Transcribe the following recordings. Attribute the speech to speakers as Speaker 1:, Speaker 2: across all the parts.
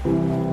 Speaker 1: Mother,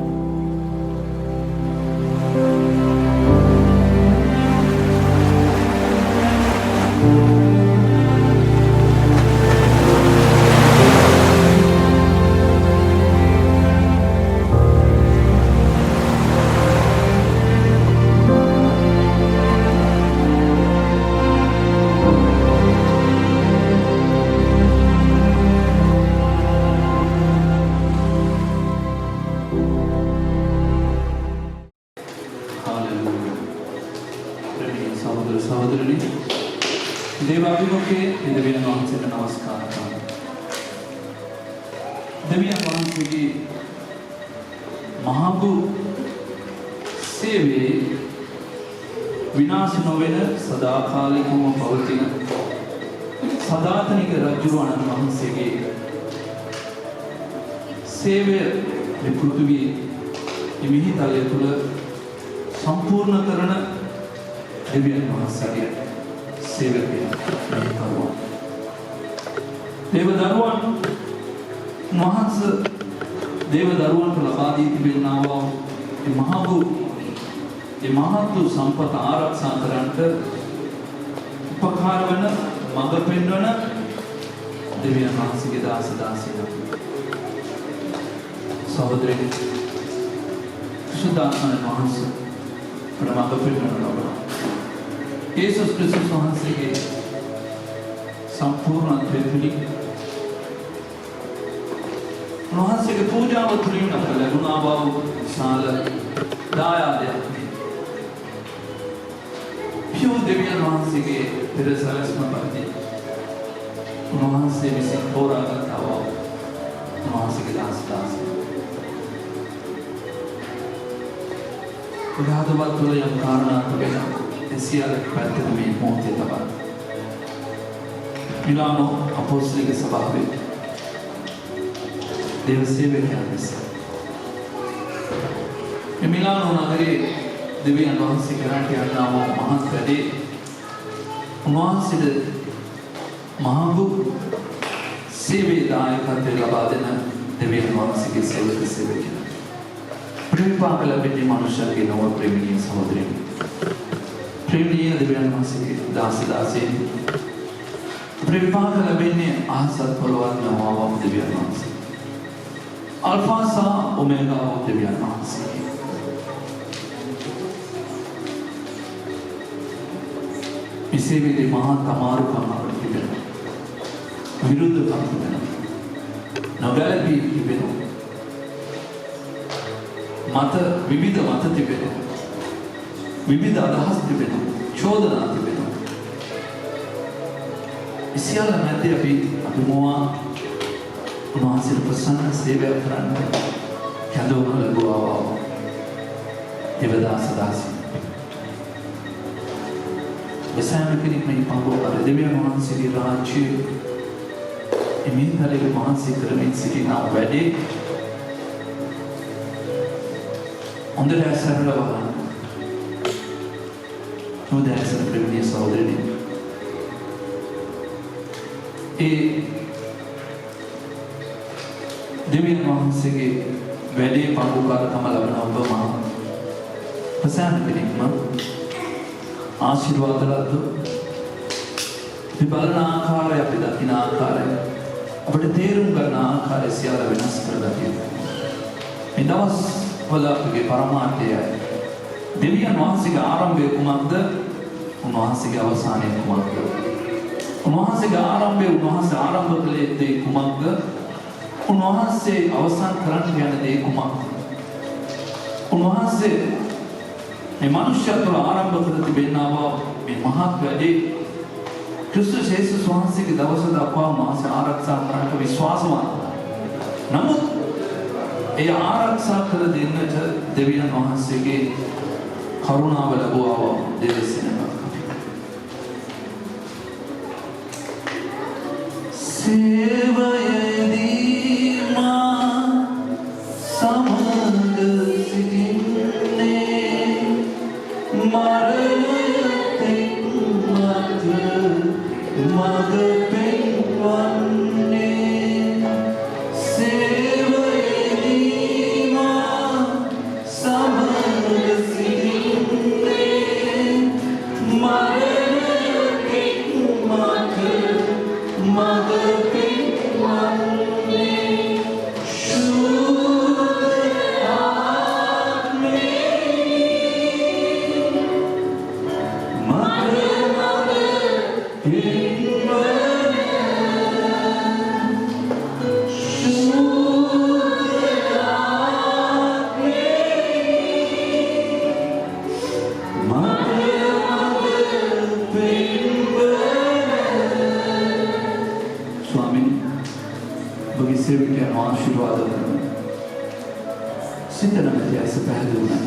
Speaker 1: සිතන නැති ඇස පැහැදිලි වුණා.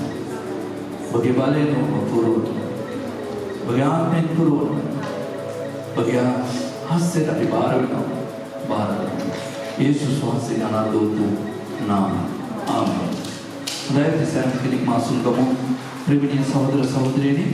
Speaker 1: ඔබගේ බලයෙන් ඔබ පුරවන. ඔබගේ ආත්මෙන් පුරවන. ඔබගේ හස්තයට අපි බාර වෙනවා. බාර වෙනවා. යේසුස් වහන්සේ අනාදෝතු නාම. ආමේන්. හොඳයි සෑම කෙනෙක් මාසුන් ගමු. ප්‍රේමීය සහෝදර සහෝදරියනි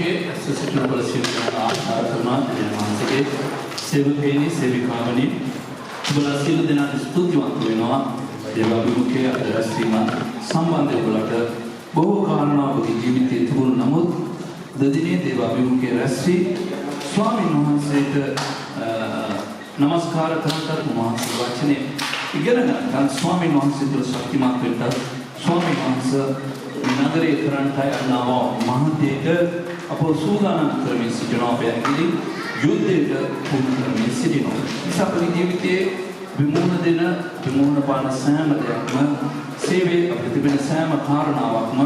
Speaker 1: के असिस्टेंट बलसियों का आराधना निर्माण के सेवकेनी सेविकावनी बलसियों देना स्तुतिवंत वेनवा देवाभिमुख के अदरस्तीमा संबंध बुलाकर बहु कारणों की जीवित तुम नमुद ददिने देवाभिमुख के रस्सी स्वामी महासे नमस्कार करकर महासे वाचने इगरना kan स्वामी महासे तो शक्तिमान पेंटर स्वामी महासे नगरे करंटाय अन्नावा महादेव අපෝ සූදානම් කරමින් සිටිනවා අපේ ඇඟිලි යුද්ධයට පුහුණු කරමින් සිටිනවා. නිසා අපේ ජීවිතයේ විමුණ පාන සෑම දෙයක්ම සේවයේ අපිට තිබෙන සෑම කාරණාවක්ම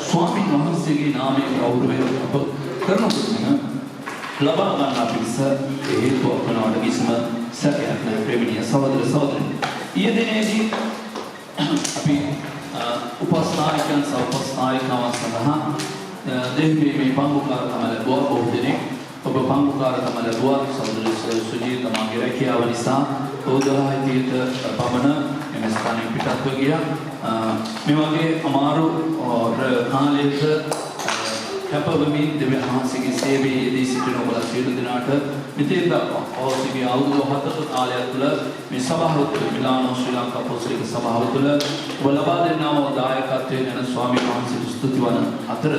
Speaker 1: ස්වාමීන් වහන්සේගේ නාමයෙන් ගෞරවය අප කරනකොට ලබා ගන්න පිස හේතුවක් වෙනවට කිසිම සැකයක් නැහැ ප්‍රේමීය සහෝදර සහෝදරියනි. ඊයේ දිනේදී අපි උපස්ථායකයන් සහ උපස්ථායිකාවන් සඳහා देवी में पंगुकार कमल बुआ बहुजने अब पंगुकार कमल बुआ समुद्र सुजीत मांगे रखे आवनिसा ओदला तीत पवन एमस्तानी पिटात गया मेवागे अमारो और खालेत कैपबमी दिव्य हास्य की सेवे यदि सिटनो बला सील दिनाट मितेंदा और सिगी आउदो हतत आलयतुल मे सभावत मिलानो श्रीलंका पोस्टिक सभावतुल वलबाद नाम दायकत्वे जन स्वामी महांसी स्तुतिवन अतर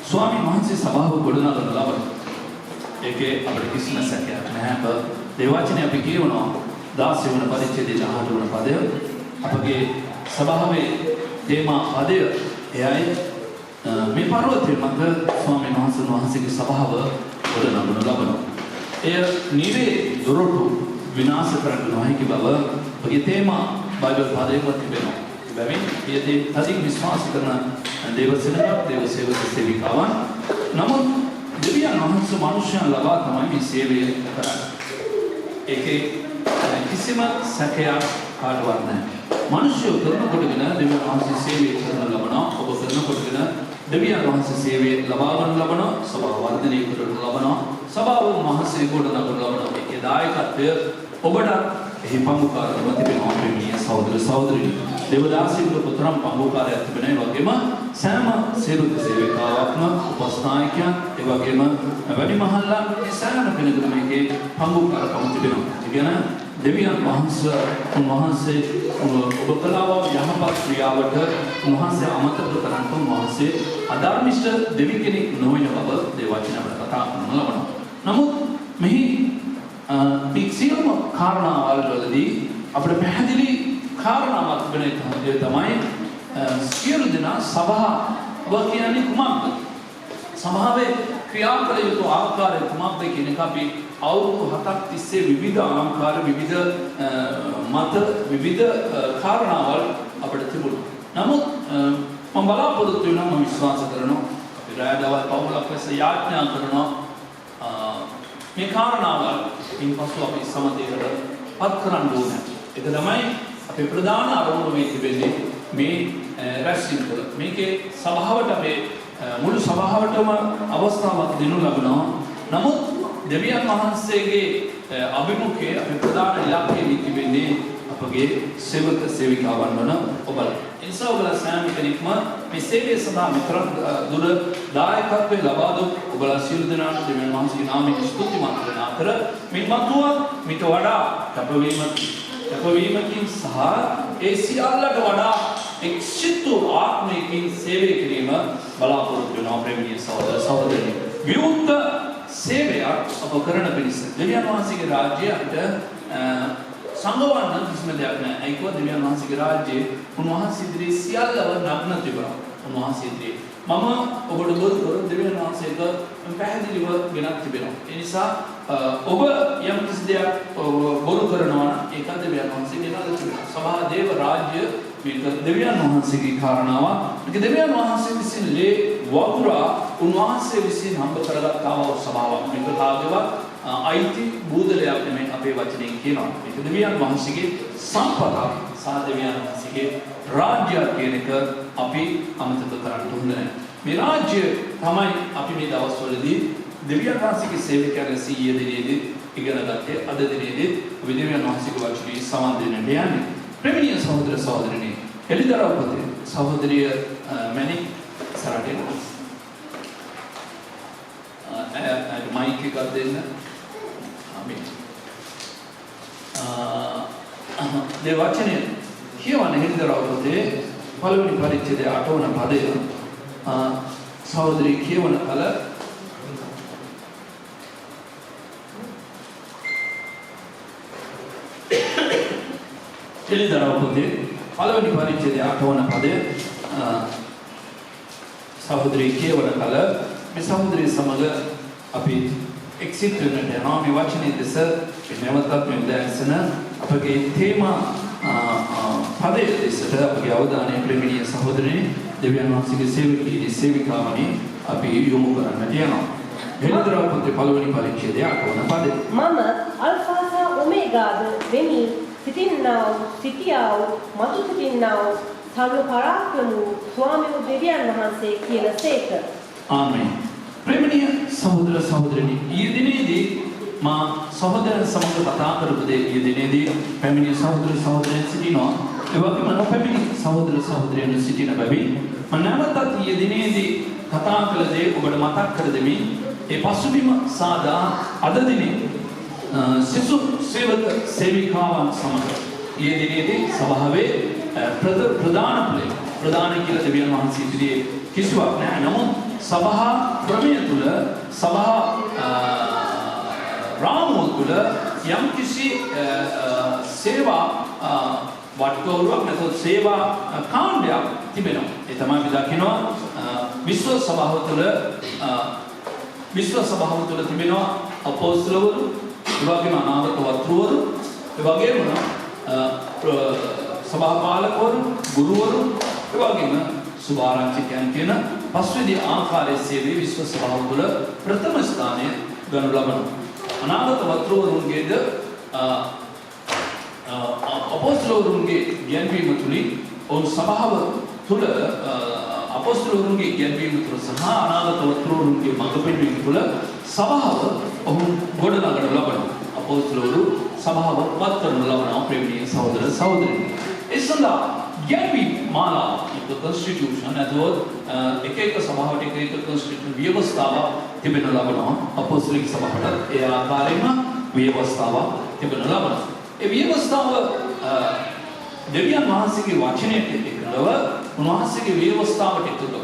Speaker 1: स्वामी महांसी सभाव गोडना लबन एके අපිට කිසිම සැකයක් නැහැ බ දේවාචනේ අපි කියනවා 16 වන පරිච්ඡේදයේ 18 වන පදය අපගේ සභාවේ තේමා පදය එයයි මේ පර්වතයේ මත ස්වාමීන් වහන්සේගේ සභාව ගොඩනගනු ලබනවා. එය නිරේ දොරටු විනාශ කරන්න නොහැකි බව ඔබගේ තේමා බයිබල් පදයක තිබෙනවා. බැවින් ඊයේ අධික විශ්වාස කරන දේවසේනක දේව සේවක සේවිකාවන් නමුත් දෙවියන් වහන්සේ මනුෂ්‍යයන් ලබා තමයි මේ සේවය කරන්නේ. ඒකේ කිසිම සැකයක් කාටවත් නැහැ. මිනිස්සු කරනකොටගෙන දෙවියන් වහන්සේ සේවය කරන ලබනවා. ඔබ කරනකොටගෙන දෙවියන් වහන්සේ සේවය ලබා ගන්න ලබනවා. සභාව වර්ධනය කරන ලබනවා. සභාව මහසේ කොට නගන ලබනවා. ඒකේ දායකත්වය ඔබට එහි පංගුකාරකම තිබෙනවා ප්‍රේමීය සහෝදර සහෝදරියනි. देवदासी पुत्रम पंगुकार बने वगेम सैम सेवक सेविकावक्म उपस्थायिका एवगेम वडि महल्ला सैम केनेगमे के पंगुकार कमतिबेनो इगेना देवियन वහන්සේ ඔබකලාව යහපත් ක්‍රියාවට වහන්සේ අමතක කරන්ට වහන්සේ අධර්මිෂ්ඨ දෙවි කෙනෙක් නොවන බව දේවචන අපට කතා කරන ලබනවා. නමුත් මෙහි පික්සියම කාරණාවල් වලදී අපිට පැහැදිලි කාරණාවක් වෙන තමයි සියලු දෙනා සභාව කියන්නේ කුමක්ද? සභාවේ ක්‍රියා කළ යුතු ආකාරය කුමක්ද කියන එක අපි අවුරුදු 7ක් තිස්සේ විවිධ ආකාර විවිධ මත විවිධ කාරණාවල් අපිට තිබුණා. නමුත් මම බලාපොරොත්තු වෙනවා මම විශ්වාස කරනවා අපි රාජදවල් පවුලක් ලෙස යාඥා කරනවා මේ කාරණාවල් ඉන්පසු අපි සමතේකට පත් කරන්න ඕනේ. ඒක තමයි අපේ ප්‍රධාන අරමුණ මේ තිබෙන්නේ මේ රැස්වීම තුළ. මේකේ සභාවට අපේ මුළු සභාවටම අවස්ථාවක් දෙනු ලබනවා. නමුත් දෙවියන් වහන්සේගේ අභිමුඛයේ අපේ ප්‍රධාන ඉලක්කය තිබෙන්නේ අපගේ සේවක සේවිකාවන් වන ඔබලා. ඒ නිසා ඔබලා සෑම කෙනෙක්ම මේ සේවය සඳහා විතරක් දුර දායකත්වයේ ලබා දුන් ඔබලා සියලු දෙනාට දෙවියන් වහන්සේගේ නාමයෙන් ස්තුතිමත් කරන අතර මේ මතුව මිට වඩා කැපවීමකින් සහ ඒ සියල්ලට වඩා එක්සිත ආත්මයකින් සේවය කිරීම බලාපොරොත්තු වෙනවා ප්‍රේමීය සහෝදර සහෝදරියනි. විවුර්ත සේවයක් අප කරන පිණිස දෙවියන් වහන්සේගේ රාජ්‍යයට සංගවන්න කිසිම දෙයක් නැහැ. ඒකව දෙවියන් වහන්සේගේ රාජ්‍යයේ උන්වහන්සේ ඉදිරියේ සියල්ලව නගන තිබෙනවා. උන්වහන්සේ ඉදිරියේ මම ඔබට බොරු දෙවියන් වහන්සේට පැහැදිලිව ගෙනත් තිබෙනවා. ඒ නිසා ඔබ යම් කිසි දෙයක් බොරු කරනවා නම් ඒකත් දෙවියන් වහන්සේගේ නඩ තිබෙනවා. සභා දේව රාජ්‍ය මේක දෙවියන් වහන්සේගේ කාරණාවක්. මේක දෙවියන් වහන්සේ විසින් ලේ වගුරා උන්වහන්සේ විසින් හම්බ කරගත්තා වූ සභාවක්. මේක කාගේවත් අයිති බූදලයක් නෙමෙයි අපේ වචනයෙන් කියනවා. මේක දෙවියන් වහන්සේගේ සම්පතක් සහ දෙවියන් වහන්සේගේ රාජ්‍යයක් කියන එක අපි අමතක කරන්න හොඳ නැහැ. මේ රාජ්‍ය තමයි අපි මේ දවස්වලදී දෙවියන් වහන්සේගේ සේවකයන් 100 දිනේදී ඉගෙන ගත්තේ. අද දිනේදී අපි දෙවියන් වහන්සේගේ වචනේ සමන් දෙන්නට යන්නේ. ප්‍රේමණීය සහෝදර සහෝදරිනි, එලිදරව් පුතේ සහෝදරිය මැණික් සරටේ මයික් එකක් දෙන්න. මේ වචනේ කියවන එලිදරව් පුතේ පළවෙනි පරිච්ඡේදයේ 8 වන පදය සහෝදරී කියවන කල එලිදරව් පුතේ පළවෙනි පරිච්ඡේදයේ 8 වන පදය සහෝදරී කියවන කල මේ සහෝදරී සමග අපි එක්සිට් වෙනට යනවා. මේ වචනේ දෙස නැවතත් මේ දැක්සන අපගේ තේමා පදයේ දෙසට අපගේ අවධානය ප්‍රේමණීය සහෝදරයනි දෙවියන් වහන්සේගේ සේවකී සේවිකාවනි අපි යොමු කරන්නට යනවා. එලිදරව් පුතේ පළවෙනි පරිච්ඡේදයේ 8 වන පදය.
Speaker 2: මම අල්ෆා සහ ඔමේගාද වෙමි, සිටින්නා වූ, සිටියා වූ, මතු සිටින්නා වූ, සර්ව පරාක්‍රම වූ ස්වාමී දෙවියන් වහන්සේ කියන සේක.
Speaker 1: ආමේන්. ප්‍රේමණීය සහෝදර සහෝදරනි, ඊයේ දිනේදී මා සහෝදරයන් සමග කතා කරපු දේ ඊයේ දිනේදී ප්‍රේමණීය සහෝදර සහෝදරයන් සිටිනවා. ඒ වගේම නොපැමිණි සහෝදර සහෝදරයන් සිටින බැවින් මම නැවතත් ඊයේ දිනේදී කතා කළ දේ ඔබට මතක් කර දෙමි. ඒ පසුබිම සාදා අද දිනේ සිසු සේවක සේවිකාවන් සමග ඊයේ දිනේදී සභාවේ ප්‍රධාන කියලා දෙවියන් වහන්සේ ඉදිරියේ කිසිවක් නැහැ. නමුත් සභා ක්‍රමය තුළ සභා රාමුව තුළ යම් කිසි සේවා වට්ටෝරුවක් නැත්නම් සේවා කාණ්ඩයක් තිබෙනවා. ඒ තමයි අපි දකිනවා විශ්ව සභාව තුළ තිබෙනවා අපෝස්තලවරු, ඒ වගේම අනාගත වත්රුවරු, ඒ වගේම සභාපාලකවරු, ගුරුවරු, ඒ වගේම සුභාරංචකයන් කියන පස්වෙනි ආකාරයේ සේවයේ විශ්ව සභාව තුළ ප්‍රථම ස්ථානය ගනු ලබනවා. අනාගත වත්රුවරුන්ගේද අපෝස්තලවරුන්ගේ ගැන්වීම තුලින් ඔවුන් සභාව තුළ අපෝස්තලවරුන්ගේ ගැන්වීම තුළ සහ අනාගත වත්රුවරුන්ගේ මඟ පෙන්වීම තුළ සභාව ඔවුන් ගොඩනගනු ලබනවා. අපෝස්තලවරු සභාව පත් කරනු ලබනවා. ප්‍රේමණීය සහෝදර සහෝදරියනි, ඒ සඳහා ගැන්වීම මාලාව කොන්ස්ටිටියුෂන් අදෝත් එක සභාවට එක කොන්ස්ටිටියුෂන් ව්‍යවස්ථාවක් තිබෙනු ලබනවා. අපෝස්තලික සභාවට ඒ ආකාරයෙන්ම ව්‍යවස්ථාවක් තිබෙනු ලබනවා. ඒ ව්‍යවස්ථාව දෙවියන් වහන්සේගේ වචනයට එකලව උන්වහන්සේගේ ව්‍යවස්ථාවට එකලව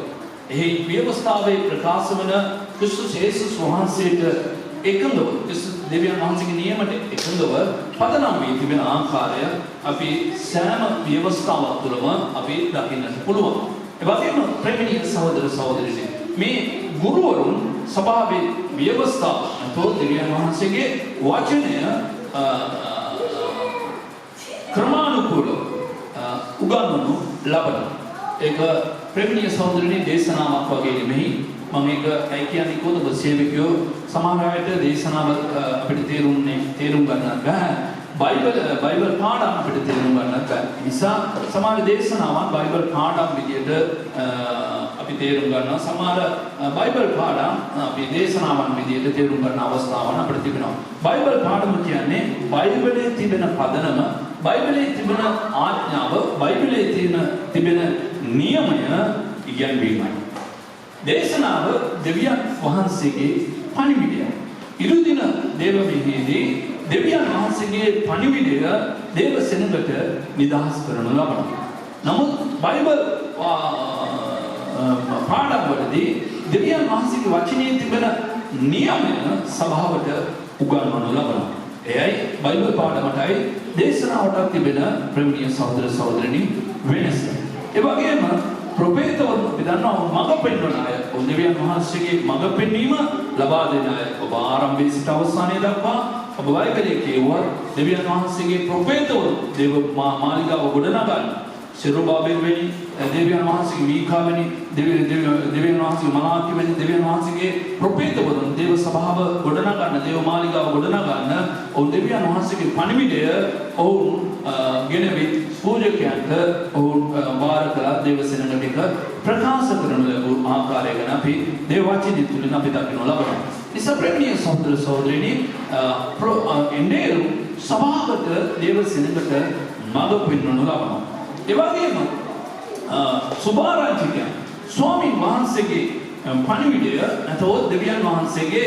Speaker 1: එහි ව්‍යවස්ථාවේ ප්‍රකාශ වන ක්‍රිස්තුස් යේසුස් වහන්සේට එකලව දෙවියන් වහන්සේගේ නියමයට එකලව පදනම් වී තිබෙන ආකාරය අපි සෑම ව්‍යවස්ථාවක් තුළම අපි දකින්නට පුළුවන්. ඒ වගේම ප්‍රේමණීය සහෝදර සහෝදරියනි, මේ ගුරුවරුන් සභාවේ ව්‍යවස්ථාව නැතෝ දෙවියන් වහන්සේගේ වචනය ක්‍රමානුකූලව උගන්වනු ලබනවා. ඒක ප්‍රේමණීය සහෝදරනි දේශනාවක් වගේ නෙමෙයි. මම ඒක ඇයි කියන්නේ කොහොමද සේවකයෝ සමහර අයට දේශනාව අපිට තේරුම් ගන්නත් බෑ. බයිබල් පාඩම් අපිට තේරුම් ගන්නත් බෑ. නිසා සමහර දේශනාවන් බයිබල් පාඩම් විදියට අපි තේරුම් ගන්නවා. සමහර බයිබල් පාඩම් අපි දේශනාවන් විදියට තේරුම් ගන්න අවස්ථාවන් අපිට තිබෙනවා. බයිබල් පාඩම කියන්නේ බයිබලයේ තිබෙන පදනම, බයිබලයේ තිබෙන ආඥාව, බයිබලයේ තිබෙන නියමය ඉගැන්වීමයි. දේශනාව දෙවියන් වහන්සේගේ පණිවිඩය. ඉරුදින දේවවිහිදී දෙවියන් වහන්සේගේ පණිවිඩය දේව සෙනඟට නිදහස් කරනු ලබනවා. නමුත් බයිබල් පාඩම්වලදී දෙවියන් වහන්සේගේ වචනයේ තිබෙන නියමය සභාවට උගන්වනු ලබනවා. එයයි බයිබල් පාඩමටයි දේශනාවටත් තිබෙන ප්‍රේමණීය සහෝදර සහෝදරනි වෙනස. ඒ වගේම ප්‍රොපේතවරුන් අපි දන්නවා මඟ පෙන්වන අය. ඔවුන් දෙවියන් වහන්සේගේ මඟ පෙන්වීම ලබා දෙන අය. ඔබ ආරම්භයේ සිට අවසානයේ දක්වා ඔබ බයිබලයේ කියුවා දෙවියන් වහන්සේගේ ප්‍රොපේතවරුන් දේව මාලිගාව ගොඩනගන්න. සෙරුබාබෙල් වැනි දෙවියන් වහන්සේගේ මීකා වැනි දෙවියන් වහන්සේගේ මලාකි වැනි දෙවියන් වහන්සේගේ ප්‍රොපේතවරුන් දේව සභාව ගොඩනගන්න, දේව මාලිගාව ගොඩනගන්න ඔවුන් දෙවියන් වහන්සේගේ පණිවිඩය ඔවුන් ගෙනවි පූජකයන්ට ඔවුන් වාර කළා. දේව සෙනඟ ප්‍රකාශ කරන ලැබූ ආකාරය ගැන අපි දේව වචනය තුලින් අපි දකින්න ලබනවා. නිසා ප්‍රේමණීය සහෝදර සහෝදරියනි, එන්නේ සභාවට දේව සෙනඟට මඟ පෙන්වනු ලබනවා. ඒ වගේම සුභාරංචිකයන් ස්වාමීන් වහන්සේගේ පණිවිඩය නැතොත් දෙවියන් වහන්සේගේ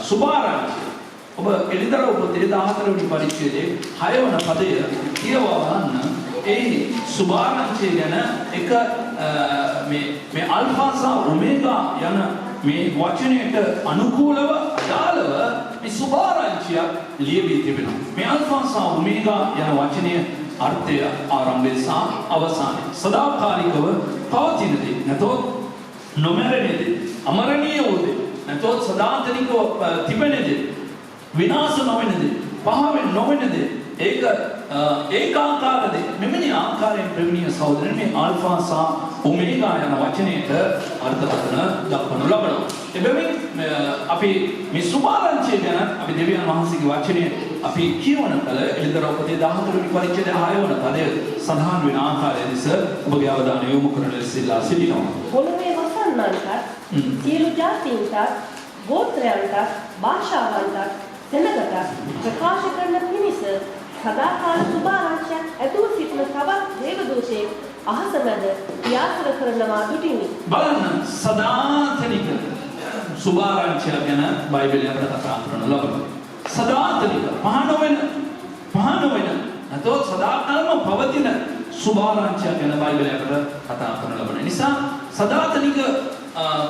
Speaker 1: සුභාරංචිය ඔබ එළිදරව් පොතේ 14 වෙනි පරිච්ඡේදයේ 6 වන පදය කියවා බලන්න. ඒ සුභාරංචිය ගැන එක මේ අල්ෆා සහ ඔමේගා යන මේ වචනයට අනුකූලව අදාළව මේ සුභාරංචිය ලියවී තිබෙනවා. මේ අල්ෆා සහ ඔමේගා යන වචනය අර්ථය ආරම්භයේ සහ අවසානයේ සදාකාලිකව පවතින දේ නැතොත් නොමරණය දේ, අමරණීය වූ දේ නැතොත් සදාතනිකව තිබෙන දේ, විනාශ නොවන දේ, පහවෙන් නොවන දේ, ඒක ඒකාකාර දේ. මෙවැනි ආකාරයෙන් ප්‍රේමණීය සහෝදරයනි, මේ ආල්ෆා සහ ඔමේගා යන වචනයට අර්ථකථන දක්වනු ලබනවා. එබැවින් අපි මේ සුභාරංචිය ගැන අපි දෙවියන් වහන්සේගේ වචනය අපි කියවන කල එළිදරව් පොතේ 14 වෙනි පරිච්ඡේදයේ 6 වන පදය සඳහන් වෙන ආකාරය දෙස ඔබගේ අවධානය යොමු කරන ලෙස ඉල්ලා සිටිනවා.
Speaker 2: පොළොවේ වසන්නන්ට, සියලු ජාතීන්ට, ගෝත්‍රයන්ට, භාෂාවන්ට, සෙනගට ප්‍රකාශ කරන පිණිස සදාකාල සුභාරංචියක් ඇතුළු සිටින තවත් දේවදූෂයෙක් අහස මැද ක්‍රියාකර කරනවා දුටිනි. බලන්න, සදාතනික සුභාරංචිය ගැන බයිබලයේ අපට කතා කරන ලබනවා. සදාතනික පහන වෙන නැතොත් සදාකාලම පවතින සුභාරංචිය ගැන බයිබලයේ අපට කතා කරන ලබන නිසා සදාතනික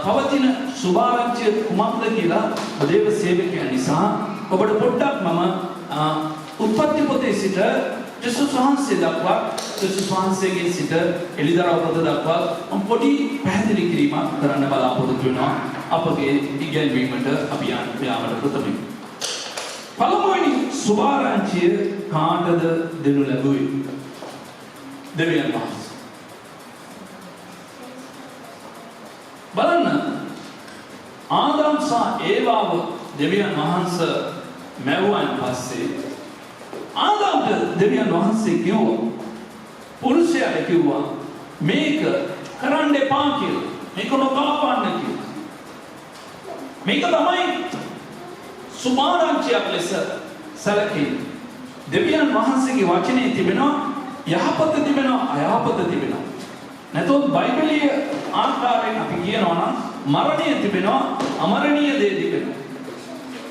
Speaker 2: පවතින සුභාරංචිය කුමක්ද කියලා දේව සේවකයන් නිසා ඔබට පොඩ්ඩක් මම උත්පත්ති පොතේ සිට ක්‍රිස්තුස් වහන්සේ දක්වා, ක්‍රිස්තුස් වහන්සේගේ සිට එළිදරව් පොත දක්වා මම පොඩි පැහැදිලි කිරීමක් කරන්න බලාපොරොත්තු වෙනවා අපගේ ඉගැන්වීමට අපි යාමට ප්‍රථමයෙන්. පළමුවෙනි සුභාරංචිය කාටද දෙනු ලැබුවේ? දෙවියන් වහන්සේ. බලන්න, ආදම් සහ ඒවාව දෙවියන් වහන්සේ මැවුවන් පස්සේ ආදම්ට දෙවියන් වහන්සේ කිව්වා, පුරුෂයාට කිව්වා මේක කරන්න එපා කියලා. මේක නොකාපන්න කියලා. මේක තමයි සුභාරංචියක් ලෙස සැලකෙන්නේ. දෙවියන් වහන්සේගේ වචනේ තිබෙනවා යහපත තිබෙනවා, අයහපත තිබෙනවා. නැතොත් බයිබලීය ආකාරයෙන් අපි කියනවා නම් මරණය තිබෙනවා, අමරණීය දේ තිබෙනවා.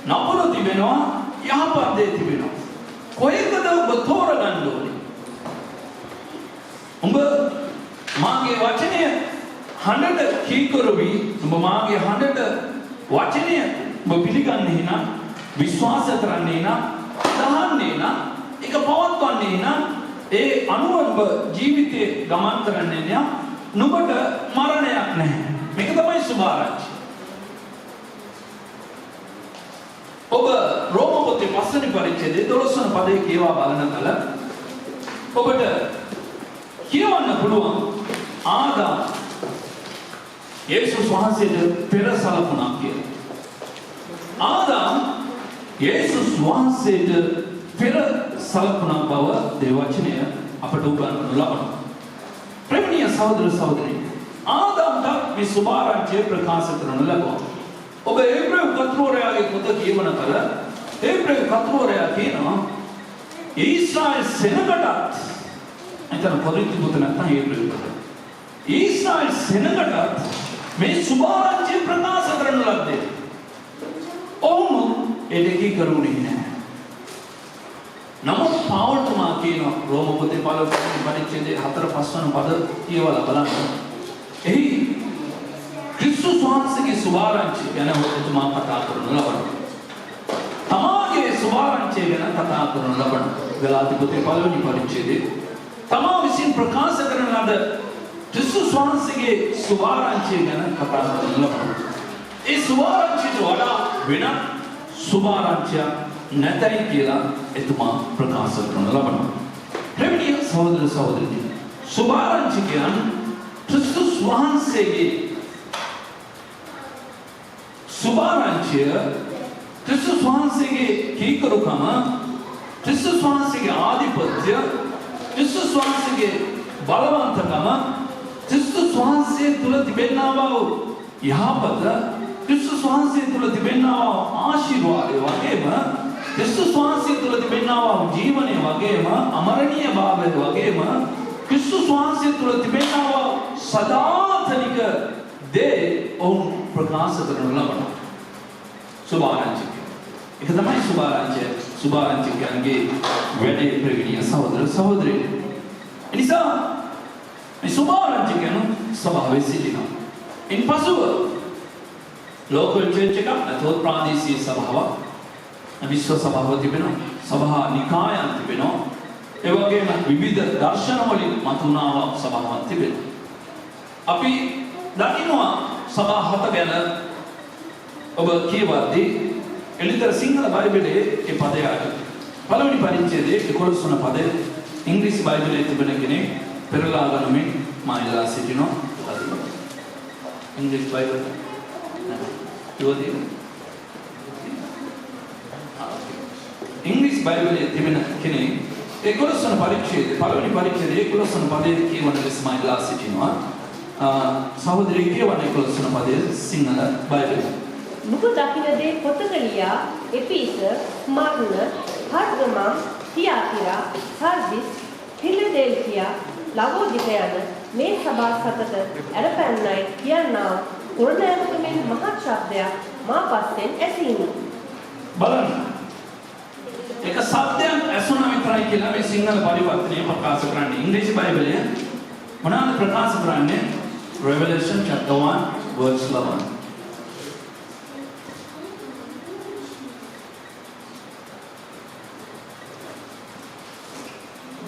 Speaker 2: නපුර තිබෙනවා, යහපත් දේ තිබෙනවා. කොහෙකද ඔබ තෝරගන්න ඕනේ? ඔබ මාගේ වචනය හඬට කීකරුවි, ඔබ මාගේ හඬට වචනය ඔබ පිළිගන්නේ නම්, විශ්වාස කරන්නේ නම්, දහන්නේ නම්, ඒක පවත්වන්නේ නම්, ඒ අනුව ඔබ ජීවිතේ ගමන් කරන්නේ නම් නුඹට මරණයක් නැහැ. මේක තමයි සුභාරංචිය. ඔබ රෝම පොතේ 5 වෙනි පරිච්ඡේදයේ 12 වන පදේ කියවා බලන කල ඔබට කියවන්න පුළුවන් ආදම් යේසුස් වහන්සේට පෙර සලකුණා කියලා. ආදම් යේසුස් වහන්සේට පෙර සලකුණා බව දේවචනය අපට උගන්වනු ලබනවා. ප්‍රේමණීය සහෝදර සහෝදරී, ආදම්ට මේ සුභාරංචිය ප්‍රකාශ කරනු ලැබුවා. ඔබ ඒබ්‍රේව කතෝරයාගේ පොත කියවන කල ඒබ්‍රේව කතෝරයා කියනවා ඊශ්‍රායල් සෙනගටත්, එතන පොරිත්ති පොත නැත්නම් ඒබ්‍රේව පොත, ඊශ්‍රායල් සෙනගටත් මේ සුභාරංචිය ප්‍රකාශ කරන ලද්දේ. ඔවුන් එදෙකී කරුණේ නැහැ. නමුත් පාවුල්තුමා කියනවා රෝම පොතේ 15 වෙනි පරිච්ඡේදයේ 4-5 වන පද කියවලා බලන්න. එහි ක්‍රිස්තුස් වහන්සේගේ සුභාරංචිය ගැන එතුමා කතා කරන ලබනවා. තමාගේ සුභාරංචිය ගැන කතා කරන ලබනවා. ගලාති පොතේ 1 වෙනි පරිච්ඡේදයේ තමා විසින් ප්‍රකාශ කරන ලද ක්‍රිස්තුස් වහන්සේගේ සුභාරංචිය ගැන කතා කරනවා. ඒ සුභාරංචියට වඩා වෙනත් සුභාරංචියක් නැතයි කියලා එතුමා ප්‍රකාශ කරන ලබනවා. ප්‍රේමණීය සහෝදර සහෝදරියනි, සුභාරංචිය කියන්නේ ක්‍රිස්තුස් වහන්සේගේ සුභාරංචිය, ක්‍රිස්තුස් වහන්සේගේ කීකරුකම, ක්‍රිස්තුස් වහන්සේගේ ආධිපත්‍ය, ක්‍රිස්තුස් වහන්සේගේ බලවන්තකම, ක්‍රිස්තුස් වහන්සේ තුල තිබෙනා වූ යහපත, ක්‍රිස්තුස් වහන්සේ තුල තිබෙනා වූ ආශිර්වාදය වගේම ක්‍රිස්තුස් වහන්සේ තුල තිබෙනා වූ ජීවනය වගේම අමරණීය භාවය වගේම ක්‍රිස්තුස් වහන්සේ තුල තිබෙනා වූ සදාතනික දේ ඔවුන් ප්‍රකාශ කරන ලබනවා. සුභාරංචිය. ඒක තමයි සුභාරංචිය. සුභාරංචිකයන්ගේ වැඩේ ප්‍රවීණීය සහෝදර සහෝදරියනි. එනිසා මේ සුභාරංචිකයන් සභාවේ සිටිනවා. ඉන්පසුව ලෝකල් චර්ච් එකක් නැත්නම් ප්‍රාදේශීය සභාවක්, විශ්ව සභාවක් තිබෙනවා, සභා නිකායන් තිබෙනවා. ඒ වගේම විවිධ දර්ශන වලින් මතුවන සභාවක් තිබෙනවා. අපි දකින්නවා සභා හත ගැන ඔබ කියවද්දී එළිතර සිංහල බයිබලයේ ඒ පදය පළවෙනි පරිච්ඡේදයේ 11 වන පදය ඉංග්‍රීසි බයිබලයේ තිබෙන කෙනෙක් පෙරලා ගන්නමින් මා ඉල්ලා සිටිනවා. ඉංග්‍රීසි බයිබල යෝධි ඉංග්‍රීසි බයිබලයේ තිබෙන කෙනෙක් 11 වන පරිච්ඡේදයේ පළවෙනි පරිච්ඡේදයේ 11 වන පදයේ කියවන ලෙස මා ඉල්ලා සිටිනවා. සහෝදරී කියවන 11 වන පදයේ සිංහල බයිබලයේ
Speaker 3: නුඹ දකින දේ පොතක ලියා එපීස, ස්මර්ණ, පර්ගමම්, තියාතිරා, සර්දිස්, ෆිලදෙල්ෆියා, ලවෝදිකා යන මේ සභා සතට ඇරපැන්නයි කියනා කුරණෑමකමින් මහත් ශබ්දයක් මා පස්සෙන් ඇසීනි.
Speaker 2: බලන්න. එක શબ્දයක් ඇසුණා විතරයි කියලා මේ සිංහල පරිවර්තනය ප්‍රකාශ කරන්නේ. ඉංග්‍රීසි බයිබලයේ මොනවාද ප්‍රකාශ කරන්නේ? Revelation chapter 1 verse 11.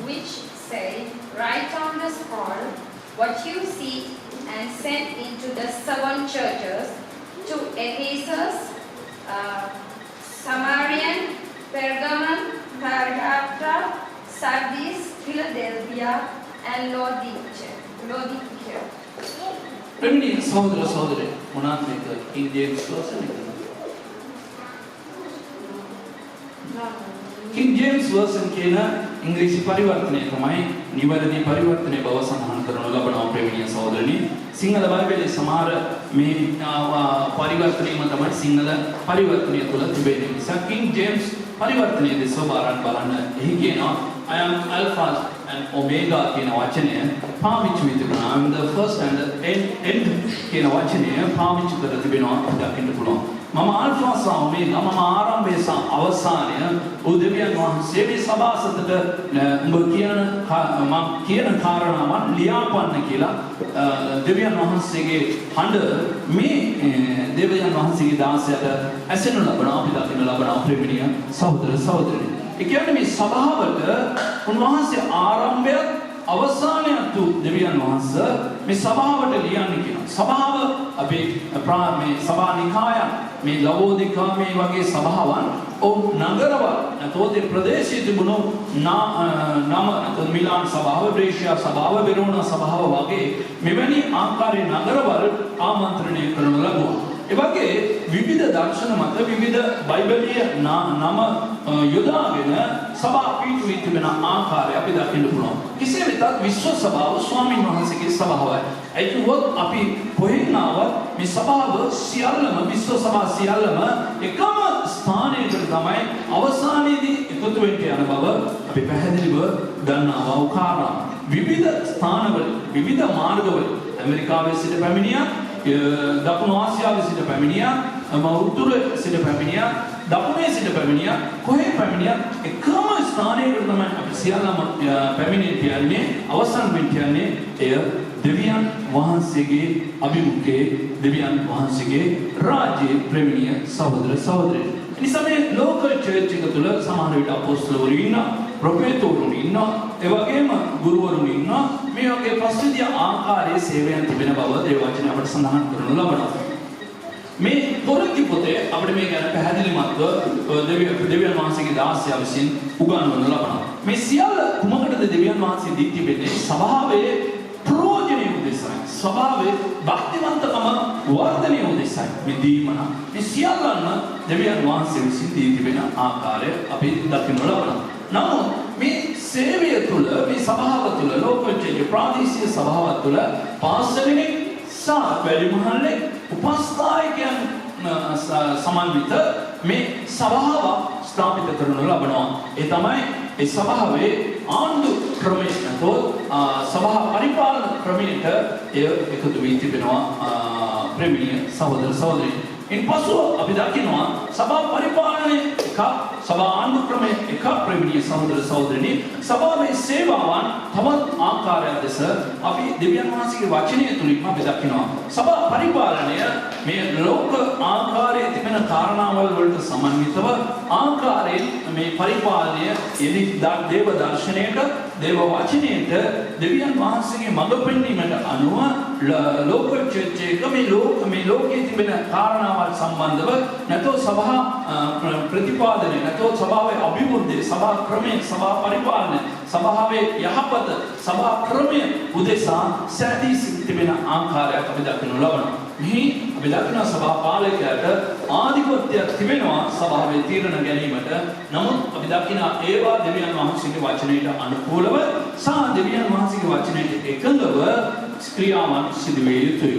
Speaker 4: Which say, write on the scroll what you see and send into the seven churches, to Ephesus, Samarian, Pergamum, Thyatira, Sardis, Philadelphia, and Laodicea.
Speaker 2: ප්‍රේමණීය සහෝදර සහෝදරයනි, මොනවාද මේක? King James version එක. King James version කියන ඉංග්‍රීසි පරිවර්තනය තමයි නිවැරදි පරිවර්තනය බව සඳහන් කරන ලබනවා ප්‍රේමණීය සහෝදරනි. සිංහල බයිබලයේ සමහර මේ පරිවර්තනයම තමයි සිංහල පරිවර්තනය තුළ තිබෙන්නේ. නිසා King James පරිවර්තනයේ දෙස බලන්න එහි කියනවා I am Alpha and Omega කියන වචනය පාවිච්චි වෙ තිබෙනවා. I am the first and the end කියන වචනය පාවිච්චි කර තිබෙනවා දකින්න පුළුවන්. මම ආල්ෆා සහ ඔමේගා, මම ආරම්භය සහ අවසානය. උදෙවියන් වහන්සේ මේ සභාසතට උඹ කියන කාරණාවන් ලියාපන්න කියලා දෙවියන් වහන්සේගේ හඬ මේ දෙවියන් වහන්සේගේ දාසයට ඇසෙනු ලබනවා. අපි දකින්න ලබනවා ප්‍රේමණීය සහෝදර සහෝදරියනි. ඒ කියන්නේ මේ සභාවට උන්වහන්සේ ආරම්භයත් අවසානයත් වූ දෙවියන් වහන්සේ මේ සභාවට ලියන්නේ කියනවා. සභාව අපි මේ සභා නිකායන්, මේ ලවෝදිකා මේ වගේ සභාවන් නගරවල නැතෝතේ ප්‍රදේශයේ තිබුණු නම මිලාන් සභාව, බ්‍රේෂියා සභාව, වෙරෝනා සභාව වගේ මෙවැනි ආකාරයේ නගරවල ආමන්ත්‍රණය කරනු ලැබුවා. ඒ වගේ විවිධ දර්ශන මත විවිධ බයිබලීය නම යොදාගෙන සභා පිටුවී තිබෙන ආකාරය අපි දකින්න පුළුවන්. කෙසේ වෙතත් විශ්ව සභාව ස්වාමීන් වහන්සේගේ සභාවයි. ඒ කිව්වොත් අපි කොහෙන් ආවත් මේ සභාව සියල්ලම, විශ්ව සභා සියල්ලම එකම ස්ථානයකට තමයි අවසානයේදී එකතු වෙන්න යන බව අපි පැහැදිලිව දන්නවා. උකාරා විවිධ ස්ථානවල, විවිධ මාර්ගවල ඇමරිකාවේ සිට පැමිණියා, දකුණු ආසියාවේ සිට පැමිණියා, උතුරේ සිට පැමිණියා, දකුණේ සිට පැමිණියා, කොහේ පැමිණියා එකම ස්ථානයකට තමයි අපි සියල්ලම පැමිණෙන්නේ. අවසන් වෙන්නේ එය දෙවියන් වහන්සේගේ අභිමුඛයේ, දෙවියන් වහන්සේගේ රාජ්‍යයේ ප්‍රේමණීය සහෝදර සහෝදරියනි. එනිසා මේ ලෝකල් චර්ච් එක තුළ සමහර විට අපොස්තලවරු ඉන්නවා, ප්‍රොෆෙටවරු ඉන්නවා, ඒ වගේම ගුරුවරුන් ඉන්නවා. මේ වගේ ප්‍රසිද්ධ ආකාරයේ සේවයන් තිබෙන බව දේව වචනය අපට සඳහන් කරනු ලබනවා. මේ කොරින්ති පොතේ අපිට මේ ගැන පැහැදිලිමත්ව දෙවියන් වහන්සේගේ දාසය විසින් උගන්වනු ලබනවා. මේ සියල්ල කුමකටද දෙවියන් වහන්සේ දී තිබෙන්නේ? සභාවේ ප්‍රයෝජනෙ උදෙසායි. සභාවේ භක්තිවන්තකම වර්ධනය උදෙසායි. මේ දීමන මේ සියල්ලම දෙවියන් වහන්සේ විසින් දී තිබෙන ආකාරය අපි දකින්න ලබනවා. නමුත් මේ සේවය තුළ මේ සභාව තුළ ලෝකෝත්තර ප්‍රාදේශීය සභාව තුළ පාසලෙක් සහ වැඩිමහල්ලෙක් උපස්ථායකයන් සමන්විත මේ සභාව ස්ථාපිත කරනු ලබනවා. ඒ තමයි ඒ සභාවේ ආණ්ඩු ක්‍රමයට නැතොත් සභා පරිපාලන ක්‍රමයට එය එකතු වී තිබෙනවා ප්‍රේමීය සහෝදර සහෝදරයනි. ඉන්පසු අපි දකිනවා සභා පරිපාලනයේ එක සභා ආණ්ඩු ක්‍රමයේ එක ප්‍රේමීය සහෝදර සහෝදරයනි සභාවේ සේවාවන් තවත් ආකාරයක් දැස අපි දෙවියන් වහන්සේගේ වචනය තුලින් අපි දකිනවා. සභා පරිපාලනය මේ ලෝක ආකාරයේ තිබෙන කාරණාවල් වලට සමන්විතව ආකාරයෙන් මේ පරිපාලනය යෙදී දේව දර්ශනයට දේව වචනයට දෙවියන් වහන්සේගේ මඟ පෙන්වීමට අනුව ලෝක චර්චයක මේ ලෝකයේ තිබෙන කාරණාවල් සම්බන්ධව නැතෝ සභා ප්‍රතිපාදනය නැතෝ සභාවේ අභිවෘද්ධිය සභා ක්‍රමය සභා පරිපාලනය සභාවේ යහපත සභා ක්‍රමය උදෙසා සැදී තිබෙන ආකාරයක් අපි දකිනු ලබනවා. මෙහි අපි දකින සභා පාලකයාට ආධිපත්‍යයක් තිබෙනවා සභාවේ තීරණ ගැනීමට. නමුත් අපි දකින ඒවා දෙවියන් වහන්සේගේ වචනයට අනුකූලව සහ දෙවියන් වහන්සේගේ වචනයට එකඟව ක්‍රියාවන් සිදු විය යුතුයි.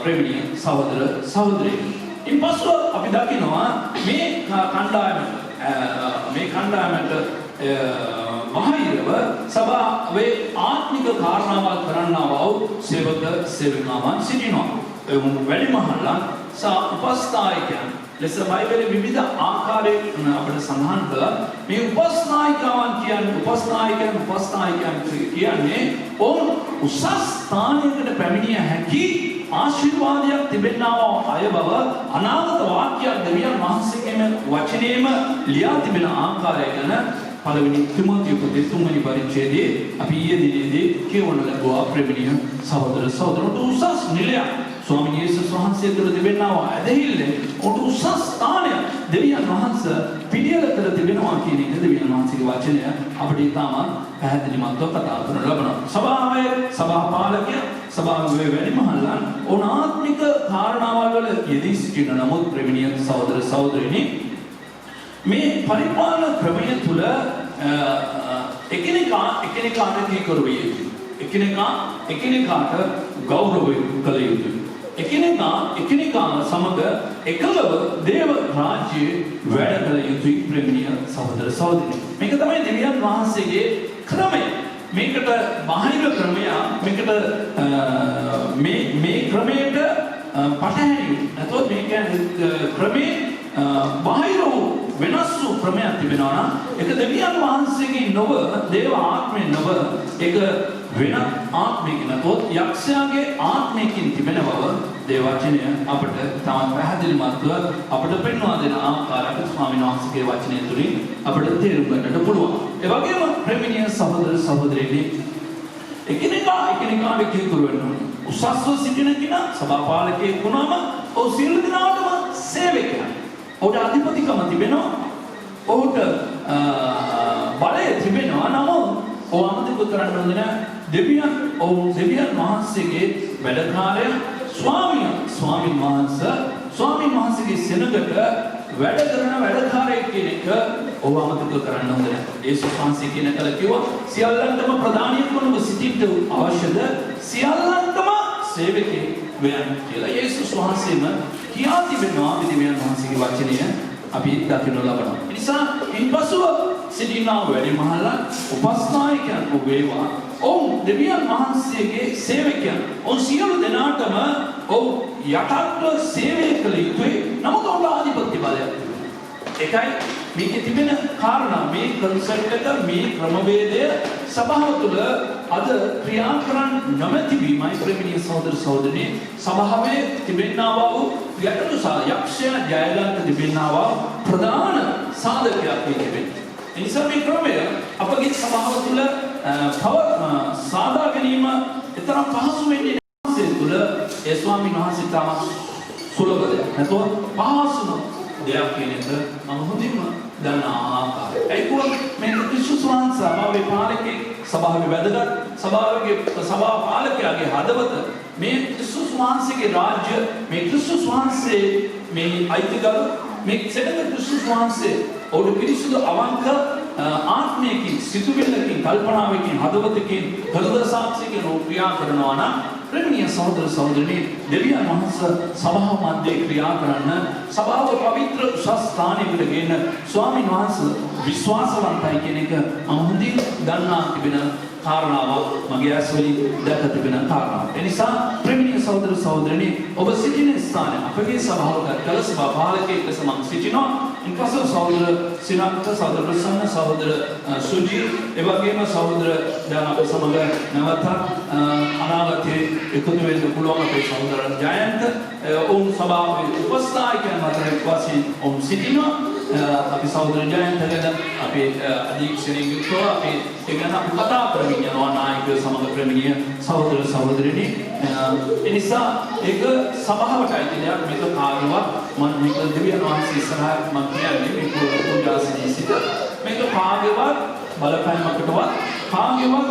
Speaker 2: ප්‍රේමීය සහෝදර සහෝදරියනි. ඉන්පසු අපි දකිනවා මේ කණ්ඩායමට මහීරව සභාවේ ආත්මික කාරණාවල් කරන්නා වූ සේවක සේවිකාවන් සිටිනවා. වැඩිමහල්ලා සහ උපස්ථායකයන් ලෙස බයිබලයේ විවිධ ආකාරයෙන් අපිට සඳහන් කළා. මේ උපස්ථායකයන් කියන්නේ ඔවුන් උසස් ස්ථානයකට පැමිණිය හැකි ආශිර්වාදයක් තිබෙනා වූ අය බව අනාගත වාක්‍යයක් දෙවියන් වහන්සේගේම වචනේම ලියා තිබෙන ආකාරය ගැන පළවෙනි තිමෝති පොතේ 3 වෙනි පරිච්ඡේදයේ අපි ඊයේ දිනේදී කියවන ලැබුවා ප්‍රේමීය සහෝදර සහෝදරවරුන්ට උසස් නිලයක් ස්වාමීන් වහන්සේ තුළ තිබෙනා වූ ඇදහිල්ලෙන් උට උසස් ස්ථානය දෙවියන් වහන්සේ පිළියෙල කර තිබෙනවා කියන එක දෙවියන් වහන්සේගේ වචනය අපිට ඊටම පැහැදිලිමත්ව කතා කරන ලබනවා. සභාවේ සභාපාලකයා සභාවේ වැඩිමහල්ලන් ඕනාත්මික කාරණාවල් වල යෙදී සිටින නමුත් ප්‍රේමීය සහෝදර සහෝදරියනි මේ පරිපාලන ක්‍රමය තුළ එකිනෙකාට කීකරු විය යුතුයි. එකිනෙකාට ගෞරවය කළ යුතුයි. එකිනෙකා සමග එකලව දේව රාජ්‍යයේ වැඩ කළ යුතුයි ප්‍රේමීය සහෝදර සහෝදරියනි. මේක තමයි දෙවියන් වහන්සේගේ ක්‍රමය. මේකට බාහිර ක්‍රමය මේකට මේ ක්‍රමයට පටහැනි නැතොත් මේ කියන්නේ ක්‍රමේ බාහිර වූ වෙනස් වූ ක්‍රමයක් තිබෙනවා නම් ඒක දෙවියන් වහන්සේගේ නොව දේව ආත්මේ නොව ඒක වෙන ආත්මයකින් නැතොත් යක්ෂයාගේ ආත්මයකින් තිබෙන බව දේව වචනය අපට තවත් පැහැදිලිමත්ව අපට පෙන්වා දෙන ආකාරයකට ස්වාමීන් වහන්සේගේ වචනය තුලින් අපට තේරුම් ගන්නට පුළුවන්. ඒ වගේම ප්‍රේමීය සහෝදර සහෝදරියනි එකිනෙකාට කීකරු වෙන්න ඕනේ. උසස්ව සිටින කෙනා සභාපාලකයෙක් වුණාම ඔහු සියලු දෙනාටම සේවකයා. ඔහුට අධිපතිකම තිබෙනවා. ඔහුට බලය තිබෙනවා. නමුත් ඔහු අමතක කරන්න ඕනේ නැහැ. දෙවියන් වහන්සේගේ වැඩකාරය ස්වාමීන් වහන්සේගේ සෙනඟට වැඩ කරන වැඩකාරයෙක් කියන එක ඔහු අමතක කරන්න ඕනේ නැහැ. යේසුස් වහන්සේ කියන කල කිව්වා සියල්ලන්ටම ප්‍රධානියෙක් වුණු සිටින්න අවශ්‍යද සියල්ලන්ටම සේවකයෙක් වෙන්න කියලා. යේසුස් වහන්සේම කියා තිබෙනවා දෙවියන් වහන්සේගේ වචනය අපි දකින්න ලබනවා. ඒ නිසා ඉන්පසුව සිටිනා වැඩිමහල්ලා උපස්ථායකයන් වේවා ඔවුන් දෙවියන් වහන්සේගේ සේවකයන් ඔවුන් සියලු දෙනාටම ඔවුන් යටත්ව සේවය කළ යුතුයි. නමුත් ඔවුන්ට ආධිපත්‍ය බලයක් ඒකයි මේකේ තිබෙන කාරණා මේ කන්සෙප්ට් එක මේ ක්‍රමවේදය සභාව තුළ අද ක්‍රියා කරන්න නොමැති වීමයි ප්‍රේමීය සහෝදර සහෝදරියනි සභාවේ තිබෙනා වූ යටු යක්ෂය ජයගන්න තිබෙනා වූ ප්‍රධාන සාධකයක් මේ තිබෙනවා. ඒ නිසා මේ ක්‍රමය අපගේ සභාව තුළ තව සාදා ගැනීම එතරම් පහසු වෙන්නේ නැහැ තුල ඒ ස්වාමීන් වහන්සේ තම සුලභ දෙයක්. නැතෝ පහසුම දෙයක් කියන එක මම හොඳින්ම දන්න ආකාරය. ඒකෝ මේ ක්‍රිස්තුස් වහන්සේ සභාවේ පාලකේ සභාවේ වැදගත් සභා පාලකයාගේ හදවත මේ ක්‍රිස්තුස් වහන්සේගේ රාජ්‍ය මේ ක්‍රිස්තුස් වහන්සේ මේ අයිතිකරු මේ සෙනඟ ක්‍රිස්තුස් වහන්සේ ඔහුට පිරිසුදු අවංක ආත්මයකින් සිතුවිල්ලකින් කල්පනාවකින් හදවතකින් හෘද සාක්ෂියකින් ක්‍රියා කරනවා නම් ප්‍රේමීය සහෝදර සහෝදරනි දෙවියන් වහන්සේ සභාව මැදේ ක්‍රියා කරන්න සභාව පවිත්‍ර උසස් ස්ථානයකට ගෙන ස්වාමීන් වහන්සේ විශ්වාසවන්තයි කියන එක අමුදින් දන්නා තිබෙන කාරණාවක් මගේ ඇස්වලින් දැක තිබෙන කාරණාවක්. ඒ නිසා ප්‍රේමීය සහෝදර සහෝදරනි ඔබ සිටින ස්ථානයේ අපගේ සභාවක කල සභා පාලකයෙක් ලෙස මම සිටිනවා. ඉන්පසු සහෝදර සිනාන්ත සහෝදර ප්‍රසන්න සහෝදර සුජී එවැගේම සහෝදර දැන් අප සමග නැවත අනාගතයේ එකතු වෙන්න පුළුවන් අපේ සහෝදර ජයන්ත ඔවුන් සභාවේ උපස්ථායකයන් අතර වශයෙන් ඔවුන් සිටිනවා. අපි සහෝදර ජයන්ත ගැන අපේ අධීක්ෂණයෙන් යුක්තව අපි ඒ ගැන අපි කතා කරමින් යනවා නායකයෝ සමග ප්‍රේමීය සහෝදර සහෝදරිනි. ඒ නිසා ඒක සභාවටයි දෙයක් මේක කාර්යවත් මම මේක දෙවියන් වහන්සේ ඉස්සරහා මම කියන්නේ මේක පූජාසනයේ සිට මේක කාර්යවත් බලපෑමකටවත් කාර්යවත්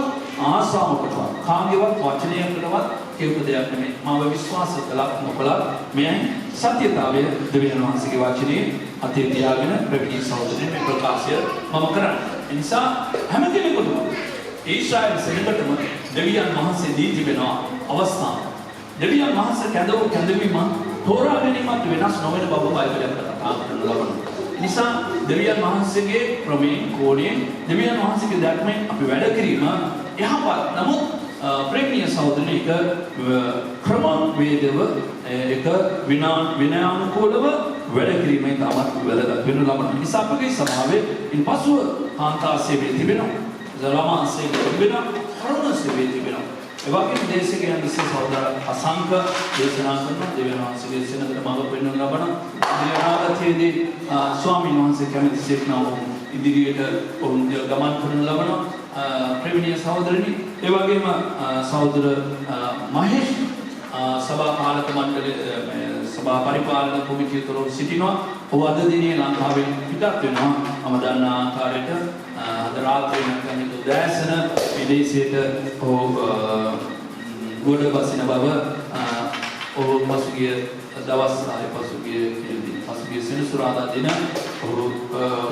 Speaker 2: ආසාවකටවත් කාර්යවත් වචනයකටවත් කියපු දෙයක් නෙමෙයි. මම විශ්වාස කළා මොකලත් මේ සත්‍යතාවය දෙවියන් වහන්සේගේ වචනේ අතේ තියාගෙන ප්‍රේමී සහෝදරයන් මේ ප්‍රකාශය මම කරන්නේ. ඒ නිසා හැම කෙනෙකුටම ඊශ්‍රායල් සෙනඟටම දෙවියන් වහන්සේ දී තිබෙන අවස්ථාව. දෙවියන් වහන්සේ කැඳවීම තෝරා ගැනීමත් වෙනස් නොවන බව බයිබලයෙන් කතා කරන ලබනවා. ඒ නිසා දෙවියන් වහන්සේගේ ක්‍රමයෙන් කෝණයෙන් දෙවියන් වහන්සේගේ ධර්මයෙන් අපි වැඩ කිරීම යහපත්. නමුත් ප්‍රේමීය සහෝදරනි එක ක්‍රම වේදව එක විනයානුකූලව වැඩ කිරීමෙන් තමයි වැදගත් වෙනු ලබන. නිසා අපගේ සභාවේ ඉන්පසුව කාන්තා සේවය තිබෙනවා. ළමා සේවය තිබෙනවා. කරුණ සේවය තිබෙනවා. ඒ වගේම දේශකයන් විසින් සහෝදර අසංක දේශනා කරන දෙවියන් වහන්සේගේ සෙනඟට මඟ පෙන්වනු ලබන අනාගතයේදී ස්වාමීන් වහන්සේ කැමති සිටිනා ඉදිරියට ඔවුන් ගමන් කරනු ලබන ප්‍රේමීය සහෝදරනි ඒ වගේම සහෝදර මහේෂ් සභා පාලක මණ්ඩලයේ සභා පරිපාලන කොමිටිය තුළ සිටිනවා. ඔහු අද දිනේ ලංකාවෙන් පිටත් වෙනවා. මම දන්න ආකාරයට අද රාත්‍රියේ නැත්නම් උදෑසන විදේශයට ඔහු ගොඩ බසින බව ඔහු පසුගිය දවස් පසුගිය සෙනසුරාදා දින ඔහු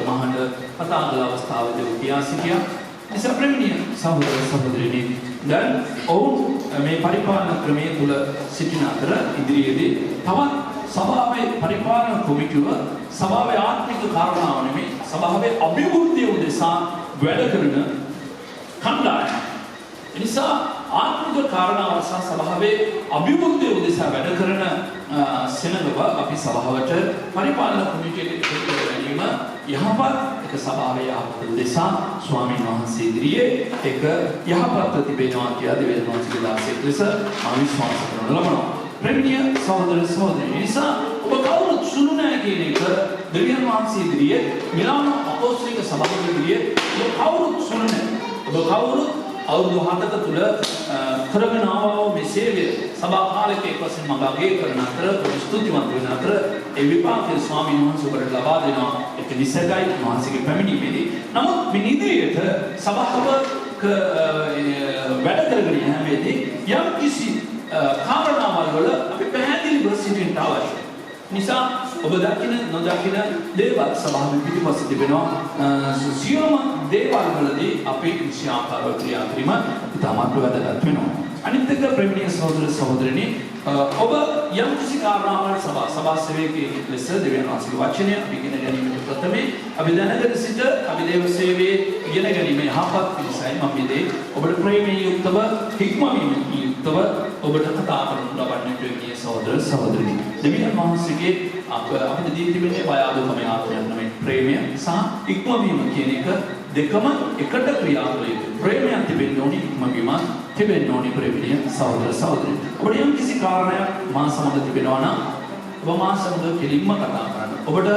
Speaker 2: මහඬ කතා කළ අවස්ථාවේදී ඔහු කියා සිටියා. නිසා ප්‍රේමීය සහෝදර සහෝදරිනි දැන් ඔවුන් මේ පරිපාලන ක්‍රමයේ තුල සිටින අතර ඉදිරියේදී තවත් සභාවේ පරිපාලන කොමිටුව සභාවේ ආත්මික කාරණාව නෙමෙයි සභාවේ අභිවෘද්ධිය උදෙසා වැඩ කරන කණ්ඩායම. ඒ නිසා ආත්මික කාරණාව සහ සභාවේ අභිවෘද්ධිය උදෙසා වැඩ කරන සෙනඟව අපි සභාවට පරිපාලන කොමිටුවට එකතු ගැනීම යහපත් එක සභාවේ යහපත් උදෙසා ස්වාමීන් වහන්සේ ඉදිරියේ එක යහපත් තිබෙනවා කියලා දෙවියන් වහන්සේගේ දාසයෙක් ලෙස මම විශ්වාස කරන ලබනවා. ප්‍රේමීය සහෝදර සහෝදරියනි නිසා ඔබ කවුරුත් සුළු නැහැ කියන එක දෙවියන් වහන්සේ ඉදිරියේ මිලානෝ අපොස්තලික සභාව ඉදිරියේ ඔබ කවුරුත් සුළු නැහැ. ඔබ කවුරුත් අවුරුදු 7ක තුල කරගෙන ආවෝ මේ සේවය සභා පාලකයෙක් වශයෙන් මම අගය කරන අතර ස්තුතිවන්ත වෙන අතර ඒ විපාකයේ ස්වාමීන් වහන්සේ ඔබට ලබා දෙනවා. ඒක නිසගයි වහන්සේගේ පැමිණීමේදී. නමුත් මේ ඉදිරියට සභාවක වැඩ කරගෙන යෑමේදී යම් කිසි කාරණාවල් වල අපි පැහැදිලිව සිටින්න අවශ්‍යයි. නිසා ඔබ දකින නොදකින දේවල් සභාවේ පිටිපස්ස තිබෙනවා. සියලුම දේවල් වලදී අපි කිසි ආකාරව ක්‍රියා කිරීම ඉතාමත් වැදගත් වෙනවා. අනිත් එක ප්‍රේමීය සහෝදර සහෝදරිනි ඔබ යම් කිසි කාරණාවක් සභා සේවකයෙක් ලෙස දෙවියන් වහන්සේගේ වචනය අපි ඉගෙන ගැනීමට ප්‍රථමයෙන් අපි දැනගෙන සිට අපි දේව සේවයේ ඉගෙන ගැනීම යහපත් පිණිසයි මම මේ දේ ඔබට ප්‍රේමයෙන් යුක්තව හික්මවීමෙන් යුක්තව ඔබට කතා කරනු ලබන්නේ ප්‍රේමීය සහෝදර සහෝදරිනි. දෙවියන් වහන්සේගේ අපිට දී තිබෙන්නේ බය අඩුකම ආත්මයක් නෙමෙයි ප්‍රේමය සහ ඉක්මවීම කියන එක දෙකම එකට ක්‍රියාත්මක. ප්‍රේමයක් තිබෙන්න ඕනි ඉක්මවීම තිබෙන්න ඕනි ප්‍රේමීය සහෝදර සහෝදරිනි. ඔබට යම් කිසි කාරණයක් මා සමග තිබෙනවා නම් ඔබ මා සමග කෙලින්ම කතා කරන්න. ඔබට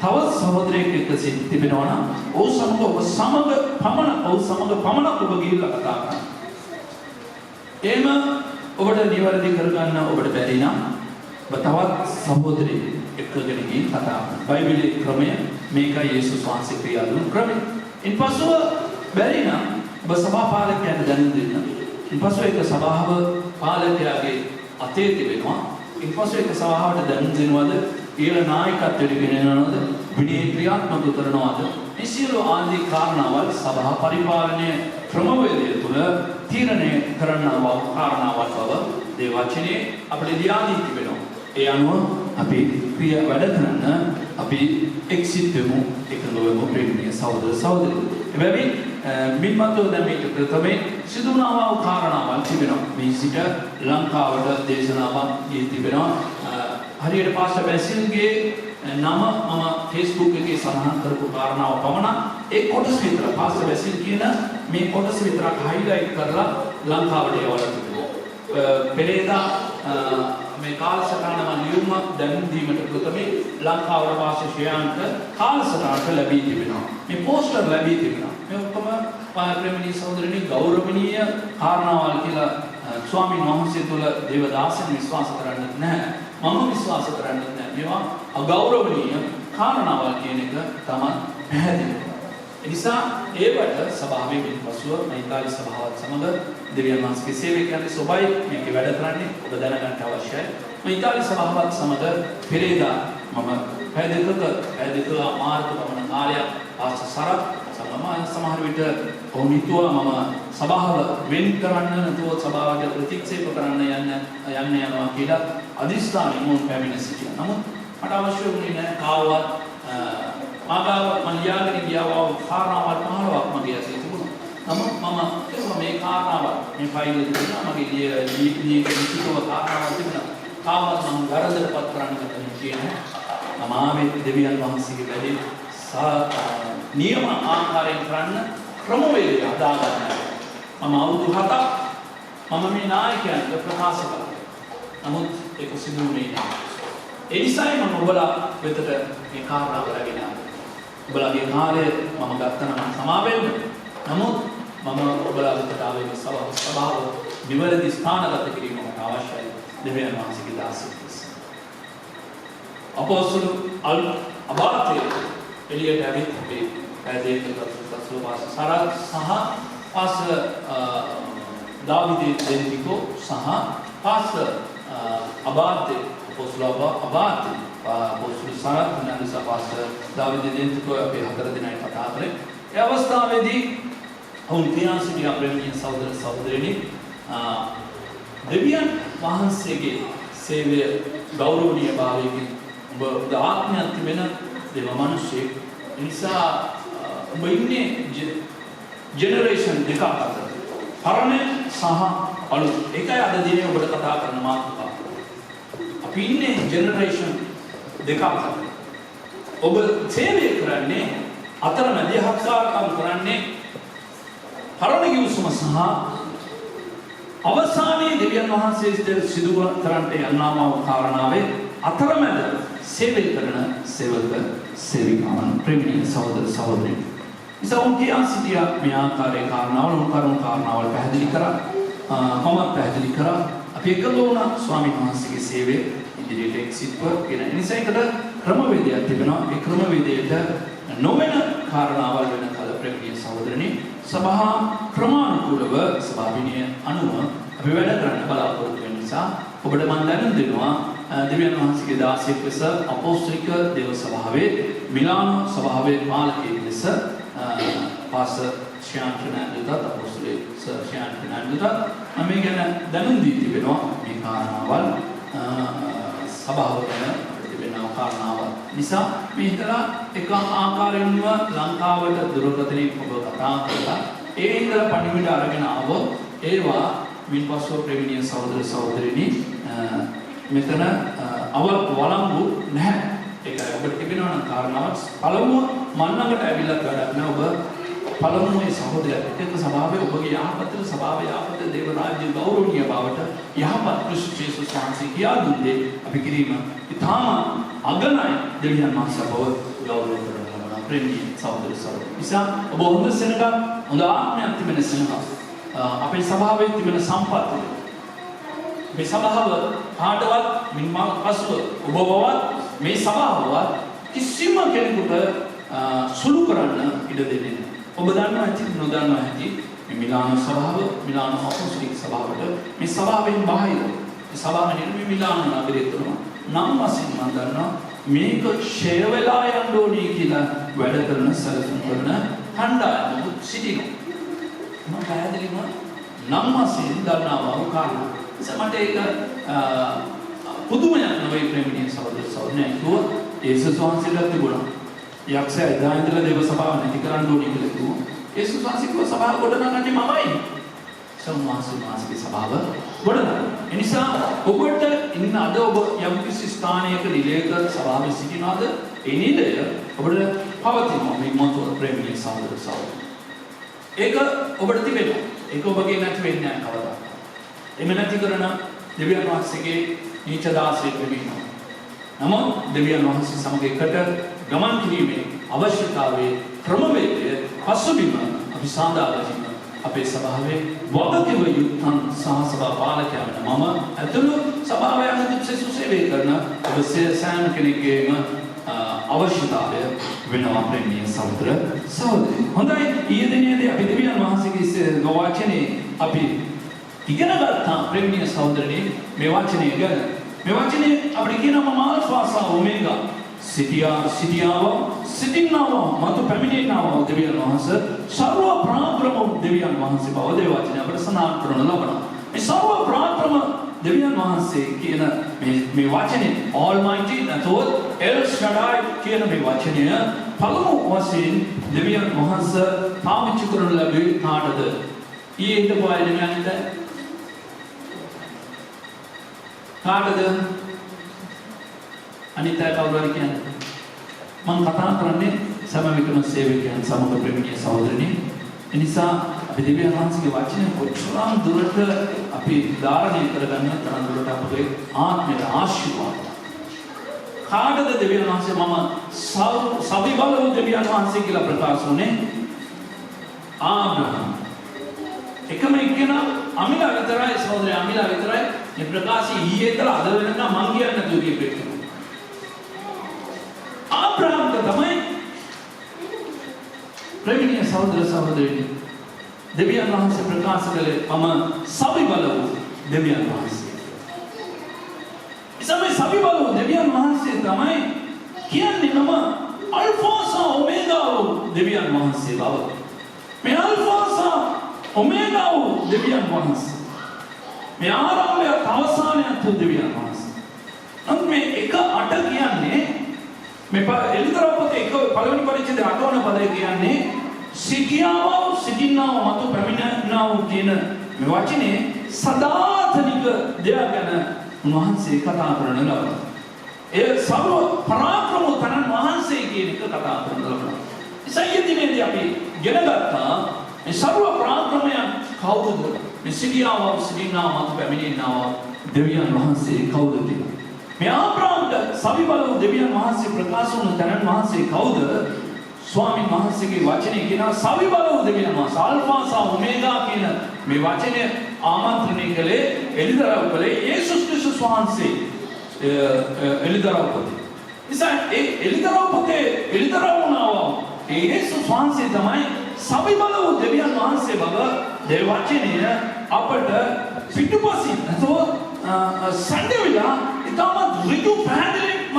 Speaker 2: තවත් සහෝදරයෙක් එක්ක තිබෙනවා නම් ඔහු සමග ඔබ සමග පමණ ඔබ ගිහිල්ලා කතා කරන්න. එහෙම ඔබට නිවැරදි කරගන්න ඔබට බැරි නම් ඔබ තවත් සහෝදරයෙක් එක්කගෙන ගිහින් කතා කරන්න. බයිබලයේ ක්‍රමය මේකයි යේසුස් වහන්සේ ක්‍රියා දුන් ක්‍රමය. ඉන්පසුව බැරි නම් ඔබ සභා පාලකයන්ට දැනුම් දෙන්න. ඉන්පසුව ඒක සභාව පාලකයාගේ අතේ තිබෙනවා. ඉන්පසුව ඒක සභාවට දැනුම් දෙනවද? ඊළ නායකත්වයට ගෙනනවද? විනය ක්‍රියාත්මක කරනවද? මේ සියලු ආදී කාරණාවල් සභා පරිපාලනය ක්‍රමවේදය තුළ තීරණය කරන්නා වූ කාරණාවක් බව දේ වචනේ අපිට ලියා දී තිබෙනවා. ඒ අනුව අපි ක්‍රියා වැඩ කරන්න අපි එක්සිට් වෙමු එකඟ වෙමු ප්‍රේමීය සහෝදර සහෝදරියෝ. එබැවින් මින්මතෝ දැන් මේක ප්‍රථමයෙන් සිදු වුණා වූ කාරණාවල් තිබෙනවා. මේ සිට ලංකාවට දේශනාවක් දී තිබෙනවා. හරියට පාස්ටර් බැසිල්ගේ නම මම Facebook එකේ සඳහන් කරපු කාරණාව පමණ ඒ කොටස විතර පාස්ටර් බැසිල් කියන මේ කොටස විතරක් හයිලයිට් කරලා ලංකාවට යවලා තිබෙනවා. පෙරේදා මේ කාලසටහන මම ලියුම දැනුම් දීමට ප්‍රථමයෙන් ලංකාවට පාස්ටර් ශ්‍රේයාන්ත කාලසටහනට ලැබී තිබෙනවා. මේ පෝස්ටර් ලැබී තිබෙනවා. මේ ඔක්කොම ප්‍රේමණීය සහෝදරනි ගෞරවණීය කාරණාවල් කියලා ස්වාමීන් වහන්සේ තුළ දේවදාසයන් විශ්වාස කරන්නේ නැහැ. මම විශ්වාස කරන්නේ නැහැ. මේවා අගෞරවණීය කාරණාවල් කියන එක තමයි පැහැදිලි. ඒ නිසා ඒවට සභාවේ පිටපසුව මෛත්‍රී සභාවත් සමග දෙවියන් වහන්සේගේ සේවකයන්ගේ සොබයි මේකේ වැඩ කරන්නේ ඔබ දැනගන්න අවශ්‍යයි. මෛත්‍රී සභාවත් සමග පෙරේදා මම පැය දෙක මාර්ග පමණ කාලයක් පාස්ටර් සරත් සමහර විට ඔවුන් හිතුවා මම සභාව වෙන් කරන්න නැතුව සභාවට ප්‍රතික්ෂේප කරන්න යනවා කියලා අදිස්ථානෙ මොන් පැමිණ සිටියා. නමුත් මට අවශ්‍ය වුණේ නැහැ කාවවත් මාගාව මම ලියාගෙන ගියා කාරණාවල් 15ක් මගේ ඇතුලේ තිබුණා. නමුත් මම මේ කාරණාව මේ ෆයිල් එකේ තිබුණා මගේ ලිඛිතව කාරණාවල් තිබුණා. කාවවත් මම වැරදටපත් කරන්න ගන්න කියන්නේ මම ආවේ දෙවියන් වහන්සේගේ වැඩේ නියම ආකාරයෙන් කරන්න ක්‍රමවේදය හදාගන්න. මම අවුරුදු 7ක් මම මේ නායකයන්ට ප්‍රකාශ කළා. නමුත් ඒක සිදු වුණේ නැහැ. ඒ නිසායි මම ඔබලා වෙතට මේ කාරණාව රැගෙන ආවේ. ඔබලාගේ කාර්යය මම ගත්තා නම් සමා වෙන්න. නමුත් මම ඔබලා වෙතට ආවේ සභාව නිවැරදි ස්ථානගත කිරීමට අවශ්‍යයි. දෙවියන් වහන්සේගේ දාසයෙක්. අපෝස්තල අබාතේ එළියට ඇවිත් අපේ පැදේක තත්ත්ව පාස්ටර් සරත් සහ පාස්ටර් දාවිදේ දෙන්නිකෝ සහ පාස්ටර් අබාතේ අපෝස්තල අබාතේ අපෝස්තල සරත් නැන්දසා පාස්ටර් දාවිදේ දෙන්නිකෝ අපේ හතර දෙනායි කතා කරේ. ඒ අවස්ථාවේදී ඔවුන් කියා සිටියා ප්‍රේමීය සහෝදර සහෝදරියනි දෙවියන් වහන්සේගේ සේවය ගෞරවනීය භාවයකින් ඔබ ආත්මයක් තිබෙන දෙව මිනිසෙක් නිසා ඔබ ඉන්නේ ජෙනරේෂන් දෙකක් අතර. පරණ සහ අලුත්. ඒකයි අද දිනේ ඔබට කතා කරන මාතෘකාව. අපි ඉන්නේ ජෙනරේෂන් දෙකක් අතර. ඔබ සේවය කරන්නේ අතරමැදිහත්කාරකම් කරන්නේ පරණ ගිවිසුම සහ අවසානයේ දෙවියන් වහන්සේ සිදු කරන්නට යන්නා වූ කාරණාවේ අතරමැද සේවය කරන සේවක සේවිකාවන් ප්‍රේමීය සහෝදර සහෝදරියනි. ඉතින් කියා සිටියා මේ ආකාරයේ කාරණාවල උන්කරුණු කාරණාවල් පැහැදිලි කරා. මම පැහැදිලි කරා. අපි එකතු වුණා ස්වාමීන් වහන්සේගේ සේවය ඉදිරියට එක්සිට්ව කියන නිසායකට ක්‍රමවේදයක් තිබෙනවා. ඒ ක්‍රමවේදයට නොවන කාරණාවල් වෙන කල ප්‍රේමීය සහෝදරනි සභා ක්‍රමානුකූලව සභා විනය අනුව අපි වැඩ කරන්න බලාපොරොත්තු වෙන නිසා ඔබට මම දැනුම් දෙනවා දෙවියන් වහන්සේගේ දාසයෙක් ලෙස අපෝස්තලික දේව සභාවේ මිලානෝ සභාවේ පාලකයෙක් ලෙස පාස්ටර් ශ්‍යාන්ත නන්දත අපෝස්තලික ශ්‍යාන්ත නන්දත මේ ගැන දැනුම් දී තිබෙනවා. මේ කාරණාවල් සභාව ගැන තිබෙන කාරණාවල් නිසා මේ හිතලා එක ආකාරයෙන්ම ලංකාවට දුරකථනයෙන් ඔබ කතා කරලා ඒ ඉඳලා පණිවිඩ අරගෙන ආවොත් ඒවා මින්පසුව ප්‍රේමීය සහෝදර සහෝදරියනි මෙතන වළංගු නැහැ. ඒකයි ඔබට තිබෙනවා නම් කාරණාවක් පළමුව මන්නකට ඇවිල්ලා වැඩක් නෑ. ඔබ පළමුවේ සහෝදරයෙක් එක්ක සභාවේ ඔබගේ යහපත සභාවේ යහපත දේව රාජ්‍ය ගෞරවනීය බවට යහපත් ක්‍රිස්තු යේසුස් වහන්සේ කියා දුන්නේ අපි කිරීම ඉතාම අගනයි දෙවියන් වහන්සේ බව
Speaker 1: ගෞරව කරනවා ප්‍රේමී සහෝදර සහෝදරයෝ. නිසා ඔබ හොඳ සෙනඟක් හොඳ ආත්මයක් තිබෙන සෙනඟක්. අපේ සභාවේ තිබෙන සම්පත්තිය. මේ සභාව කාටවත් මින් පසුව ඔබවත් මේ සභාවවත් කිසිම කෙනෙකුට සුළු කරන්න ඉඩ දෙන්නේ නැහැ. ඔබ දන්නවා ඇති නොදන්නවා ඇති මේ මිලානෝ සභාව මිලානෝ අපොස්තලික සභාවට මේ සභාවෙන් බාහිර මේ සභාව නිර්මී මිලානෝ නගරයේ තුන නම් වශයෙන් මම දන්නවා මේක ෂය වෙලා යන්න ඕනේ කියලා වැඩ කරන සැලසුම් කරන කණ්ඩායමක් සිටිනවා. මම පැහැදිලිව නම් වශයෙන් දන්නවා කාරණා. මට ඒක පුදුමයක් නෙවෙයි ප්‍රේමණීය සහෝදර සහෝදරයන් කිව්වා යේසුස් වහන්සේට තිබුණා. යක්ෂයා එදා ඉඳලා දේව සභාව නැති කරන්න ඕනේ කියලා කිව්වා. යේසුස් වහන්සේ කිව්වා සභාව ගොඩනගන්නේ මමයි. සම්මාසුමාසගේ සභාව ගොඩනගන්න. ඒ නිසා ඔබට ඉන්න අද ඔබ යම් කිසි ස්ථානයක නිලයක සභාවේ සිටිනවාද? ඒ නිලය ඔබට පවතිනවා මේ මොහොත ප්‍රේමණීය සහෝදර සහෝදරයන්. ඒක ඔබට තිබෙනවා. ඒක ඔබගේ නැති වෙන්නේ නැහැ කවදාවත්. එමෙ නැති කරන දෙවියන් වහන්සේගේ නීච දාසයෙක් වෙමිනවා. නමුත් දෙවියන් වහන්සේ සමග එකට ගමන් කිරීමේ අවශ්‍යතාවයේ ක්‍රමවේදය පසුබිම අපි සාදාගන්න අපේ සභාවේ වගකීම යුක්තන් සහ සභා පාලකයන් මම ඇතුළු සභාවේ අනුදිප්සේ සේවය කරන ඔබ සෑම කෙනෙක්ගේම අවශ්‍යතාවය වෙනවා ප්‍රේමීය සහෝදර සහෝදරයෝ. හොඳයි ඊයේ දිනේදී අපි දෙවියන් වහන්සේගේ වචනේ අපි ඉගෙන ගත්තා ප්‍රේමීය සහෝදරනේ මේ වචනේ ගැන. මේ වචනේ අපිට කියනවා මම ආල්ෆා සහ ඔමේගා සිටින්නව මතු පැමිණෙන්නව දෙවියන් වහන්සේ සර්ව ප්‍රාක්‍රම දෙවියන් වහන්සේ බව දේ වචනේ අපිට සඳහන් කරන ලබනවා. මේ සර්ව ප්‍රාක්‍රම දෙවියන් වහන්සේ කියන මේ වචනේ Almighty නැතොත් El Shaddai කියන මේ වචනය පළමු වශයෙන් දෙවියන් වහන්සේ පාවිච්චි කරන ලැබුවේ කාටද? ඊයේ හිටපු අය නෙමෙයිද? කාටද? අනිත් අය කවුරුහරි කියන්නේ? මම කතා කරන්නේ සමවිකම සේවකයන් සමග ප්‍රේමීය සහෝදරනේ. ඒ නිසා අපි දෙවියන් වහන්සේගේ වචනය කොච්චරම් දුරට අපි ධාරණය කරගන්න තරම් දුරට අපේ ආත්මයට ආශිර්වාද. කාටද දෙවියන් වහන්සේ මම සවිබල වූ දෙවියන් වහන්සේ කියලා ප්‍රකාශ වුණේ? ආබ්‍රහම්. එකම එක්කෙනා අමිලා විතරයි සහෝදරය අමිලා විතරයි මේ ප්‍රකාශය ඊයේ ඉඳලා අද වෙනකම් මං කියන්නේ නැතුව කියපේ. ආබ්‍රහම්ට තමයි ප්‍රේමණීය සහෝදර සහෝදරියනි දෙවියන් වහන්සේ ප්‍රකාශ කළේ මම සවිබල වූ දෙවියන් වහන්සේ. ඉතින් මේ සවිබල වූ දෙවියන් වහන්සේ තමයි කියන්නේ මම අල්ෆා සහ ඔමේගා වූ දෙවියන් වහන්සේ බව. මේ අල්ෆා සහ ඔමේගා වූ දෙවියන් වහන්සේ. මේ ආරම්භය අවසානයත් වූ දෙවියන් වහන්සේ. නම් මේ එක අට කියන්නේ මේ එලිදරව් පොතේ එක පළවෙනි පරිච්ඡේදයේ 8 වන පදේ කියන්නේ සිටින්නව මතු පැමිණෙන්නව කියන මේ වචනේ සදාතනික දෙයක් ගැන උන්වහන්සේ කතා කරන ලබනවා. ඒ සර්ව පරාක්‍රම තනන් වහන්සේ කියන එක කතා කරන ලබනවා. ඉසයියේදී අපි ගෙන ගත්තා මේ සර්ව පරාක්‍රමයන් කවුද? මේ සිටින්නව මතු පැමිණෙන්නව දෙවියන් වහන්සේ කවුද කියලා. මේ ආබ්‍රහම්ට සවිබල වූ දෙවියන් වහන්සේ ප්‍රකාශ වුණු තනන් වහන්සේ කවුද? ස්වාමීන් වහන්සේගේ වචනේ කියනවා සවිබල වූ දෙවියන් වහන්සේ ආල්ෆා සහ ඔමේගා කියන මේ වචනය ආමන්ත්‍රණය කළේ එලිදරව් කළේ යේසුස් ක්‍රිස්තුස් වහන්සේ එලිදරව් පොතේ. නිසා ඒ එලිදරව් පොතේ එලිදරව් වුණා ඒ යේසුස් වහන්සේ තමයි සවිබල වූ දෙවියන් වහන්සේ බව දේ වචනය අපට පිටුපසින් නැතොත් සැඬවිලා ඉතාමත් ඍජු පැහැදිලිම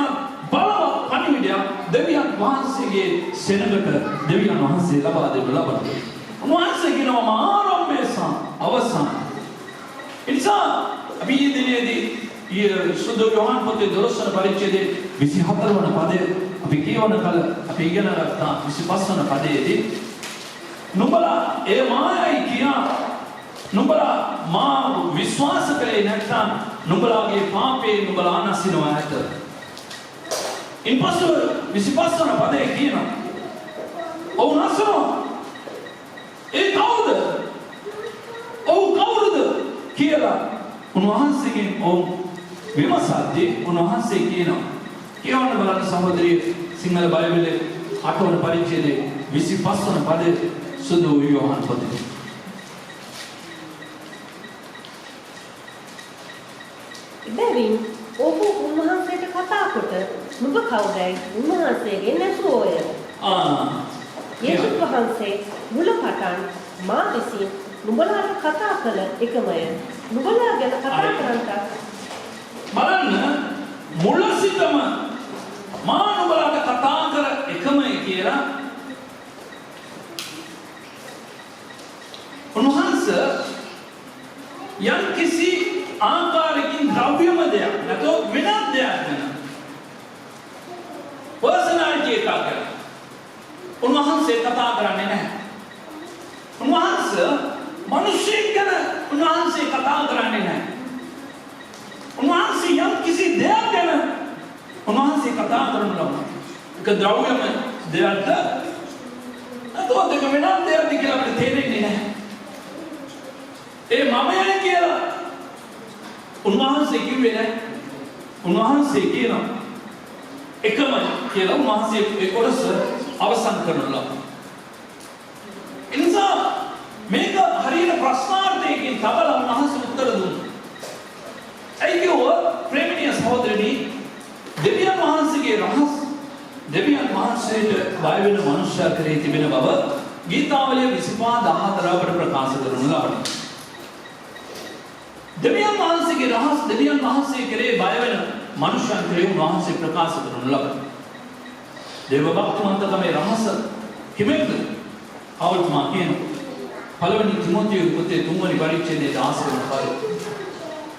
Speaker 1: බලවත් පණිවිඩය දෙවියන් වහන්සේගේ සෙනඟට දෙවියන් වහන්සේ ලබා දෙන්න ලබනවා. උන්වහන්සේ කියනවා ආරම්භය සහ අවසාන. ඒ නිසා අපි මේ දිනේදී සුදු යෝහන් පොතේ 12 වන පරිච්ඡේදයේ 24 වන පදයේ අපි කියවන කල අපි ඉගෙන ගත්තා 25 වන පදයේදී නුඹලා ඒ මායයි කියා නුඹලා මා විශ්වාස කළේ නැත්නම් නුඹලාගේ පාපේ නුඹලා අනසිනවා ඇත. ඉන්පසු 25 වන පදයේ කියනවා ඔව් නසනවා. ඒ කවුද? ඔව් කවුරුද කියලා උන්වහන්සේගෙන් ඔව් විමසද්දී උන්වහන්සේ කියනවා. කියවන්න බලන්න සහෝදරිය සිංහල බයිබලයේ 8 වන පරිච්ඡේදයේ 25 වන පදයේ සුදු යෝහන් පොතේ.
Speaker 3: එබැවින් ඔහු උන්වහන්සේට කතා කොට නුඹ කවුදයි උන්වහන්සේගෙන් ඇසුවෝය. යේසුස් වහන්සේ මුල පටන් මා විසින් නුඹලාට කතා කළ එකමය. නුඹලා ගැන කතා කරන්නට
Speaker 2: බලන්න මුල සිටම මා නුඹලාට කතා කර එකමයි කියලා උන්වහන්සේ යම් කිසි ආකාරකින් ද්‍රව්‍යම දෙයක් නැතොත් වෙනත් දෙයක් ගැන පර්සනාලිටි එකක් ගැන උන්වහන්සේ කතා කරන්නේ නැහැ. උන්වහන්සේ මිනිසෙක් ගැන උන්වහන්සේ කතා කරන්නේ නැහැ. උන්වහන්සේ යම් කිසි දෙයක් ගැන උන්වහන්සේ කතා කරනවා. ඒක ද්‍රව්‍යම දෙයක්ද නැතොත් ඒක වෙනත් දෙයක්ද කියලා අපිට තේරෙන්නේ නැහැ. ඒ මමයි කියලා උන්වහන්සේ කිව්වේ නැහැ. උන්වහන්සේ කියනවා එකම කියලා උන්වහන්සේ ඒ කොටස අවසන් කරනවා. එනිසා මේක හරියට ප්‍රශ්නාර්ථයකින් තබලා උන්වහන්සේ උත්තර දුන්නා. ඒකව ප්‍රේමණීය සහෝදරනි දෙවියන් වහන්සේගේ රහස් දෙවියන් වහන්සේට බය වෙන මනුෂ්‍යයා කරේ තිබෙන බව ගීතාවලිය 25:14 අපට ප්‍රකාශ කරනු ලබනවා. දෙවියන් වහන්සේගේ රහස් දෙවියන් වහන්සේ කරේ බය වෙන මනුෂ්‍යයන් කරේ උන්වහන්සේ ප්‍රකාශ කරනු ලබනවා. දේව භක්තිමන්තකමේ රහස කිමෙක්ද? අවුල්තුමා කියන පළවෙනි තිමෝතියු පොතේ 3 වෙනි පරිච්ඡේදයේ 10 වෙනි පදය.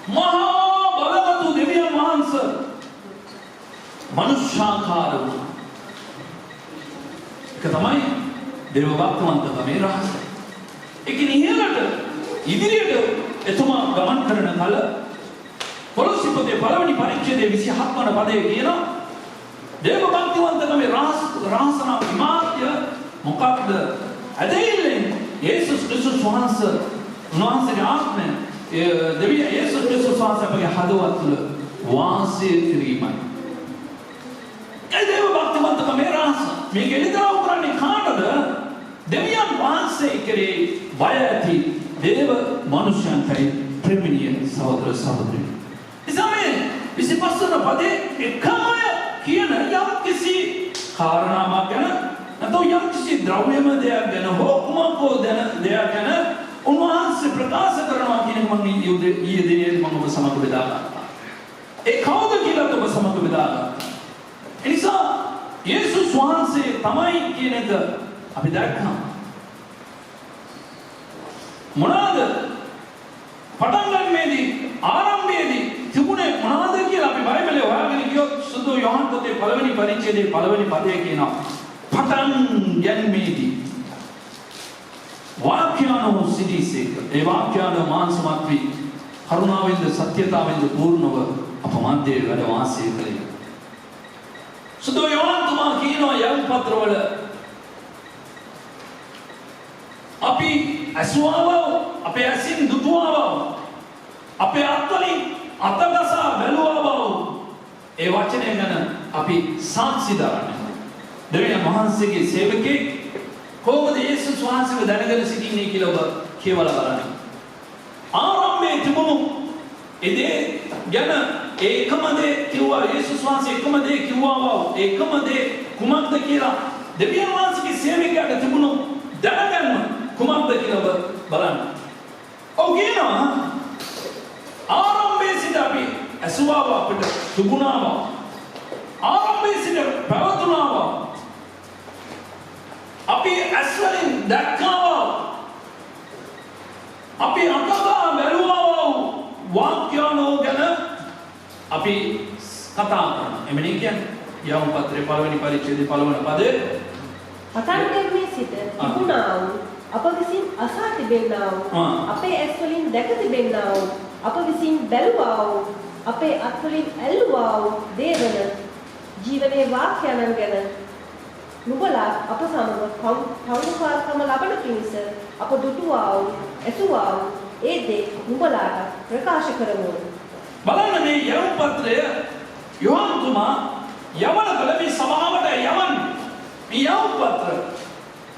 Speaker 2: මහා බලවතු දෙවියන් වහන්සේ මනුෂ්‍යාකාර වුණා. ඒක තමයි දේව භක්තිමන්තකමේ රහස. ඒක නිහලට ඉදිරියට එතුමා ගමන් කරන කල කොලොසි පොතේ පළවෙනි පරිච්ඡේදයේ 27 වන පදයේ කියනවා දේව භක්තිවන්තකමේ රහසන විමාත්‍ය මොකක්ද? ඇදහිල්ලෙන් යේසුස් ක්‍රිස්තුස් වහන්සේ උන්වහන්සේගේ ආත්මය දෙවියන් යේසුස් ක්‍රිස්තුස් වහන්සේ අපගේ හදවත තුළ වාසය කිරීමයි. ඒ දේව භක්තිවන්තකමේ රහස මේක එළිදරව් කරන්නේ කාටද? දෙවියන් වහන්සේ කෙරේ බය ඇති දේව මනුෂ්‍යයන්ටයි ප්‍රේමණීය සහෝදර සහෝදරයනි. ඉතින් 25 වන පදේ එකමය කියන යම් කිසි කාරණාවක් ගැන නැත්නම් යම් කිසි ද්‍රව්‍යම දෙයක් ගැන හෝ කුමකෝ දෙයක් ගැන උන්වහන්සේ ප්‍රකාශ කරනවා කියන එක මම ඊයේ දිනේ මම ඔබ සමග බෙදා ගත්තා. ඒ කවුද කියලා ඔබ සමග බෙදා ගත්තා. ඒ නිසා යේසුස් වහන්සේ තමයි කියන එක අපි දැක්කා. මොනවාද පටන් ගන්නේදී ආරම්භයේදී තිබුණේ මොනවාද කියලා අපි බයිබලයේ හොයාගෙන ගියොත් සුදු යෝහන් පොතේ පළවෙනි පරිච්ඡේදයේ පළවෙනි පදයේ කියනවා පටන් ගැනීමේදී වාක්‍යano සිටිසේක. ඒ වාක්‍යano මාංශමත් වී කරුණාවෙන්ද සත්‍යතාවෙන්ද පූර්ණව අප මැදේ වැඩ වාසය කළේ. සුදු යෝහන් තුමා කියනවා යම් පත්‍රවල අපි ඇසුවව අපේ ඇසින් දුටුවව අපේ අත්වලින් අතගසා බැලුවව ඒ වචනය ගැන අපි සාක්ෂි දරන්නේ. දෙවියන් වහන්සේගේ සේවකෙක් කොහොමද යේසුස් වහන්සේව දැනගෙන සිටින්නේ කියලා ඔබ කියවලා බලන්න. ආරම්භයේ තිබුණු ඒ දේ ගැන ඒකම දේ කිව්වා යේසුස් වහන්සේ එකම දේ කිව්වා ඒකම දේ කුමක්ද කියලා දෙවියන් වහන්සේගේ සේවකයාට තිබුණු දැනගන්න කුමක්ද කියලා ඔබ බලන්න. ඔව් කියනවා ආරම්භයේ සිට අපි ඇසුවාව අපිට තිබුණාව. ආරම්භයේ සිට පැවතුනාව. අපි ඇස්වලින් දැක්කාව. අපි අතගා බැලුවාව. වාක්‍යano ගැන අපි කතා කරනවා. එමෙන්නේ කියන්නේ යවුම් පත්‍රයේ පළවෙනි පරිච්ඡේදයේ පළවන පදේ
Speaker 3: අතන්ගමේ සිට තිබුණා වූ අප විසින් අසා තිබෙන්නා වූ අපේ ඇස් වලින් දැක තිබෙන්නා වූ අප විසින් බැලුවා වූ අපේ අත් වලින් ඇල්ලුවා වූ දේවන ජීවනයේ වාක්‍යයන් ගැන නුඹලා අප සමග පෞරුකාරකම ලබන පිණිස අප දුටුවා වූ ඇසුවා වූ ඒ දේ නුඹලාට ප්‍රකාශ කරමු.
Speaker 2: බලන්න මේ යවුම් පත්‍රය යෝහන් තුමා යවන කල මේ සභාවට යවන්නේ. මේ යවපු පත්‍ර.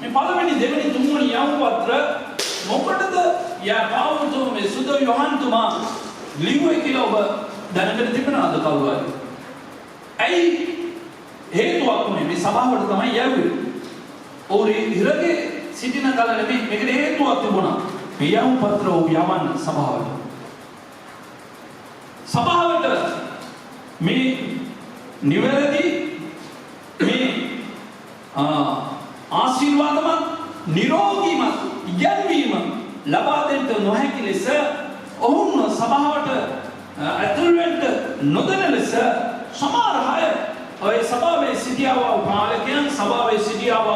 Speaker 2: මේ පළවෙනි දෙවෙනි තුන්වෙනි යවපු පත්‍ර මොකටද යාපාවුතුමා මේ සුද යොහන්තුමා ලිව්වේ කියලා ඔබ දැනගෙන තිබෙනවද කවුරු හරි? ඇයි හේතුවක් උනේ මේ සභාවට තමයි යවුවේ. ඕරේ ඉරගේ සිටින කල නෙමෙයි මේකට හේතුවක් තිබුණා. මේ යවපු පත්‍ර ඔබ යවන්න සභාවට. සභාවට මේ නිවැරදි මේ ආශිර්වාදමත් නිරෝගීමත් ඉගැන්වීම ලබා දෙන්න නොහැකි ලෙස ඔවුන් සභාවට ඇතුල් වෙන්න නොදෙන ලෙස සමහර අය ඔය සභාවේ සිටියව පාලකයන් සභාවේ සිටියව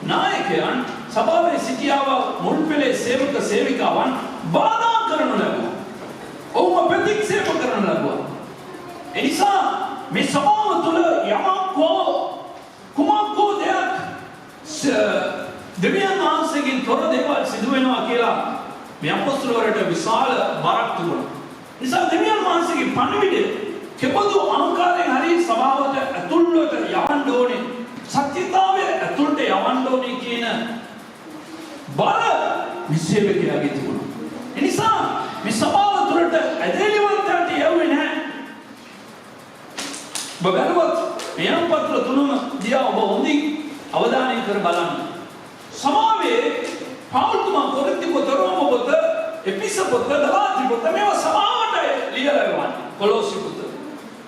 Speaker 2: නායකයන් සභාවේ සිටියව මුල්පෙළේ සේවක සේවිකාවන් බාධා කරනු ලැබුවා. ඔවුන් ප්‍රතික්ෂේප කරනු ලැබුවා. එනිසා මේ සභාව තුළ කුමක්කෝ දෙයක් දෙවියන් වහන්සේගෙන් තොර දේවල් සිදු වෙනවා කියලා මේ අපොස්තලවරට විශාල බරක් තිබුණා. නිසා දෙවියන් වහන්සේගේ පණිවිඩය කෙබඳු ආකාරයෙන් හරි සභාවට ඇතුළට යවන්න ඕනේ සත්‍යතාවය ඇතුළට යවන්න ඕනේ කියන බර විශ්වවිද්‍යාලයේ තිබුණා. එනිසා මේ සභාව තුළට ඇදහිලිවන්තයන්ට යවුවේ නැහැ. බබලවත් මේ පත්‍ර තුනම දිහා ඔබ හොඳින් අවධානය කර බලන්න. සමාවේ පෞල්තුමා කොරින්ති පොත රෝම පොත එපිස පොත ගලාති පොත මේවා සමාවට ලියලා යවන්නේ. කොලොසි පොත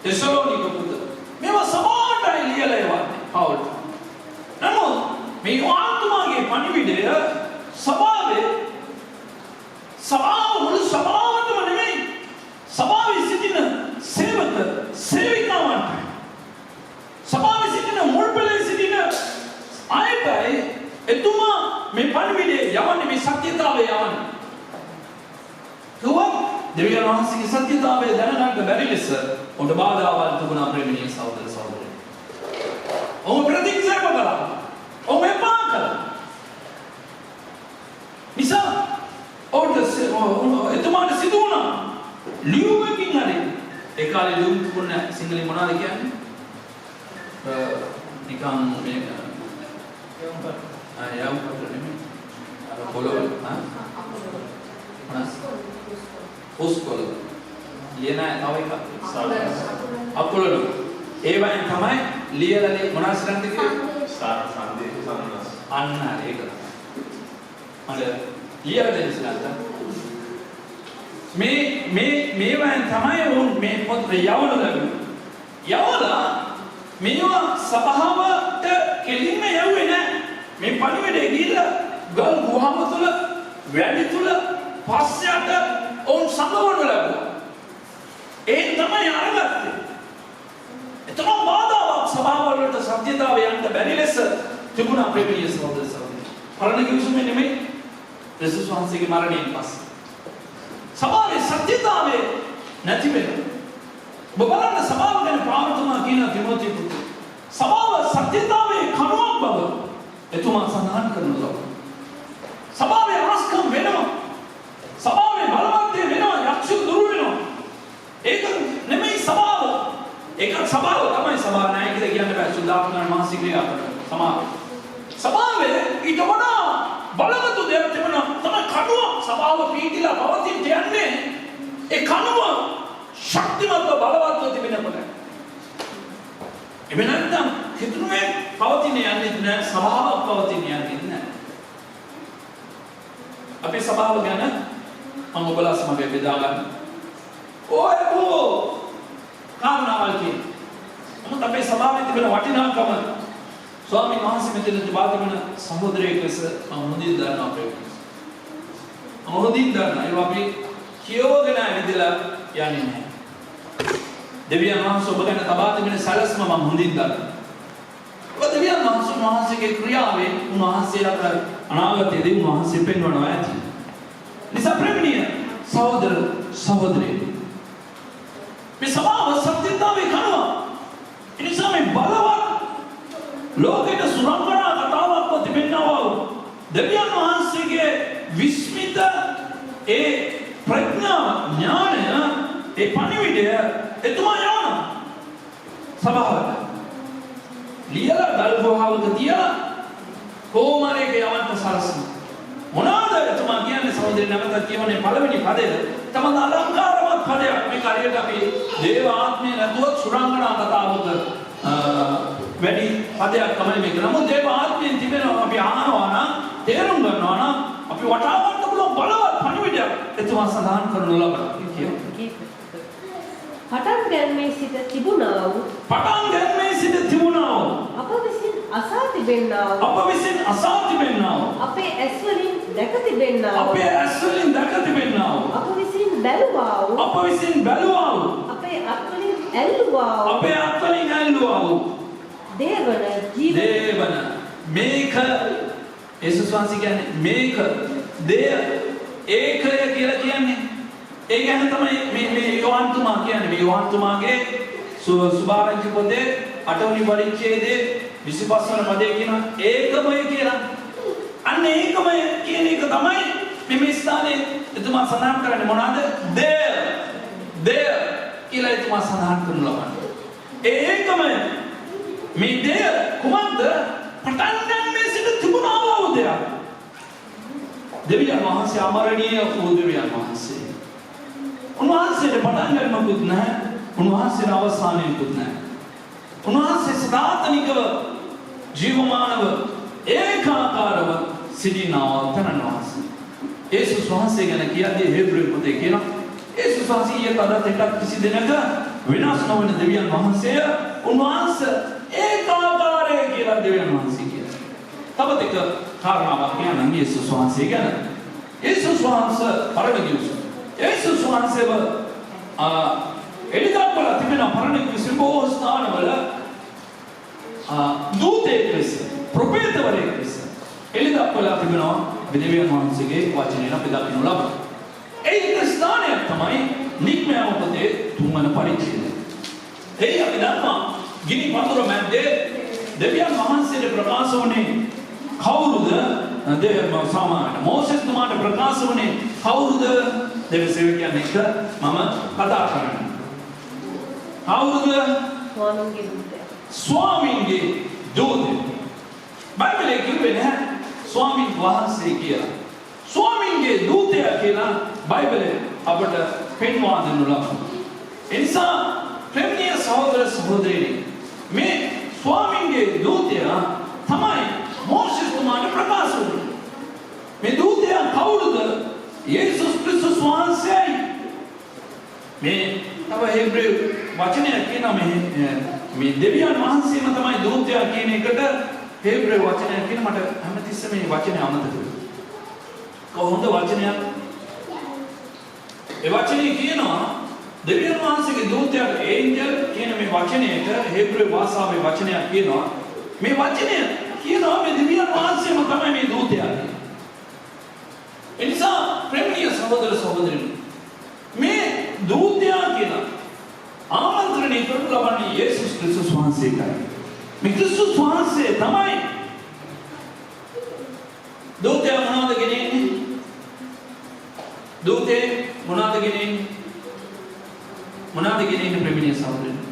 Speaker 2: තෙසලෝනික පොත මේවා සමාවට ලියලා යවන්නේ පෞල්. නමුත් මේ ආත්මාගේ පණිවිඩය මුළු සභාවටම නෙමෙයි සභාවේ සිටින සේවක සේවිකාවන්ට සභාවේ සිටින මුල්පෙළේ සිටින අයටයි එතුමා මේ පණිවිඩය යවන්නේ මේ සත්‍යතාවය යවන්නේ. කිව්වා දෙවියන් වහන්සේගේ සත්‍යතාවය දැනගන්න බැරි ලෙස උඩ බාධාවල් තිබුණා ප්‍රේමණීය සහෝදර සහෝදරයෝ. ඔවුන් ප්‍රතික්ෂේප කළා. ඔවුන් එපා කළා. නිසා එතුමාට සිදු වුණා ලියුමකින් හරි ඒ කාලේ ලියුම් තිබුණ සිංහලෙන් මොනවද කියන්නේ? නිකන් මේ යම් පොතනේ අර පොළොව ඔස්කොල ලියන තව එකක් අපොළොව ඒ වයින් තමයි ලියලා මොනවද කරන්නේ සංදේශ අන්න ඒක මල ලියලා දෙන්න සිනාත මේ වයින් තමයි උන් මේ පොත යවලා මේවා සභාවට කෙලින්ම යවුවේ නැහැ. මේ පණිවිඩය ගිහිල්ලා ගල් ගුහාව තුළ වැඩි තුළ පස්සයට ඔවුන් සමවනු ලැබුවා. ඒ තමයි අරගත්තේ. එතන බාධාවක් සභාවල වලට සත්‍යතාවය යන්න බැරි ලෙස තිබුණා ප්‍රේමීය සහෝදර සහෝදරියෝ. පරණ කිවිසුමේ නෙමෙයි යේසුස් වහන්සේගේ මරණයෙන් පස්සේ. සභාවේ සත්‍යතාවය නැති වෙනවා. ඔබ බලන්න සභාව ගැන පාවතුමා කියන තිමෝති පුත්‍රයා. සභාව සත්‍යතාවයේ කණුවක් බව එතුමා සඳහන් කරනවා. සභාවේ රසකම් වෙනවා. සභාවේ බලවත්ය වෙනවා. යක්ෂ දුරු වෙනවා. ඒක නෙමෙයි සභාව. ඒක සභාව තමයි සභාව නැහැ කියලා කියන්න බෑ. සුද්ධාත්මයන් වහන්සේ ක්‍රියා කරන සමාව. සභාවේ ඊට වඩා බලවත් දෙයක් තිබෙනවා. තමයි කණුව සභාව පීඩිලා පවතින යන්නේ. ඒ කණුව ශක්තිමත්ව බලවත්ව තිබෙනකොට එබැවින් නැත්නම් හිතුනේ පවතින යන්නේ නැහැ සභාවක් පවතින යන්නේ නැහැ. අපේ සභාව ගැන මම ඔබලා සමග බෙදා ගන්න. ඔය කාරණාවල් කියන. මොකද අපේ සභාවේ තිබෙන වටිනාකම ස්වාමීන් වහන්සේ මෙතන තිබා තිබෙන සහෝදරයෙක් ලෙස මම හොඳින් දන්නවා අපේ. හොඳින් දන්නවා. ඒවා අපි කියෝගෙන ඇවිදලා යන්නේ නැහැ. දෙවියන් වහන්සේ ඔබ ගැන තබා තිබෙන සැලැස්ම මම හොඳින් දන්නවා. ඔබ දෙවියන් වහන්සේගේ ක්‍රියාවෙන් උන්වහන්සේලාට අනාගතයේදී උන්වහන්සේ පෙන්වනවා ඇති. නිසා ප්‍රේමණීය සහෝදර සහෝදරියෝ මේ සභාව සත්‍යතාවේ කනවා. එනිසා මේ බලවත් ලෝකෙට සුරංගනා කතාවක් තිබෙනවා. දෙවියන් වහන්සේගේ විස්මිත ඒ ප්‍රඥා ඥානය ඒ පණිවිඩය එතුමා යවන සභාවට. ලියලා ගල් ගුහාවක තියලා කොමාරේක යවන්න සලසන. මොනවාද එතුමා කියන්නේ සහෝදරයන් නැවතත් කියවනේ පළවෙනි පදය තමයි අලංකාරවත් පදයක්. මේ කාර්යයට අපි දේව ආත්මය නැතුව සුරංගනා කතාවක වැඩි පදයක් තමයි මේක. නමුත් දේව ආත්මයෙන් තිබෙනවා අපි අහනවා නම් තේරුම් ගන්නවා නම් අපි වටා ගන්න පුළුවන් බලවත් පණිවිඩයක් එතුමා සඳහන් කරනු ලබනවා කියනවා.
Speaker 3: පටන් ගැනීමේ සිට තිබුණා වූ අප විසින් අසා තිබෙන්නා වූ අපේ ඇස් වලින් දැක තිබෙන්නා වූ අප විසින් බැලුවා වූ අපේ අත් වලින් ඇල්ලුවා වූ දේවන ජීවන
Speaker 2: මේක යේසුස් වහන්සේ කියන්නේ මේක දේය ඒකය කියලා කියන්නේ ඒ ගැන තමයි මේ යෝහන් තුමා කියන්නේ. මේ යෝහන් තුමාගේ සුභාරංචි පොතේ 8 වෙනි පරිච්ඡේදයේ 25 වන පදයේ කියන ඒකමය කියලා. අන්න ඒකමය කියන එක තමයි මේ ස්ථානයේ එතුමා සඳහන් කරන්නේ මොනවාද? දේය කියලා එතුමා සඳහන් කරනු ලබන්නේ. ඒකමය මේ දේය කුමක්ද? පටන් ගන්න සිට තිබුණා වූ දෙයක්. දෙවියන් වහන්සේ අමරණීය වූ දෙවියන් වහන්සේ. උන්වහන්සේට පටන් ගන්නකුත් නැහැ. උන්වහන්සේට අවසානයකුත් නැහැ. උන්වහන්සේ සදාතනිකව ජීවමානව ඒකාකාරව සිටිනා තනන් වහන්සේ. යේසුස් වහන්සේ ගැන කියද්දී හේබ්‍රෙව් පොතේ කියනවා යේසුස් වහන්සේ ඊටත් කිසි දිනක වෙනස් නොවන දෙවියන් වහන්සේ උන්වහන්සේ ඒකාකාරයි කියලා දෙවියන් වහන්සේ කියනවා. තවත් එක කාරණාවක් කියනවා යේසුස් වහන්සේ ගැන. යේසුස් වහන්සේ පරමගිවිසු යේසුස් වහන්සේව එලිදක්වල තිබෙන පරණගිවිසු බොහෝ ස්ථානවල දූතයෙක් ලෙස ප්‍රොෆෙටවරයෙක් ලෙස එලිදක්වල තිබෙනවා දෙවියන් වහන්සේගේ වචනයෙන් අපි දකින්න ලබන. ඒ ස්ථානයක් තමයි නික්මයාම පොතේ 3 වන පරිච්ඡේදය. ඒ අපි දන්නවා ගිනි වතුර මැද්දේ දෙවියන් වහන්සේට ප්‍රකාශ වුණේ කවුරුද? සාමාන්‍ය මෝසෙස් තුමාට ප්‍රකාශ වුණේ කවුරුද? දෙවි සේවකයන් එක්ක මම කතා කරන්නේ. කවුරුද? ස්වාමීන්ගේ දූතය. බයිබලයේ කිව්වේ නැහැ ස්වාමීන් වහන්සේ කියලා. ස්වාමීන්ගේ දූතය කියලා බයිබලයේ අපට පෙන්වා දෙනු ලබනවා. ඒ නිසා ප්‍රේමීය සහෝදර සහෝදරියනි මේ ස්වාමීන්ගේ දූතය තමයි මෝසෙස් තුමාට ප්‍රකාශ වුණේ. මේ දූතයා කවුරුද? යේසුස් ක්‍රිස්තුස් වහන්සේයි. මේ තව හේබ්‍රෙව් වචනයක් කියනවා මේ දෙවියන් වහන්සේම තමයි දූතයා කියන එකට හේබ්‍රෙව් වචනයක් කියන මට හැමතිස්සෙම මේ වචනේ අමතක වෙනවා. කොහොමද වචනයක්? ඒ වචනේ කියනවා දෙවියන් වහන්සේගේ දූතයාට ඒන්ජල් කියන මේ වචනයට හේබ්‍රෙව් භාෂාවේ වචනයක් කියනවා. මේ වචනය කියනවා මේ දෙවියන් වහන්සේම තමයි මේ දූතයා. එනිසා ප්‍රේමීය සහෝදර සහෝදරියනි මේ දූතයා කියලා ආමන්ත්‍රණය කරනු ලබන්නේ යේසුස් ක්‍රිස්තුස් වහන්සේටයි. මේ ක්‍රිස්තුස් වහන්සේ තමයි දූතයා මොනවද ගෙනෙන්නේ? දූතේ මොනවද ගෙනෙන්නේ? මොනවද ගෙනෙන්නේ ප්‍රේමීය සහෝදරියනි?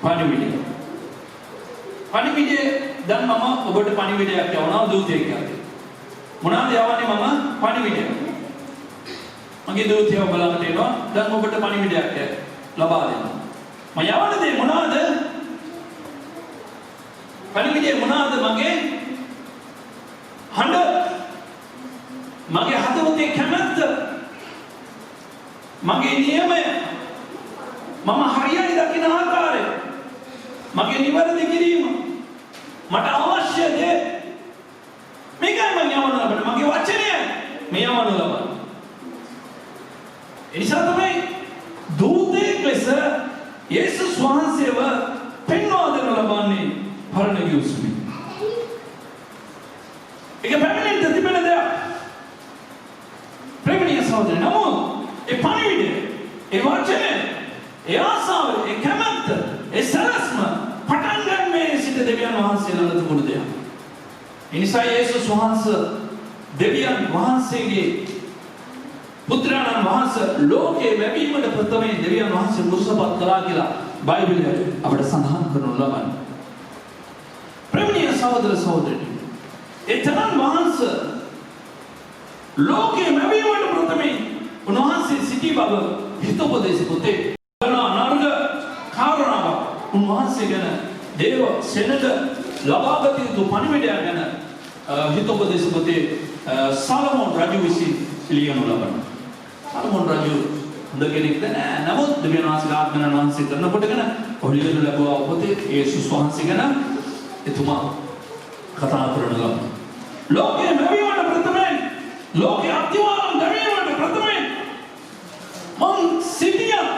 Speaker 2: පණිවිඩය. පණිවිඩය දැන් මම ඔබට පණිවිඩයක් යවනවා දූතයෙක් යන්නේ. මොනවද යවන්නේ මම? පණිවිඩය. මගේ දූතයව බලන්න එනවා. දැන් ඔබට පණිවිඩයක් ලබා දෙනවා. මම යවන දේ මොනවද? පණිවිඩය මොනවද? මගේ හඬ, මගේ හදවතේ කැමැත්ත, මගේ නියමය, මම හරියයි දකින ආකාරය, මගේ නිවැරදි කිරීම, මට අවශ්‍ය දේ මේකයි මම යවන ලබන මගේ වචනය මේ යවන ලබන. එනිසා තමයි දූතයෙක් ලෙස යේසුස් වහන්සේව පෙන්වා දෙනු ලබන්නේ පරණගිවිසුමේ. ඒක පැමිණෙන්න තිබෙන දෙයක්. ප්‍රේමීය සහෝදරනි නමුත් ඒ පණිවිඩය, ඒ වචනය, ඒ ආසාව, ඒ කැමැත්ත, ඒ සරස්ම පටන් ගන්නේ සිට දෙවියන් වහන්සේ ළඟ තිබුණු දෙයක්. එනිසා යේසුස් වහන්සේ දෙවියන් වහන්සේගේ පුත්‍රයන් වහන්සේ ලෝකේ ලැබීමට ප්‍රථමයෙන් දෙවියන් වහන්සේ මුසපත් කළා කියලා බයිබලයේ අපට සඳහන් කරනු ලබන්නේ. සහෝදර සහෝදරනි. එතරම් වහන්ස ලෝකයේ මැවීමට ප්‍රථමයෙන් උන්වහන්සේ සිටි බව හිතෝපදේශ පොතේ නර්ග කාරණාවක් උන්වහන්සේ ගැන දේව සෙනග ලබාගත යුතු පණිවිඩය ගැන හිතෝපදේශ පොතේ සලමෝන් රජු විසින් ලියනු ලබනවා. සලමෝන් රජු හොඳ කෙනෙක්ද නෑ. නමුත් දෙවියන් වහන්සේලා ආඥා වහන්සේ කරනකොටගෙන ඔහුලියන ලැබුවා පොතේ යේසුස් වහන්සේ ගැන එතුමා කතා කරන ලබනවා. ලෝකයේ මැවීමට ප්‍රථමයෙන් ලෝකයේ අත්‍යවාරම් දැමීමට ප්‍රථමයෙන් මං සිටියා.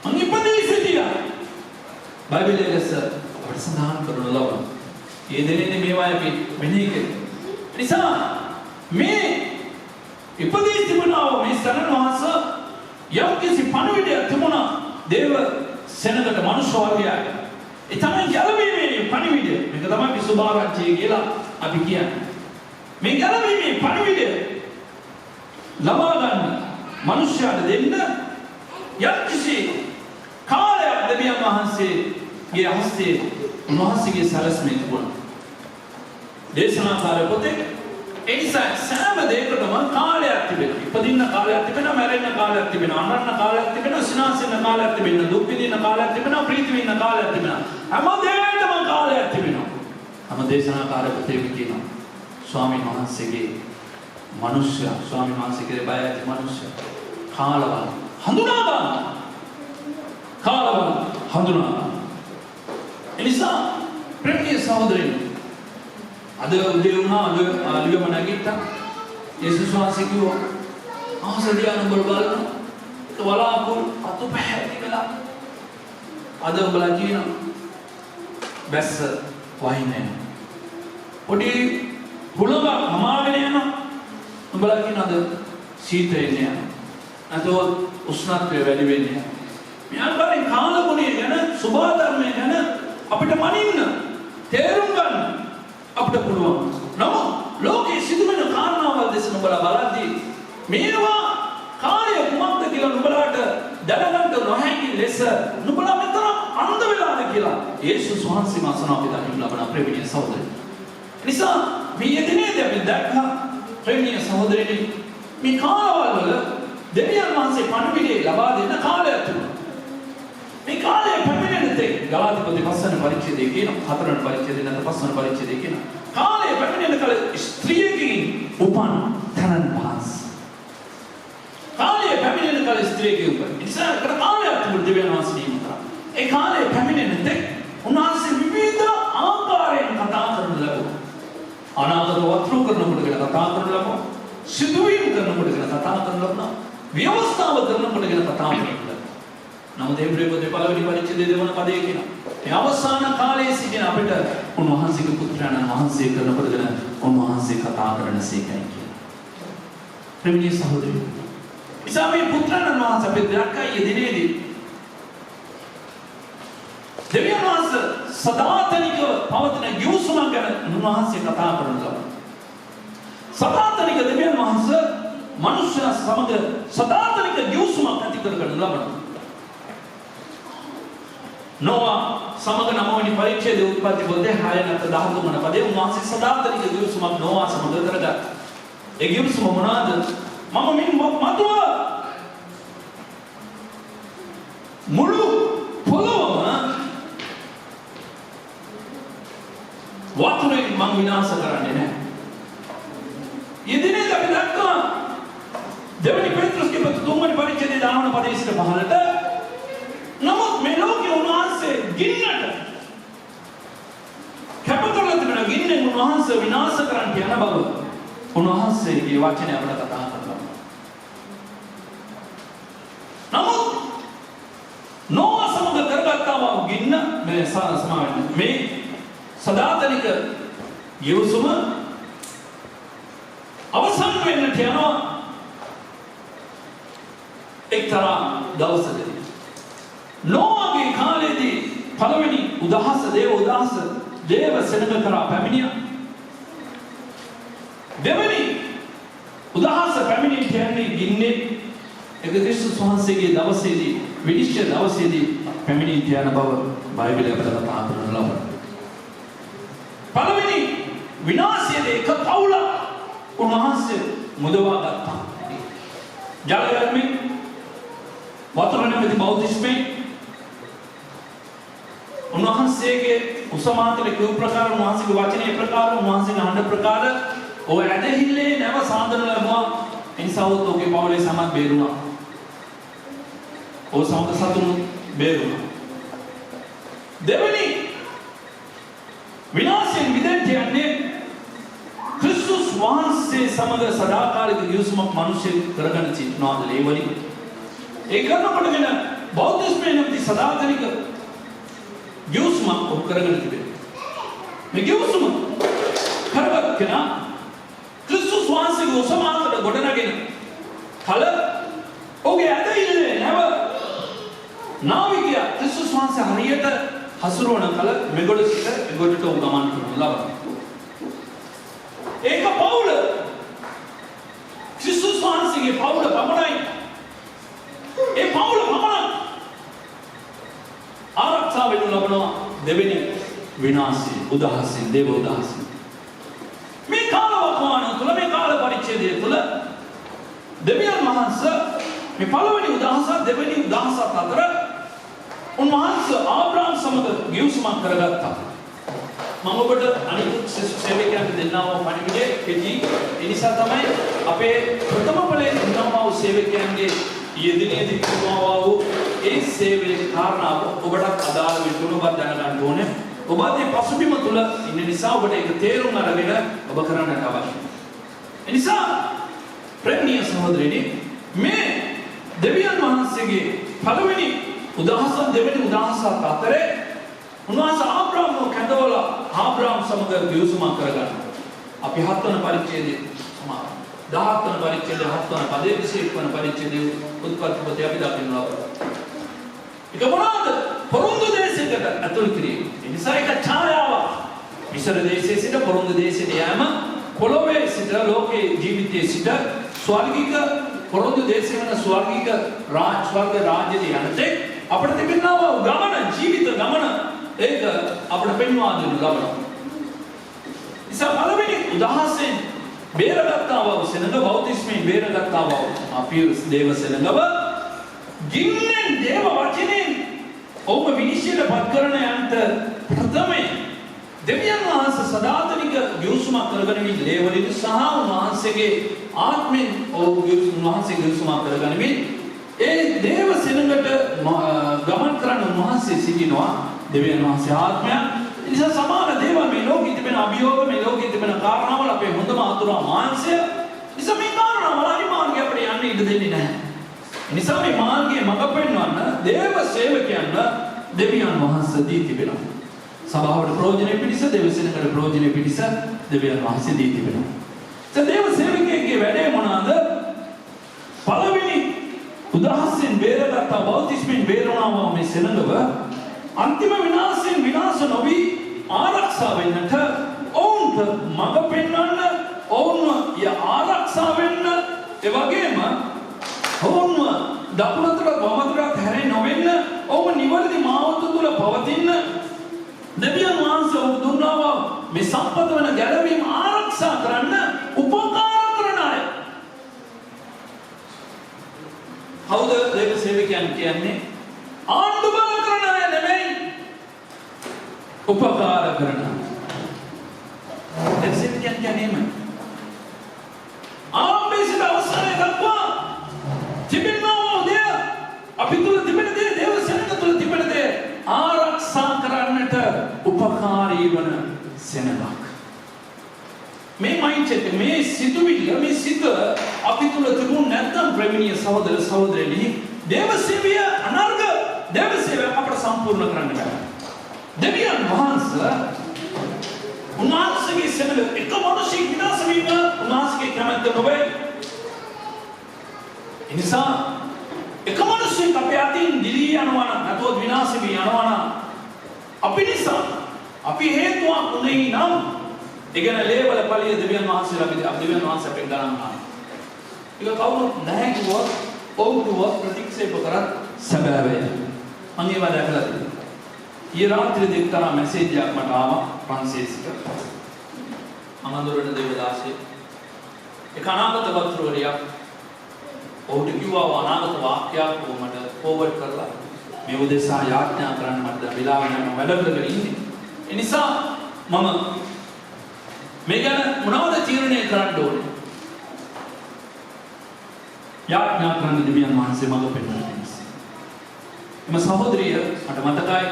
Speaker 2: මං ඉපදී සිටියා. බයිබලයේ ලෙස අපට සඳහන් කරන ලබනවා. ඒ දෙන්නේ මේවා අපි මෙනෙහි කරමු. නිසා මේ ඉපදී තිබුණා වූ මේ සරණ වහන්සේ යම් කිසි පණිවිඩයක් තිබුණා දේව සෙනගට මනුෂ්‍ය වර්ගයාට. ඒ තමයි ගැලවීමේ පණිවිඩය. මේක තමයි විසුභාරච්චිය කියලා අපි කියන්නේ. මේ ගැලවීමේ පණිවිඩය ලබා ගන්න මනුෂ්‍යයාට දෙන්න යම් කිසි කාලයක් දෙවියන් වහන්සේගේ හස්තේ උන්වහන්සේගේ සැලැස්මේ තිබුණා. දේශනාකාර පොතේ ඒ නිසා සෑම දෙයකටම කාලයක් තිබෙනවා. ඉපදින්න කාලයක් තිබෙනවා, මැරෙන්න කාලයක් තිබෙනවා, අනරන්න කාලයක් තිබෙනවා, සිනාසෙන්න කාලයක් තිබෙනවා, දුක් විඳින්න කාලයක් තිබෙනවා, ප්‍රීති විඳින්න කාලයක් තිබෙනවා. හැම දෙයකටම කාලයක් තිබෙනවා. හැම දේශනාකාර පොතේම කියනවා ස්වාමීන් වහන්සේගේ මනුෂ්‍ය, ස්වාමීන් වහන්සේගේ බය ඇති මනුෂ්‍ය කාලවල හඳුනා ගන්න. කාලවල හඳුනා ගන්න. ඒ නිසා ප්‍රේමීය සහෝදරයනි අද උදේ වුණා අද ලියම නැගිට්ටා යේසුස් වහන්සේ කිව්වා ආසදියා නුඹ බලන්න වලාකුළු අතු පැහැදිලි කළා අද උඹලා කියන බැස්ස වහින්නේ පොඩි හුලඟ හමාගෙන යනවා උඹලා කියන අද සීතල එන්නේ නැතෝ උෂ්ණත්වය වැඩි වෙන්නේ මෙයාගේ කාලගුණය ගැන සුභාධර්මය ගැන අපිට මනින්න තේරුම් ගන්න අපිට පුළුවන්. නමුත් ලෝකයේ සිදුවෙන කාරණාවල් දෙස නුඹලා බලද්දී මේවා කාලය කුමක්ද කියලා නුඹලාට දැනගන්න නොහැකි ලෙස නුඹලා මෙතන අන්ධ වෙලාද කියලා යේසුස් වහන්සේ මාසනා පිටාරින් ලබන ප්‍රේමීය සහෝදරයනි. නිසා මේ දිනේදී අපි දැක්කා ප්‍රේමීය සහෝදරයනි මේ කාලවල වල දෙවියන් වහන්සේ පණිවිඩය ලබා දෙන කාලයක් තිබුණා. මේ කාලය පැමිණෙන තෙක් ගලාතිපති 5 වෙනි පරිච්ඡේදයේ කියන 4 වෙනි පරිච්ඡේදයේ නැත්නම් 5 වෙනි පරිච්ඡේදයේ කියන කාලය පැමිණෙන කල ස්ත්‍රියකින් උපන් තනන් පහස්. කාලය පැමිණෙන කල ස්ත්‍රියකින් උපන්. නිසා කාලයක් තිබුණ දෙවියන් වහන්සේ නියම. ඒ කාලය පැමිණෙන තෙක් උන්වහන්සේ විවිධ ආකාරයෙන් කතා කරන ලබුවා. අනාගත වත්රු කරනකොට ගැන කතා කරන ලබුවා. සිදුවීම් කරනකොට ගැන කතා කරන ලබුවා. ව්‍යවස්ථාව කරනකොට ගැන කතා කරන ලබුවා. නමුත් එබ්‍රේ පොතේ පළවෙනි පරිච්ඡේදයේ දෙවන පදයේ කියනවා මේ අවසාන කාලයේ සිටින අපිට උන්වහන්සේගේ පුත්‍රයන් වහන්සේ කරනකොට ගැන උන්වහන්සේ කතා කරන සීකයි කියලා. ප්‍රේමීය සහෝදරයනි. නිසා මේ පුත්‍රයන් වහන්සේ අපේ දැක්කා යෙදිනේදී දෙවියන් වහන්සේ සදාතනිකව පවතින යෝසුමන් ගැන උන්වහන්සේ කතා කරනවා. සදාතනික දෙවියන් වහන්සේ මනුෂ්‍ය සමග සදාතනික යෝසුමක් ඇති කරගන්න ලබනවා. නොවා සමග 9 වෙනි පරිච්ඡේදයේ උත්පත්ති පොතේ 6 නැත්නම් 13 වන පදයේ උන්වහන්සේ සදාතනික ගිවිසුමක් නොවා සමග කරගත්තා. ඒ ගිවිසුම මොනවාද? මම මින් මතුව මුළු පොළොවම වතුරෙන් මම විනාශ කරන්නේ නැහැ. ඊදිනේ අපි දැක්කා දෙවනි පෙත්‍රස්ගේ පොත 3 වෙනි පරිච්ඡේදයේ 10 වන පදයේ සිට 15ට නමුත් මේ ලෝකයේ උන්වහන්සේ ගින්නට කැපකරලා තිබෙන ගින්නෙන් උන්වහන්සේ විනාශ කරන්න යන බව උන්වහන්සේගේ වචනය අපට කතා කරනවා. නමුත් නොවා සමග කරගත්තා වූ ගින්න මේ සමාවෙන්න මේ සදාතනික යොසුම අවසන් වෙන්නට යනවා එක්තරා දවසකදී. නොවාගේ කාලයේදී පළවෙනි උදාහස දේව සෙනඟ කරා පැමිණියා. දෙවනි උදාහස පැමිණීම කියන්නේ ගින්නේ ඒක ක්‍රිස්තුස් වහන්සේගේ දවසේදී විනිශ්චය දවසේදී පැමිණී යන බව බයිබලයේ අපට කතා කරන ලබනවා. විනාශයේදී එක පවුලක් උන්වහන්සේ මුදවා ගත්තා. ජලයන්මින් වතුර නැමැති බෞද්ධිස්මේ උන්වහන්සේගේ උසමාතල කිව් ප්‍රකාර උන්වහන්සේගේ වචනේ ප්‍රකාර උන්වහන්සේගේ හඬ ප්‍රකාර ඔය ඇදහිල්ලේ නැව සාධන ලැබුවා. එනිසාවත් ඔහුගේ පවුලේ සමත් බේරුණා. ඔහු සමග සතුන් බේරුණා. දෙවනි විනාශයෙන් මිදෙන්න යන්නේ ක්‍රිස්තුස් වහන්සේ සමග සදාකාලික ගිවිසුමක් මිනිස්සු කරගෙන සිටිනවා ලේවලින්. ඒ කරනකොටගෙන බෞද්ධිස්මේ නැමැති සදාකාලික ගිවිසුමක් ඔහු කරගෙන තිබෙනවා. මේ ගිවිසුම කරගත් කෙනා ක්‍රිස්තුස් වහන්සේගේ උසමාතට ගොඩනගෙන කල ඔහුගේ ඇදහිල්ලේ නැව නාවිකය ක්‍රිස්තුස් වහන්සේ හරියට හසුරුවන කල මෙගොඩ සිට එගොඩට ඔහු ගමන් කරනු ලබනවා. ඒක පවුල ක්‍රිස්තුස් වහන්සේගේ පවුල පමණයි. ඒ පවුල පමණක් ආරක්ෂා වෙනු ලබනවා. දෙවෙනි විනාශය උදාහරණ දේව උදාහරණ මේ කාලවකවානුව තුළ මේ කාල පරිච්ඡේදය තුළ දෙවියන් වහන්සේ මේ පළවෙනි උදාහරණ දෙවෙනි උදාහරණ අතර උන්වහන්සේ ආබ්‍රහම් සමග ගිවිසුමක් කරගත්තා. මම ඔබට අනිකුත් සේවකයන්ට දෙන්නා වූ පණිවිඩය කෙටි. ඒ නිසා තමයි අපේ ප්‍රථම ඵලයේ දෙන්නා වූ සේවකයන්ගේ යෙදිනේදී කිව්වා වූ ඒ සේවයේ කාරණාව ඔබට අදාළ වෙන්න ඔබ දැනගන්න ඕනේ. ඔබත් මේ පසුබිම තුල ඉන්න නිසා ඔබට ඒක තේරුම් අරගෙන ඔබ කරන්නට අවශ්‍යයි. ඒ නිසා ප්‍රේමීය සහෝදරයනි මේ දෙවියන් වහන්සේගේ පළවෙනි උදාහරණ දෙවෙනි උදාහරණ අතරේ උන්වහන්සේ ආබ්‍රහම්ව කැඳවලා ආබ්‍රහම් සමග ගිවිසුමක් කරගන්නවා. අපි 7 වන පරිච්ඡේදයේ සමාන 17 වන පරිච්ඡේදයේ 7 වන පදයේ 21 වන පරිච්ඡේදයේ උත්පත්ති පොතේ අපි දකිනවා. ඒක මොනවාද? පොරොන්දු දේශයකට ඇතුල් කිරීම. ඒ නිසා ඒක ඡායාවක්. මිශ්‍ර දේශයේ සිට පොරොන්දු දේශයට යෑම පොළොවේ සිට ලෝකේ ජීවිතයේ සිට ස්වර්ගික පොරොන්දු දේශේ වෙන ස්වර්ගික ස්වර්ග රාජ්‍යයේ යනතේ අපිට තිබෙනවා ගමන ජීවිත ගමන ඒක අපිට පෙන්වා දෙනු ලබනවා. ඉතින් පළවෙනි උදාහරණයෙන් බේරගත්තා වූ සෙනඟ බෞද්ධිස්මයෙන් බේරගත්තා වූ අපි දේව සෙනඟව ගින්නෙන් දේව වචනෙන් ඔබ විනිශ්චයට පත් කරන යන්ත ප්‍රථමයෙන් දෙවියන් වහන්සේ සදාතනික ගිවිසුමක් කරගනිමින් ලේවලින් සහ උන්වහන්සේගේ ආත්මෙන් උන්වහන්සේ ගිවිසුමක් කරගනිමින් ඒ දේව සෙනඟට ගමන් කරන උන්වහන්සේ සිටිනවා. දෙවියන් වහන්සේ ආත්මය. ඒ නිසා සමාන දේවල් මේ ලෝකෙ තිබෙන අභියෝග මේ ලෝකෙ තිබෙන කාරණාවල අපේ හොඳම අතුරා මාංශය. නිසා මේ කාරණාවල අනිමාර්ගය අපිට යන්න ඉඩ දෙන්නේ නැහැ. ඒ නිසා මේ මාර්ගයේ මඟ පෙන්වන්න දේව සේවකයන්ව දෙවියන් වහන්සේ දී තිබෙනවා. සභාවට ප්‍රයෝජනෙ පිණිස දේව සෙනඟට ප්‍රයෝජනෙ පිණිස දෙවියන් වහන්සේ දී තිබෙනවා. ඒ දේව සේවකයෙක්ගේ වැඩේ මොනවාද? පළවෙනි උදාහරණයෙන් බේරගත්තා බෞද්ධිස්මෙන් බේරුණා මේ සෙනඟව අන්තිම විනාශයෙන් විනාශ නොවි ආරක්ෂා වෙන්නට ඔවුන්ට මඟ පෙන්වන්න ඔවුන්ව ආරක්ෂා වෙන්න ඒ වගේම ඔවුන්ව දකුණතට වමතරට හැරෙන්නේ නොවෙන්න ඔවුන් නිවැරදි මාවත තුල පවතින දෙවියන් වහන්සේ ඔවුන් දුන්නා මේ සම්පත වෙන ගැලවීම ආරක්ෂා කරන්න උපකාර කරන අය. කවුද දේව සේවකයන් කියන්නේ? ආණ්ඩු බල කරන අය නෙමෙයි. උපකාර කරන අය. දේව සේවකයන් කියන්නේ ආරම්භයේ සිට අවසානය දක්වා තිබෙනවා දේ අපි තුල තිබෙන දේ දේව සෙනඟ තුල තිබෙන දේ ආරක්ෂා කරන්නට උපකාරී වන සෙනඟක්. මේ මයින්ඩ්සෙට් මේ සිතුවිල්ල මේ සිත අපි තුල තිබුණ නැත්නම් ප්‍රේමීය සහෝදර සහෝදරයනි දේව සේවය අනර්ග දේව සේවය අපට සම්පූර්ණ කරන්න බෑ. දෙවියන් වහන්සේ උන්වහන්සේගේ සෙනඟ එක මිනිසෙක් විනාශ වීම උන්වහන්සේගේ කැමැත්ත නොවේ. ඒ නිසා එක මිනිසෙක් අපේ අතින් දිලී යනවා නම් නැතොත් විනාශ වී යනවා නම් අපි නිසා අපි හේතුවක් උනේ නම් ඒකන ලේබල පළිය දෙවියන් වහන්සේලා අපි දෙවියන් වහන්සේ අපෙන් ගණන් ගන්නවා. ඒක කවුරුත් නැහැ කිව්වොත් ඔවුන්ව ප්‍රතික්ෂේප කරත් සැබෑ වේ. මම ඒවා දැකලා තියෙනවා. ඊයේ රාත්‍රියේදී එක්තරා මැසේජ් එකක් මට ආවා ෆ්‍රාන්සිස්ට.
Speaker 1: මඳුරන දේවදාසයේ එක අනාගත වතුරවලියක් ඔහුට කිව්වා අනාගත වාක්‍යයක් මට ෆෝවර්ඩ් කරලා මේ උදෙසා යාඥා කරන්න මට වෙලාව නැහැ වැඩ කරගෙන ඉන්නේ. ඒ නිසා මම මේ ගැන මොනවද තීරණය කරන්න ඕනේ? යාඥා කරන්න දෙවියන් වහන්සේ මඟ පෙන්වන්නේ. එම සහෝදරිය මට මතකයි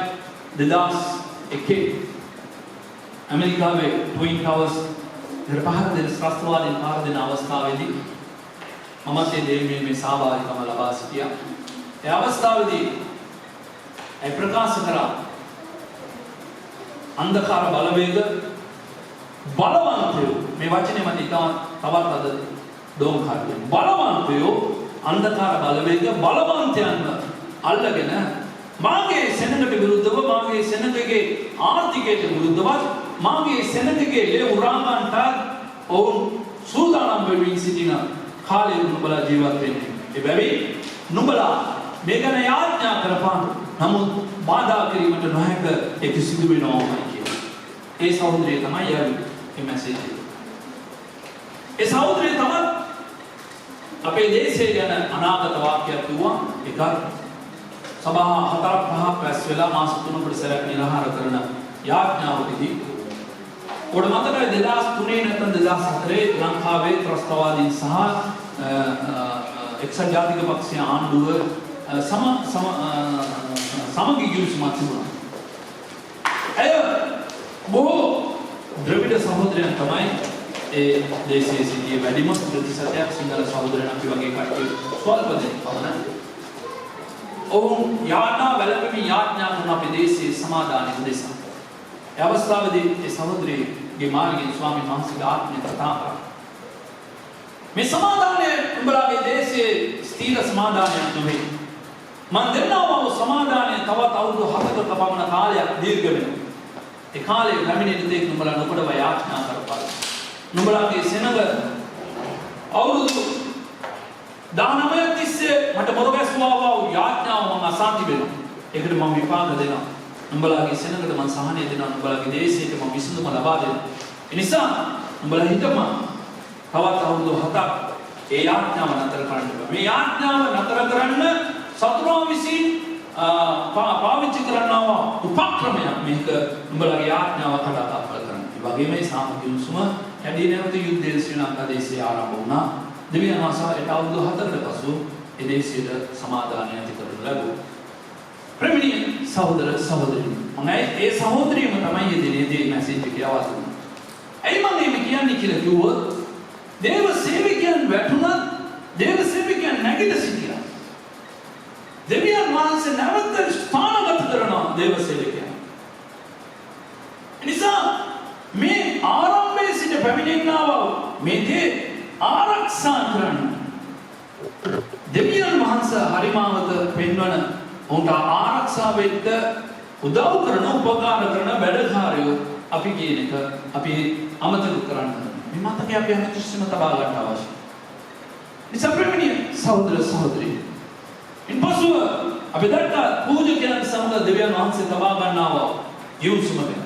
Speaker 1: 2001 ඇමරිකාවේ ට්වින් ටවර්ස් පහර දෙන ශාස්ත්‍රවාදීන් පහර දෙන අවස්ථාවේදී මමත් ඒ දෙවියන් මේ සහභාගීකම ලබා සිටියා. ඒ අවස්ථාවේදී ඒ ප්‍රකාශ කරා අන්ධකාර බලවේග බලවන්තයෝ මේ වචනේ මත තවත් අද දෝංකාරය බලවන්තයෝ අන්ධකාර බලවේග බලවන්තයන්ව අල්ලගෙන මාගේ සෙනඟට විරුද්ධව මාගේ සෙනඟගේ ආර්ථිකයට විරුද්ධව මාගේ සෙනඟගේ ලේ උරාගන්ට ඔවුන් සූදානම් වෙමින් සිටින කාලේ නුඹලා ජීවත් වෙන්නේ. ඒ බැවින් නුඹලා මේ ගැන යාඥා කරපන්. නමුත් බාධා කිරීමට නොහැක ඒක සිදු වෙනවාමයි කියනවා. ඒ සහෝදරය තමයි මේ මැසේජ් එක. ඒ සහෝදරය තමයි අපේ දේශය ගැන අනාගත වාක්‍යයක් කිව්වා. එකක් සභා 4-5ක් පැස් වෙලා මාස 3කට සැරයක් නිරහාර කරන යාඥාවකදී ඔබට මතකයි 2003 නැත්නම් 2004 ලංකාවේ ත්‍රස්තවාදීන් සහ එක්සත් ජාතික පක්ෂයේ ආණ්ඩුව සමගි ගිවිසුමක් තිබුණා. අය බොහෝ ද්‍රවිඩ සහෝදරයන් තමයි ඒ දේශයේ සිටියේ වැඩිම ප්‍රතිශතයක් සිංහල සහෝදරයන් අපි වගේ කට්ටිය ස්වල්ප දෙනෙක් පමණ. ඔවුන් යාඥා වැළපෙමින් යාඥා කරන අපේ දේශයේ සමාදානය උදෙසා. ඒ අවස්ථාවේදී ඒ සහෝදරියගේ මාර්ගයෙන් ස්වාමීන් වහන්සේගේ ආත්මය කතා කරා. මේ සමාදානය උඹලාගේ දේශයේ ස්ථීර සමාදානයක් නෙවෙයි. මම දෙන්නවා සමාදානය තවත් අවුරුදු 7කට පමණ කාලයක් දීර්ඝ වෙනවා. ඒ කාලේ පැමිණෙන දෙයක් නුඹලා නොකඩව යාඥා කරපන්. නුඹලාගේ සෙනඟ අවුරුදු 19 තිස්සේ මට මොරගැස්වා යාඥාව මම අසාන්ති වෙනවා. ඒකට මම විපාක දෙනවා. නුඹලාගේ සෙනඟට මම සහනය දෙනවා. නුඹලාගේ දේශයට මම විසඳුම ලබා දෙනවා. ඒ නිසා නුඹලා හිතම තවත් අවුරුදු 7ක් ඒ යාඥාව නතර කරන්න බෑ. මේ යාඥාව නතර කරන්න සතුරා විසින් පාවිච්චි කරනවා උපක්‍රමයක් මේක නුඹලාගේ යාඥාව කඩාකප්පල් කරන්න. ඒ වගේම මේ සාමූහික උසුම හැදී නැවත යුද්ධයේ ශ්‍රී ලංකා දේශයේ ආරම්භ වුණා. දෙවියන් වහන්සේ අවුරුදු 4කට පසු ඒ දේශයට සමාදානය ඇති කරනු ලැබුවා. ප්‍රේමණීය සහෝදර සහෝදරියනි, මම ඒ සහෝදරියම තමයි මේ දිනේදී මැසේජ් එක යවන්නේ. ඇයි මම මේ කියන්නේ කියලා කිව්වොත් දේව සේවකයන් වැටුණත් දේව සේවකයන් නැගිට සිටියා. දෙවියන් වහන්සේ නැවත ස්ථානගත කරනවා දේව සේවකයන්. නිසා මේ ආරම්භයේ සිට පැමිණෙන්නා මේ දේ ආරක්ෂා කරන්න දෙවියන් වහන්සේ හරිමාවත පෙන්වන උන්ට ආරක්ෂා වෙන්න උදව් කරන උපකාර කරන වැඩකාරයෝ අපි කියන එක අපි අමතක කරන්න. මේ මතකයේ අපි හැමතිස්සෙම තබා ගන්න අවශ්‍යයි. නිසා ප්‍රේමණීය සහෝදර සහෝදරිය, ඉන්පසුව අපි දැක්ක පූජකයන් සමග දෙවියන් වහන්සේ තබා ගන්නවා යොසුම වෙන.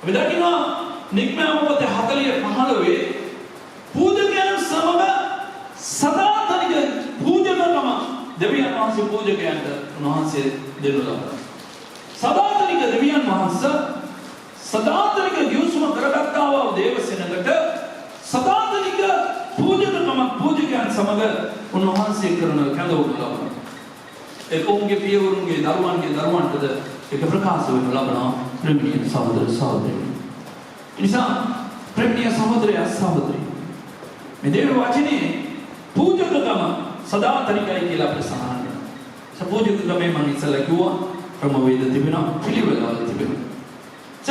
Speaker 1: අපි දකිනවා නික්මයාම පොතේ 40:15 පූජකයන් සමග සදාතනික පූජකකම දෙවියන් වහන්සේ පූජකයන්ට උන්වහන්සේ දෙනු ලබනවා. සදාතනික දෙවියන් වහන්සේ සදාතනික යොසුම කරගත්තා වූ දේවසෙනඟට සදාතනික පූජකකම පූජකයන් සමග උන්වහන්සේ කරන කැඳවුම් ලබනවා. ඒක උන්ගේ පියවරුන්ගේ දරුවන්ටද ඒක ප්‍රකාශ වෙනු ලබනවා. ප්‍රේමණීය සහෝදර සහෝදරියනි, නිසා ප්‍රේමණීය සහෝදරය සහෝදරිය, මේ දේව වචනේ පූජකකම සදාතනිකයි කියලා අපිට සඳහන් වෙනවා. සපූජකකමේ මම ඉස්සෙල්ලා කිව්වා ක්‍රමවේද තිබෙනවා, පිළිවෙලවල තිබෙනවා.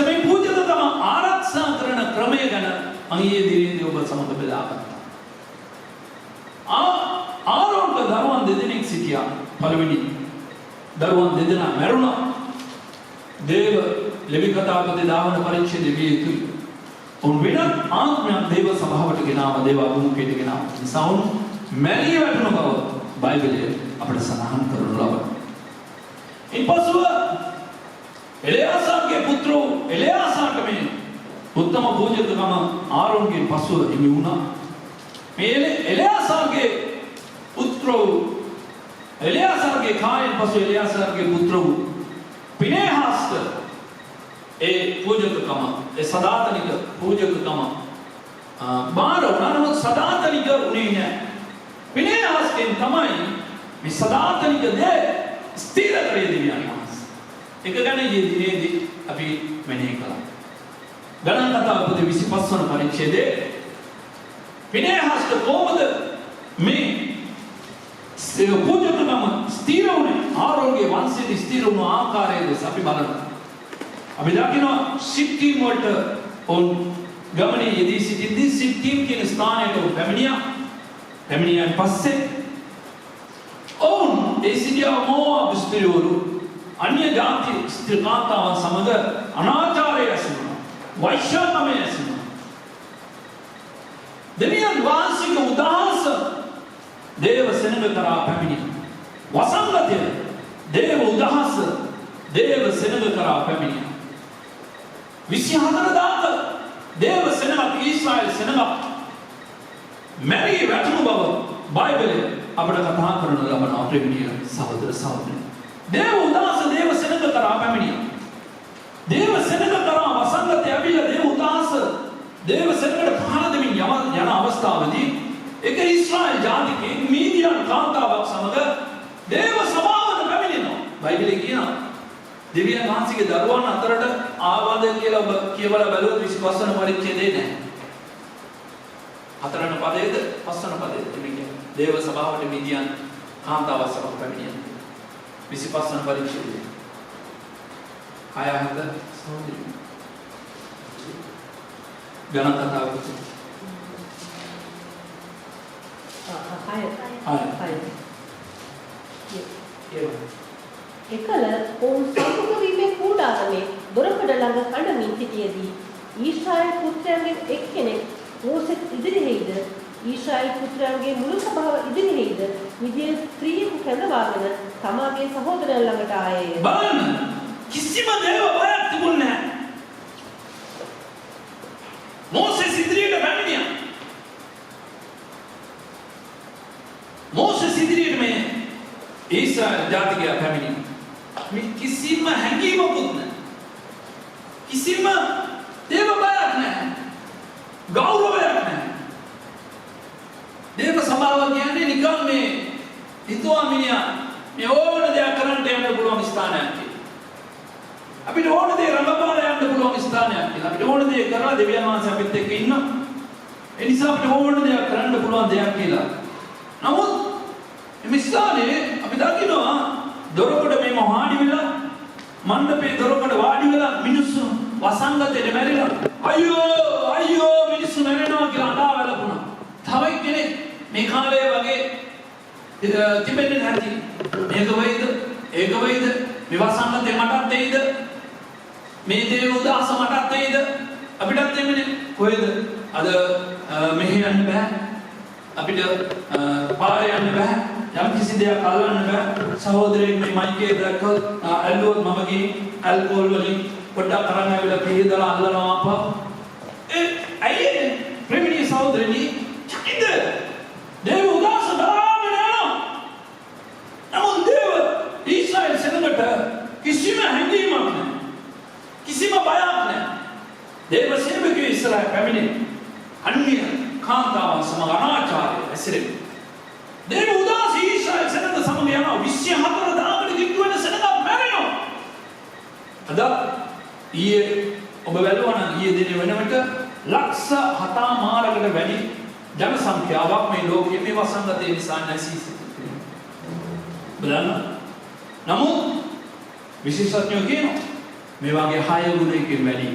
Speaker 1: මේ පූජකකම ආරක්ෂා කරන ක්‍රමය ගැන මම ඊයේ දිනේදී ඔබ සමග බෙදා ගත්තා. ආරෝන්ට දරුවන් දෙදෙනෙක් සිටියා. පළවෙනි දරුවන් දෙදෙනා මැරුණා. දේව ලෙවි කතාපතේ දාවන පරිච්ඡේදයේ විය යුතුයි. උන් වෙනත් ආත්මයක් දේව සභාවට ගෙනාව, දේව අභිමුඛයට ගෙනාව. නිසා උන් මැරී වැටුණ බව බයිබලයේ අපිට සඳහන් කරනු ලබනවා. ඉන්පසුව එලයාසාගේ පුත්‍රෝ එලයාසාට මේ
Speaker 2: උත්තම පූජකකම ආරෝන්ගෙන් පසුව හිමි වුණා. මේ එලයාසාගේ පුත්‍ර වූ එලයාසාගේ කායෙන් පසු එලයාසාගේ පුත්‍ර වූ පිනේහාස්ට ඒ පූජකකම ඒ සදාතනික පූජකකම බාර වුණා. නමුත් සදාතනික උනේ නැහැ. පිනේහාස්ගෙන් තමයි මේ සදාතනික දේ ස්ථිර කරේ දෙවියන් වහන්සේ. එක ගැන යෙදීදී අපි මෙනෙහි කළා. ගණන් කතාව පොතේ 25 වන පරිච්ඡේදයේ පිනේහාස්ට කොහොමද මේ පූජකකම ස්ථිර වුණේ? ආරෝන්ගේ වංශයේ ස්ථිර වුණ ආකාරයද අපි බලමු. අපි දකිනවා සිට්ටීම් වලට ඔවුන් ගමනේ යෙදී සිටින්දී සිට්ටීම් කියන ස්ථානයට පැමිණියන් පස්සේ ඔවුන් ඒ සිටියා මොවාබ් ස්ත්‍රියවරු අන්‍ය ජාති ස්ත්‍රීකාන්තාවන් සමග අනාචාරය ඇසුණා. වෛශ්‍යාකමය ඇසුණා. දෙවියන් වහන්සේගේ උදාහස දේව සෙනඟ කරා පැමිණියා. වසංගතය දේව උදාහස දේව සෙනඟ කරා පැමිණියා. 24 දාක දේව සෙනඟ ඊශ්‍රායල් සෙනඟ මැරී වැටුණු බව බයිබලයේ අපට කතා කරන ලබන අප්‍රේමීය සහෝදර සහෝදරයනි. දේව උදාස දේව සෙනඟ කරා පැමිණියා. දේව සෙනඟ කරා වසංගතය ඇවිල්ලා දේව උදාස දේව සෙනඟට පහර දෙමින් යන අවස්ථාවේදී එක ඊශ්‍රායල් ජාතිකයෙක් මීදියන් කාන්තාවක් සමග දේව සභාවට පැමිණෙනවා. බයිබලයේ කියනවා දෙවියන් වහන්සේගේ දරුවන් අතරට ආවද කියලා ඔබ කියවලා බැලුවොත් 25 වන පරිච්ඡේදේ නැහැ. 4 වන පදයේද 5 වන පදයේද කියන්නේ දේව සභාවට මීදියන් කාන්තාවක් සමග පැමිණියා. 25 වන පරිච්ඡේදයේ ආයත සෝදරි ගණන් කතාවක්
Speaker 3: එකල ඔවුන් සතුටු වීමේ කූඩාරමේ දොරකඩ ළඟ කඩමින් සිටියේදී ඊශ්‍රායල් පුත්‍රයන්ගෙන් එක්කෙනෙක් මෝසෙස් ඉදිරියේද ඊශ්‍රායල් පුත්‍රයන්ගේ මුළු සභාව ඉදිරියේද විදියේ ස්ත්‍රියෙකු කැඳවාගෙන තමාගේ සහෝදරයන් ළඟට ආයේය.
Speaker 2: බලන්න කිසිම දේව බයක් තිබුණේ නැහැ. මෝසෙස් ඉදිරියට පැමිණියා. මෝසෙස් ඉදිරියට මේ ඊශ්‍රායල් ජාතිකයා පැමිණියා. මේ කිසිම හැඟීමකුත් නැහැ. කිසිම දේව බයක් නැහැ. ගෞරවයක් නැහැ. දේව සභාව කියන්නේ නිකන් මේ හිතුවා මිනිහා මේ ඕන දෙයක් කරන්න යන්න පුළුවන් ස්ථානයක් කියලා. අපිට ඕන දේ රඟපාලා යන්න පුළුවන් ස්ථානයක් කියලා. අපිට ඕන දේ කරලා දෙවියන් වහන්සේ අපිත් එක්ක ඉන්නවා. ඒ නිසා අපිට ඕන දෙයක් කරන්න පුළුවන් දෙයක් කියලා. නමුත් මේ ස්ථානේ අපි දකිනවා දොරකඩ මේ වාඩි වෙලා මණ්ඩපේ දොරකඩ වාඩි වෙලා මිනිස්සු වසංගතේ මැරිලා අයියෝ මිනිස්සු මැරෙනවා කියලා අඬා වැළපුණා. තව කෙනෙක් මේ කාලේ වගේ තිබෙන්නේ නැති මේක වෙයිද ඒක වෙයිද මේ වසංගතේ මටත් දෙයිද මේ දේව උදාස මටත් දෙයිද අපිටත් දෙන්නේ කොහෙද අද මෙහෙ යන්න බෑ අපිට පාරේ යන්න බෑ යම් කිසි දෙයක් අල්ලන්න බෑ සහෝදරයෙක් මේ මයිකේ දැක්කොත් ඇල්ලුවොත් මම ගිහින් ඇල්කොහොල් වලින් පොඩ්ඩක් අරන් ආවිලා පිළිදලා අල්ලනවා අපා ඒ අයියේ ප්‍රේමණීය සහෝදරනි චකිත දේව උදාස දාගෙන යනවා නමුත් දේව ඊශ්‍රායල් සෙනඟට කිසිම හැඟීමක් නැහැ කිසිම බයක් නැහැ දේව සෙනඟගේ ඉස්සරහ පැමිණි අන්‍ය කාන්තාවන් සමග අනාචාරය ඇසිරෙන දේව උදාස ඊශ්‍රායල් සෙනඟ සමග යනවා 24 දාකට කිට්ටු වෙන සෙනඟ මැරෙනවා අද ඊයේ ඔබ බලනවා නම් ඊයේ දිනේ වෙනකොට ලක්ෂ 7මාරකට වැඩි ජන සංඛ්‍යාවක් මේ ලෝකයේ මේ වසංගතය නිසා නැසී සිටිනවා. බලන්න. නමුත් විශේෂඥයෝ කියනවා මේ වගේ 6 ගුණයකින් වැඩි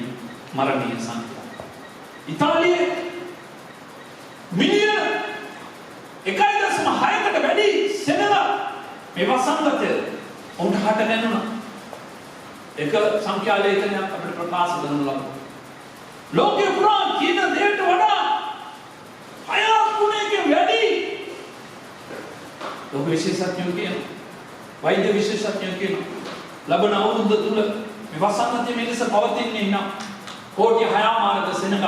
Speaker 2: මරණීය සංඛ්‍යාව. ඉතාලියේ මිලියන 1.6කට වැඩි සෙනඟ මේ වසංගතය උන්ට හට නැනුණා. එක සංඛ්‍යා ලේඛනයක් අපිට ප්‍රකාශ කරන්න ලබනවා. ලෝකේ පුරා කියන දෙයට වඩා 6 ගුණයකින් වැඩි ලෝක විශේෂඥයෝ කියනවා. වෛද්‍ය විශේෂඥයෝ කියනවා. ලබන අවුරුද්ද තුල මේ වසංගතය මෙලෙස පවතින්නේ නම් කෝටි 6 මාර්ග සෙනඟ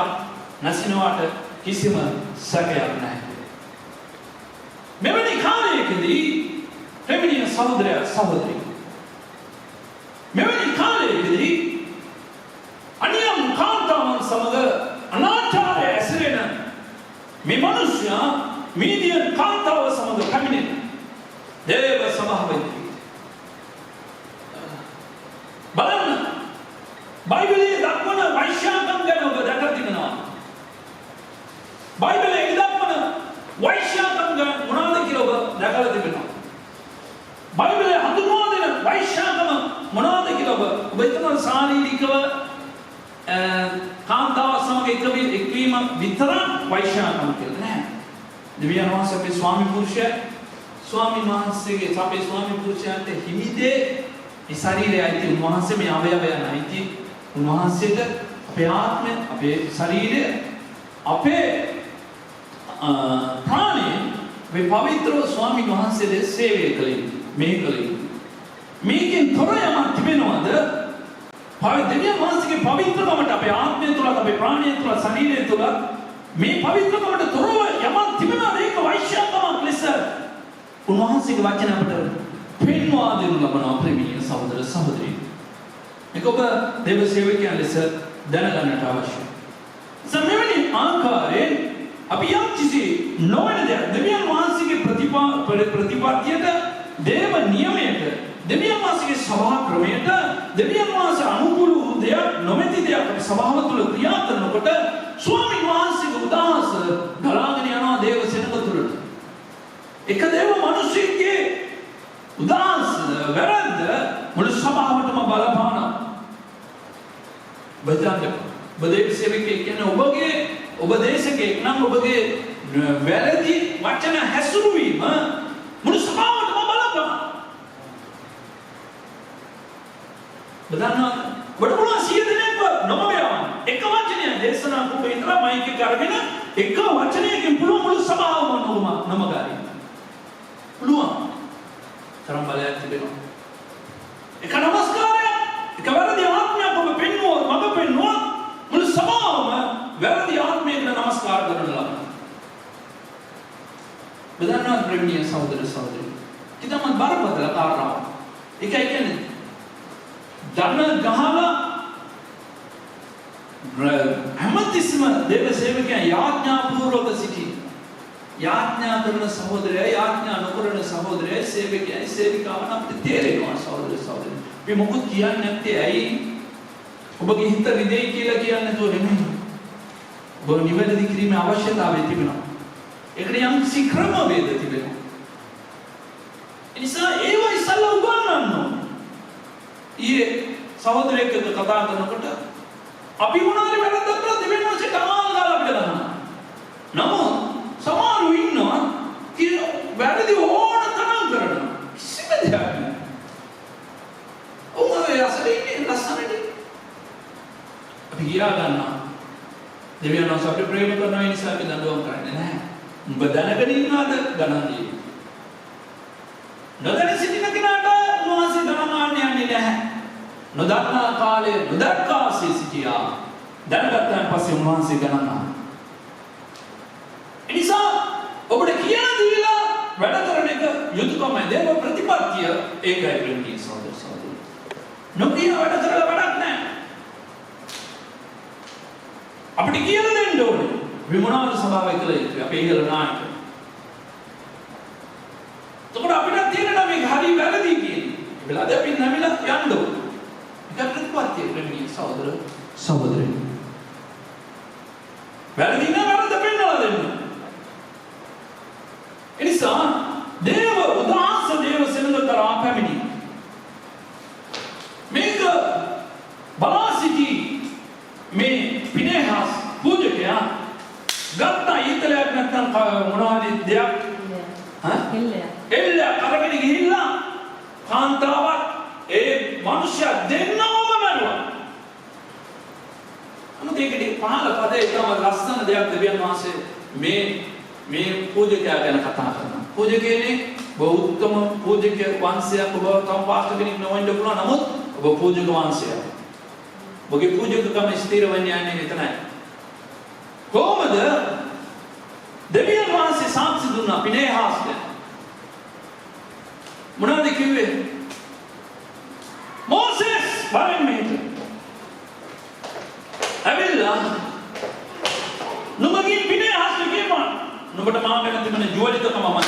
Speaker 2: නැසිනවට කිසිම සැකයක් නැහැ. මෙවැනි කාලයකදී ප්‍රේමණීය සහෝදරය සහෝදරී මෙවැනි කාලයකදී අනියම් කාන්තාවන් සමග අනාචාරය ඇසිරෙන මේ මිනිසයා මීඩියන් කාන්තාව සමග පැමිණෙන දේව සභාවෙදී බලන්න බයිබලයේ දක්වන වෛශ්‍යාකම් ගැන ඔබ දැකලා තිබෙනවා. බයිබලයේ දක්වන වෛශ්‍යාකම් ගැන මොනවද කියලා ඔබ දැකලා තිබෙනවා. බයිබලයේ හඳුන්වා දෙන වෛශ්‍යාකම මොනවද කියලා ඔබ හිතනවා ශාරීරිකව කාන්තාව සමග එක්වීම විතරක් වෛශ්‍යාකම කියලා නෑ. දෙවියන් වහන්සේ අපේ ස්වාමීන් වහන්සේගේ අපේ ස්වාමී පුරුෂයන්ට හිමිදේ මේ ශරීරය ඇති උන්වහන්සේ මේ අවයවයන් ඇති උන්වහන්සේට අපේ ආත්මය අපේ ශරීරය අපේ ප්‍රාණය මේ පවිත්‍රව ස්වාමීන් වහන්සේට සේවය කළේ මේ කළේ මේකෙන් තොර යමක් තිබෙනවද? දෙවියන් වහන්සේගේ පවිත්‍රකමට අපේ ආත්මය තුළ අපේ ප්‍රාණය තුළ ශරීරය තුළ මේ පවිත්‍රකමට තොරව යමක් තිබෙනවද? ඒක වෛශ්‍යාකමක් ලෙස උන්වහන්සේගේ වචන අපට පෙන්වා දෙනු ලබනවා ප්‍රේමීය සහෝදර සහෝදරී. මේක ඔබ දේව සේවකයන් ලෙස දැනගන්නට අවශ්‍යයි. සමෙවැනි ආකාරයෙන් අපි යම් කිසි නොවන දෙයක් දෙවියන් වහන්සේගේ ප්‍රතිපත්තියට දේව නියමයට දෙවියන් වහන්සේගේ සභා ක්‍රමයට දෙවියන් වහන්සේ අනුකූල වූ දෙයක් නොමැති දෙයක් අපි සභාව තුළ ක්‍රියා කරනකොට ස්වාමීන් වහන්සේගේ උදාහස ගලාගෙන යනවා දේව සෙනඟ තුළට. එක දේව මිනිසෙක්ගේ උදාහස වැරද්ද මුළු සභාවටම බලපානවා. බදන්න බදේව සේවකයෙක් කියන්නේ ඔබ දේශකයෙක් නම් ඔබගේ වැරදි වචන හැසිරුවීම මුළු සභාවටම බලපානවා. බදන්නා වඩුණා 100 දෙනෙක්ව නොමග යවන්න. එක වචනයක් දේශනා කොට විතර මයික් එක අරගෙන එක වචනයකින් පුළුවන් මුළු සභාවම නොමග අරින්න. පුළුවන්. තරම් බලයක් තිබෙනවා. එක නමස්කාරයක් එක වැරදි ආත්මයක් ඔබ පෙන්වුවොත් මඟ පෙන්වුවොත් මුළු සභාවම වැරදි ආත්මයකට නමස්කාර කරන ලබනවා. බදන්නා ප්‍රේමීය සහෝදර සහෝදරී. ඊටම බරපතල කාරණාවක්. ඒකයි කියන්නේ ධර්ම ගහලා හැමතිස්සම දේව සේවකයන් යාඥාපූර්වක සිටි. යාඥා කරන සහෝදරයයි යාඥා නොකරන සහෝදරයයි සේවකයයි සේවිකාවන් අපිට තේරෙනවා සහෝදර සහෝදරී. මේ මොකද කියන්නේ නැත්තේ ඇයි? ඔබගේ හිත රිදෙයි කියලා කියන්නේ නැතුව නෙමෙයි. ඔබ නිවැරදි කිරීමේ අවශ්‍යතාවය තිබෙනවා. ඒකට යම් කිසි ක්‍රම වේද තිබෙනවා. ඒ නිසා ඒව ඉස්සල්ලා උගන්වන්න ඕන. ඊයේ සහෝදරයෙක් එක්ක කතා කරනකොට අපි මොනවාරි වැරද්දක් කරලා දෙවෙනි මාසේ කමාල් දාලා අපිට ගන්නවා. නමුත් සමහරු ඉන්නවා වැරදි ඕන තරම් කරනවා. කිසිම දෙයක් නෑ. ඔව් අසලේ ඉන්නේ ලස්සනට. අපි ගියා ගන්නවා. දෙවියන් වහන්සේ අපිට ප්‍රේම කරනවා ඒ නිසා අපි දඬුවම් කරන්නේ නැහැ. උඹ දැනගෙන ඉන්නවද ගණන් දෙන්නේ? නොදැන සිටින කෙනාට උන්වහන්සේ ගණන් යන්නේ නැහැ. නොදන්නා කාලේ නොදක්කාසේ සිටියා. දැනගත්තාන් පස්සේ උන්වහන්සේ ගණන් ගන්නවා. ඒ නිසා ඔබට කියන දීලා වැඩ කරන එක යුතුයකමයි. දේව ප්‍රතිපත්තිය ඒකයි ප්‍රේමී සහෝදර සහෝදරී. නොකිය වැඩ කරලා වැඩක් නැහැ. අපිට කියලා දෙන්න ඕනේ. විමුණාල සභාවේ කියලා ඉතින් අපේ ඉහළ නායක. එතකොට අපිට තේරෙනවා මේක හරි වැරදි කියන්නේ. ඒකලද අපි නැමිලා යන්න ඕනේ. ඒක ප්‍රතිපත්තිය ප්‍රේමී සහෝදර සහෝදරී. වැරදි නම් වැරද්ද පෙන්නලා දෙන්න. එනිසා දේව උදාස දේව සෙනඟ කරා පැමිණි. මේක බලා සිටි මේ පිනේහස් පූජකයා ගත්ත ඊතලයක් නැත්නම් මොනවද දෙයක් එල්ල අරගෙන ගිහිල්ලා කාන්තාවක් ඒ මිනිස්සයා දෙන්නවම මරුවා. අමුත ඒකේ පහළ පදේ තමයි ලස්සන දෙයක් දෙවියන් වහන්සේ මේ පූජකයා ගැන කතා කරනවා. පූජකයනේ බෞද්ධම පූජක වංශයක් ඔබ තම පාස්ටර් කෙනෙක් නොවෙන්න පුළුවන්. නමුත් ඔබ පූජක වංශයක්. ඔබගේ පූජකකම ස්ථිර වෙන්නේ යන්නේ එතනයි. කොහොමද දෙවියන් වහන්සේ සාක්ෂි දුන්නා පිනේහාස්ට? මොනවද කිව්වේ? මෝසෙස් බලන්න මෙහෙට. ඇවිල්ලා නුඹගේ පිනේහාස්ට කියපන්. නුඹට මා ගැන තිබෙන ජුවලිතකම මම.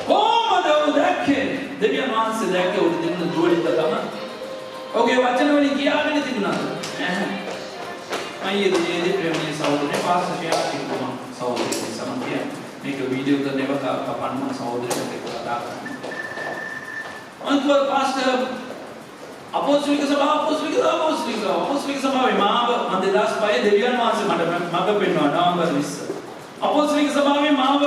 Speaker 2: කොහොමද දැක්කේ? දෙවියන් වහන්සේ දැක්කේ උඩ තිබෙන ජුවලිතකම. ඔගේ වචන වලින් කියාගෙන තිබුණාද? අයියේ ප්‍රේමී සහෝදරනේ පාස්ටර් කිව්වා සහෝදරේ සමගිය මේක වීඩියෝ කරනවා කපන්න සහෝදරයෙක් එක්ක කතා කරනවා. අන්තිම පාස්ටර් අපොස්තලික සභාවේ මාව 2005 දෙවියන් වහන්සේ මට මඟ පෙන්වනවා නවම්බර් 20. අපොස්තලික සභාවේ මාව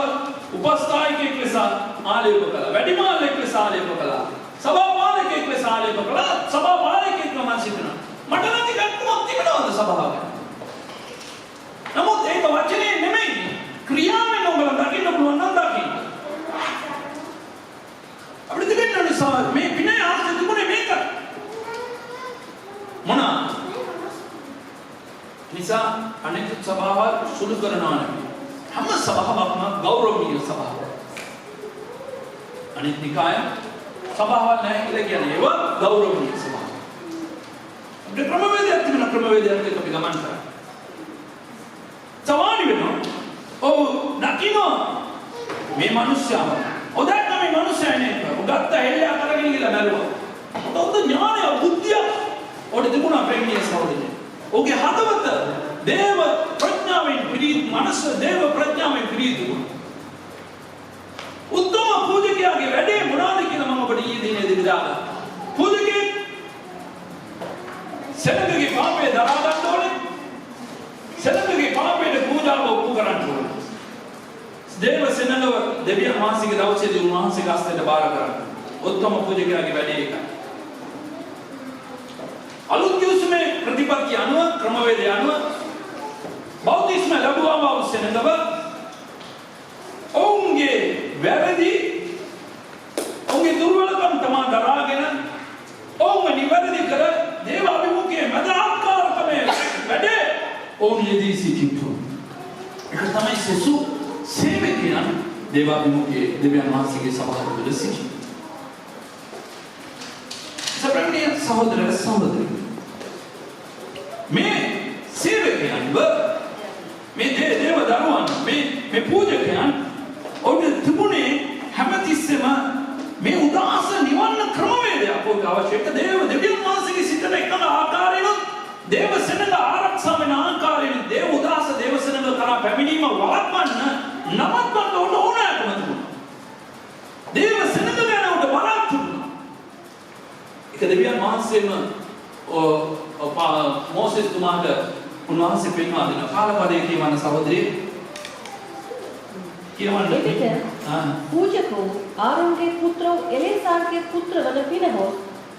Speaker 2: උපස්ථායකයෙක් ලෙස ආලේප කළා. වැඩිමාල්ලෙක් ලෙස ආලේප කළා. සභාපාලකයෙක් ලෙස ආලේප කළා. සභාපාලකයෙක් මම සිටිනවා. මට නැති කට්ටමක් තිබෙනවද සභාවේ? නමුත් ඒක වචනේ නෙමෙයි. ක්‍රියාවෙන් ඔබලා දකින්න පුළුවන් නම් දකින්න. අපිට දෙන්න නිසා මේ පිනේ ආස්ත තිබුණේ මේක. මොනවා? නිසා අනෙක් සභාවල් සුළු කරනවා නෙමෙයි. හැම සභාවක්ම ගෞරවනීය සභාවක්. අනිත් නිකාය සභාවල් නැහැ කියලා කියන්නේ ඒව ගෞරවනීය සභාවක්. අපිට ක්‍රමවේදයක් තිබුණා ක්‍රමවේදයක් එක්ක අපි ගමන් කරා. සවානි වෙනවා. ඔව් දකින්න මේ මිනිස්සාව. ඔදැක්ක මේ මිනිස්සයා නේ. උගත්ත හෙල්ලයා කරගෙන ගිහලා බැලුවා. ඔතන ඥානය බුද්ධිය ඔඩ තිබුණා ප්‍රේමීය සහෝදරනේ. ඔහුගේ හදවත දේව ප්‍රඥාවෙන් පිරීත් මනස දේව ප්‍රඥාවෙන් පිරීත් තිබුණා. උත්තම පූජකයාගේ වැඩේ මොනවද කියලා මම ඔබට ඊයේ දිනේදී විදාලා. පූජකේ සෙනඟගේ පාපේ දරා ගන්න ඕනේ. සෙනඟගේ පාපේට පූජාව ඔප්පු කරන්න ඕනේ. දේව සෙනඟව දෙවියන් වහන්සේගේ දවසේදී උන්වහන්සේගේ හස්තයට බාර කරන්න. උත්තම පූජකයාගේ වැඩේ ඒකයි. අලුත් යුස්මේ ප්‍රතිපත්ති අනුව ක්‍රමවේදය අනුව බෞද්ධිස්ම ලැබුවා වූ සෙනඟව ඔවුන්ගේ වැරදි ඔවුන්ගේ දුර්වලකම් තමා දරාගෙන ඔවුන් නිවැරදි කර දේව අභිමුඛයේ මදාකාරකමේ වැඩේ ඔවුන් යෙදී සිටිතු. ඒක තමයි සෙසු සේවකයන් දේව අභිමුඛයේ දෙවියන් වහන්සේගේ සභාවවල සිටි. සප්‍රමණීය සහෝදර සහෝදරි මේ සේවකයන්ව මේ දේව දරුවන් මේ පූජකයන් ඔබ තිබුණේ හැමතිස්සෙම මේ උදාස නිවන්න ක්‍රමවේදයක් ඔබ අවශ්‍යක දෙවියන් වහන්සේගේ සිතට එකම ආකාරයෙන් දේව සෙනඟ ආරක්ෂා වෙන ආකාරයෙන් දේව උදාස දේව සෙනඟ කරා පැමිණීම වළක්වන්න නවත්වන්න ඕනෑකම තිබුණා. දේව සෙනඟ ගැන උඩ බරක් තිබුණා. ඒක දෙවියන් වහන්සේම මෝසෙස් තුමාට උන්වහන්සේ පෙන්වා දෙන කාලපදයේ කියවන සහෝදරිය කියවන්නේ
Speaker 3: පූජකෝ ආරෝන්ගේ පුත්‍රෝ එලේසාර්ගේ පුත්‍ර වන පිනහොස්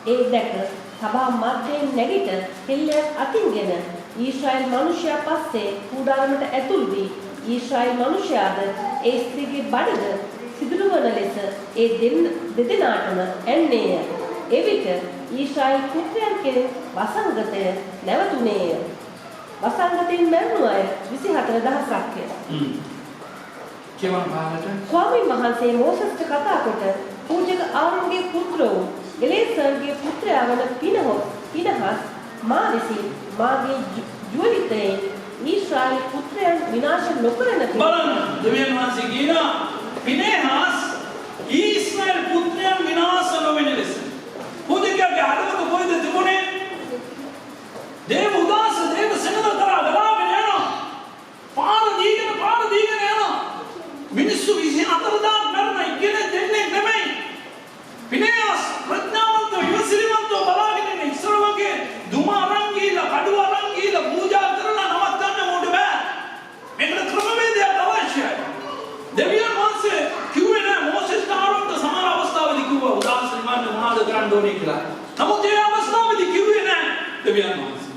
Speaker 3: ඒ දැක සභා මැදෙන් නැගිට හෙල්ලයක් අතින්ගෙන ඊශ්‍රායෙල් මිනිසයා පස්සේ කුඩාරමට ඇතුල් වී ඊශ්‍රායෙල් මිනිසයාද ඒ ස්ත්‍රීගේ බඩද සිදුරු වන ලෙස ඒ දෙදෙනාටම ඇන්නේය. එවිට ඊශ්‍රායෙල් පුත්‍රයන් කෙරෙහි වසංගතය නැවතුනේය. වසංගතයෙන් මැරුණු අය 24000ක්
Speaker 2: කියවන කාලට
Speaker 3: ස්වාමීන් වහන්සේ මෝසස්ට කතා කොට පූජක ආරෝන්ගේ පුත්‍රෝ එලේසර්ගේ පුත්‍රයා වන පිනහස් මා විසින් මාගේ ජුවලිතයෙන් ඊශ්‍රායෙල් පුත්‍රයන් විනාශ නොකරන
Speaker 2: බලන්න දෙවියන් වහන්සේ කියනවා පිනේහස් ඊශ්‍රායෙල් පුත්‍රයන් විනාශ නොවන ලෙස පූජකයාගේ හදවත කොයිද තිබුණේ? දේව උදාස දේව සෙනඟ කරා ගලාගෙන යනවා. පාර දීගෙන යනවා. මිනිස්සු 24000 මරණ ඉගෙන දෙන්නේ නෙමෙයි. පිනේහස් ප්‍රඥාවන්තව ඉවසිලිවන්තව බලාගෙන ඉන්න ඉස්සර වගේ දුම අරන් ගිහලා කඩුව අරන් ගිහලා පූජා කරලා නවත්තන්න ඕනේ බෑ. මේකට ක්‍රමවේදයක් අවශ්‍යයි. දෙවියන් වහන්සේ කිව්වේ නෑ මෝසෙස්ට ආරෝන්ට සමාන අවස්ථාවේදී කිව්වා උදාස නිවන්න මොනවද කරන්න ඕනේ කියලා. නමුත් ඒ අවස්ථාවේදී කිව්වේ නෑ දෙවියන් වහන්සේ.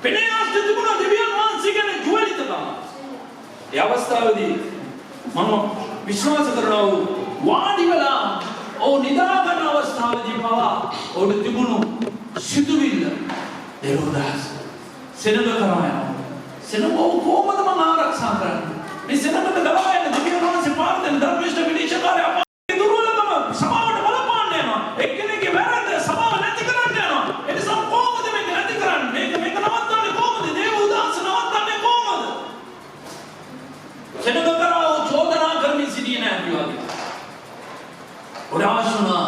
Speaker 2: පිනේහස් තිබුණා දෙවියන් වහන්සේ ගැන ජුවලිතකම. ඒ අවස්ථාවේදී මම විශ්වාස කරනවා වාඩි වෙලා නිදා ගන්න අවස්ථාවේදී පවා ඔබ තිබුණු සිතුවිල්ල එරෝදාස් සෙනඟ කරා යනවා. සෙනඟ කොහොමද මම ආරක්ෂා කරන්නේ? මේ සෙනඟට ගලා යන දෙවියන් වහන්සේ පාරෙන් ධර්මයේ විනිශ්චයකාරය අපේ දුර්වලකම සමාවට බලපාන්න යනවා. එක්කෙනෙක්ගේ වැරද්ද සමාව නැති කරන්න යනවා. ඒ නිසා කොහොමද මේක නැති කරන්නේ? මේක නවත්තන්නේ කොහොමද? දේව උදාස නවත්තන්නේ කොහොමද? සෙනඟ කරා චෝදනා කරමින් සිටියේ නැහැ වගේ. උදාසනා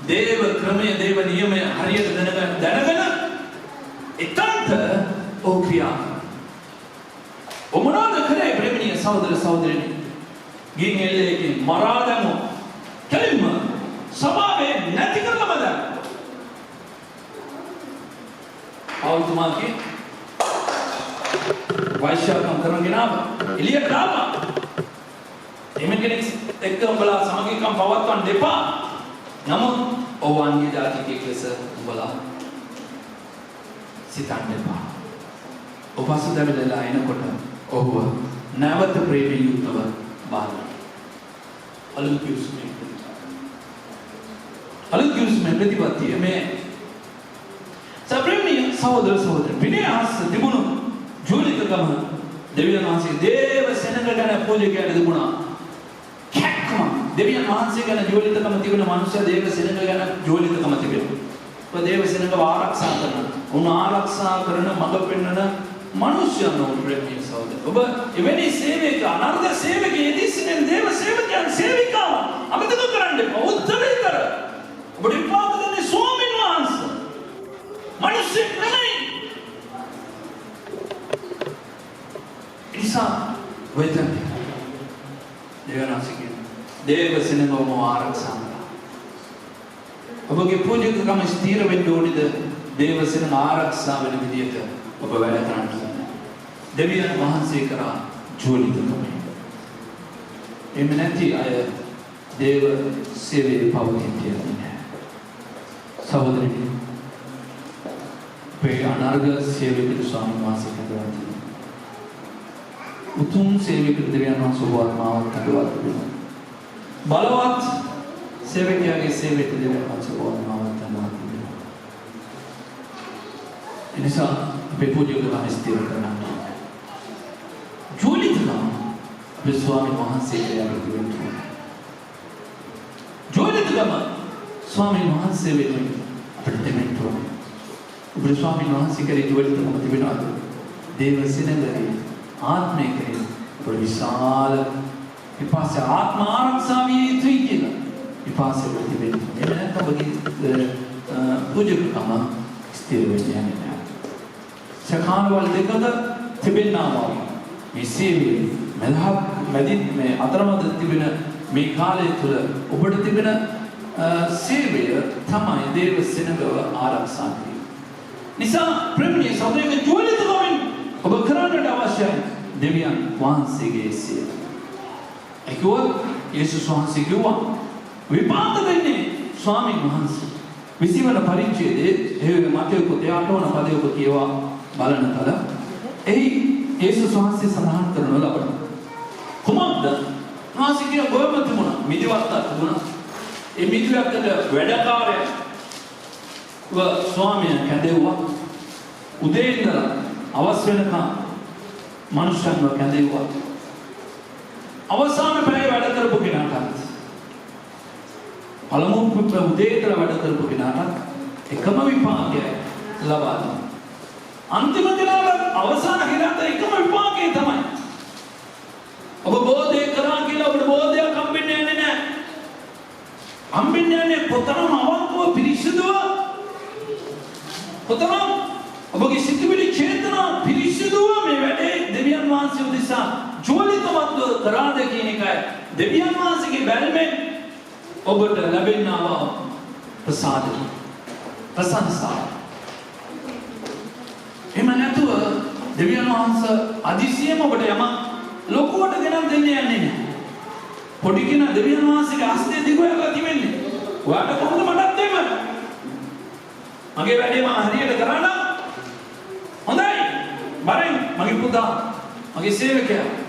Speaker 2: දේව ක්‍රමය දේව නියමය හරියට දැනගෙන එතනට ඕ ක්‍රියා ඔමනාද කරේ ප්‍රේමණීය සහෝදර සහෝදරියනි ගින් එල්ලේකින් මරා දැමු කෙලින්ම සභාවේ නැති කරලම දැන් අවුතුමාගේ වෛශ්‍යකම් කරගෙන ආව එළියට ආවා එමෙ කෙනෙක් එක්ක උඹලා සමගිකම් පවත්වන්න දෙපා නමුත් ඔවන්ගේ ජාතිකයෙක් ලෙස උඹලා සිතන්න එපා. ඔබ පසුතැවිලා එනකොට ඔහුව නැවත ප්‍රේමී යුක්තව බලන්න. අලුත් කිව්ස්මේ ප්‍රතිපත්තිය මේ සප්‍රේමී සහෝදර සහෝදරි විනයාස තිබුණු ජෝලිතකම දෙවියන් වහන්සේ දේව සෙනඟ ගැන පූජකයන්ට තිබුණා. දෙවියන් වහන්සේ ගැන ජෝලිතකම තිබෙන මනුෂ්‍ය දේව සෙනඟ ගැන ජෝලිතකම තිබෙනවා. ඔබ දේව සෙනඟව ආරක්ෂා කරන, උන් ආරක්ෂා කරන මඟ පෙන්වන මනුෂ්‍යයන් ප්‍රේමී සහෝදර. ඔබ එවැනි සේවක අනර්ග සේවකයෙකුදී සිටින දේව සේවකයන් සේවිකාවන් අමතක කරන්න එපා. උත්තරීතර. ඔබට විපාක දෙන්නේ ස්වාමීන් වහන්සේ. මනුෂ්‍ය නෙමෙයි. නිසා වෙතන දෙවනාසිකේ දේව සෙනඟවම ආරක්ෂා කරනවා. ඔබගේ පූජකකම ස්ථිර වෙන්න ඕනේද? දේව සෙනඟ ආරක්ෂා වෙන විදියට ඔබ වැඩ කරන්න ඕනේ. දෙවියන් වහන්සේ කරා ජෝලිතකම. එමෙ නැති අය දේව සේවයේ පවතින්නේ නැහැ. සහෝදරනි, මේ අනාර්ග සේවකේ ස්වාමීන් වහන්සේ කතා උතුම් සේවකේ දෙවියන් වහන්සේ වර්මාවක් කඩවා තිබෙනවා. බලවත් සේවකයාගේ සේවයට දෙවියන් වහන්සේ වර්මාවක් කඩවා තිබෙනවා. එනිසා අපේ පූජකකම ස්ථිර කරගන්න ඕනේ. ජෝලිතකම අපේ ස්වාමීන් වහන්සේ ක්‍රියාවට තිබෙනවා. ජෝලිතකම ස්වාමීන් වහන්සේ වෙනුවෙන් අපිට දෙන්න ඕනේ. අපේ ස්වාමීන් වහන්සේ කරේ ජෝලිතකම තිබෙනවාද? දේව සෙනඟේ ආත්මය කරේ අපේ විශාල විපාසය ආත්ම ආරක්ෂාවේ යුතුයි කියලා විපාසය ප්‍රතිබෙන්නේ. එහෙම නැත්නම් ඔබගේ පූජකකම ස්ථිර වෙන්නේ නැහැ. සකාලවල දෙකක තිබෙනා වගේ මේ සේවයේ මැදින් මේ අතරමැද තිබෙන මේ කාලය තුළ ඔබට තිබෙන සේවය තමයි දේව සෙනඟව ආරක්ෂා කිරීම. නිසා ප්‍රේමණීය සහෝදරයන් ජෝලිතකමින් ඔබ කරන්නට අවශ්‍යයි දෙවියන් වහන්සේගේ සේවය. ඒකෝ යේසුස් වහන්සේ කිව්වා විපාක දෙන්නේ ස්වාමීන් වහන්සේ. 20 වන පරිච්ඡේදයේ ඒ මතේ පොතේ 8 වන පදයේ ඔබ කියවා බලන කල එහි යේසුස් වහන්සේ සඳහන් කරන ලබන කුමක්ද? වහන්සේ කියන ගොයම තිබුණා, මිදිවත්ත තිබුණා. ඒ මිදිවත්තට වැඩකාරය ස්වාමියා කැඳෙව්වා. උදේ ඉඳලා අවස් වෙනකම් මනුෂ්‍යයන්ව කැඳෙව්වා. අවසාන පැය වැඩ කරපු කෙනාට පළමු උදේ ඉඳලා වැඩ කරපු කෙනාට එකම විපාකය ලබා දුන්නා. අන්තිම දිනවල අවසාන කෙනාට එකම විපාකය තමයි. ඔබ බෝධිය කරා කියලා ඔබට බෝධියක් හම්බෙන්නේ නැහැ. හම්බෙන්නේ කොතරම් අවංකව පිරිසිදුව කොතරම් ඔබගේ සිතුවිලි චේතනා පිරිසිදුව මේ වැඩේ දෙවියන් වහන්සේ උදෙසා ජෝලිතවත්ව කරාද කියන එකයි දෙවියන් වහන්සේගේ බැල්මෙන් ඔබට ලැබෙනා ප්‍රසාදය ප්‍රශංසා. එහෙම නැතුව දෙවියන් වහන්සේ අදිසියම ඔබට යම ලොකුවට ගෙනත් දෙන්නේ යන්නේ නැහැ. පොඩි කෙනා දෙවියන් වහන්සේගේ හස්තය දිගුවලා තිබෙන්නේ. ඔයාට කොහොමද මටත් දෙන්න? මගේ වැඩේ මම හරියට කරා නම් හොඳයි. බරෙන් මගේ පුතා මගේ සේවකයා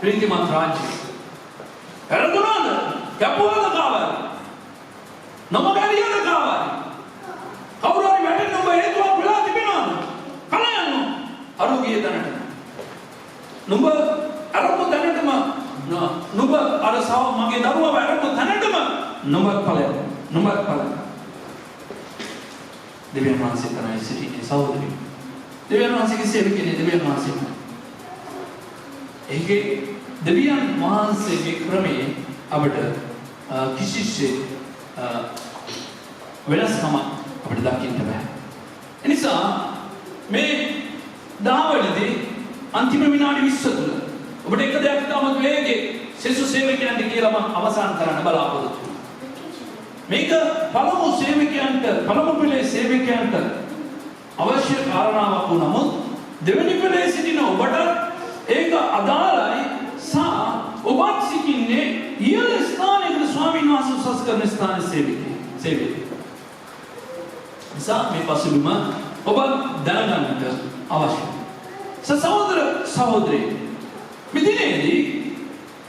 Speaker 2: ප්‍රීතිමත් රාජ්‍ය කරදුනාද කැපුවාද කාවද නමගරියද කාවද කවුරු හරි ගිය තැනට. නුඹ අරපු තැනටම නුඹ අර මගේ දරුවව අරපු තැනටම නුඹත් ඵලයක්. නුඹත් ඵලයක්. දෙවියන් වහන්සේ තමයි සිටින්නේ සහෝදරි. දෙවියන් වහන්සේගේ සේවකයනේ දෙවියන් වහන්සේ. ඒකේ දෙවියන් වහන්සේගේ ක්‍රමයේ අපිට කිසිසේත් වෙනස්කම අපිට දකින්න බෑ. එනිසා මේ දහවලදී අන්තිම විනාඩි 20 තුල ඔබට එක දෙයක් තමයි වේගේ සෙසු සේවකයන්ට කියලා මම අවසන් කරන්න බලාපොරොත්තු වෙනවා. මේක පළමු සේවකයන්ට පළමු පිළේ සේවකයන්ට අවශ්‍ය කාරණාවක් වුණාම දෙවෙනි පිළේ සිටින ඔබට ඒක අදාළයි සහ ඔබත් සිටින්නේ ඉහළ ස්ථානයකට ස්වාමීන් වහන්සේ උසස් කරන ස්ථානයේ සේවකයෙක්. නිසා මේ පසුබිම ඔබ දැනගන්නට අවශ්‍යයි. සහෝදර සහෝදරී මෙදිනේදී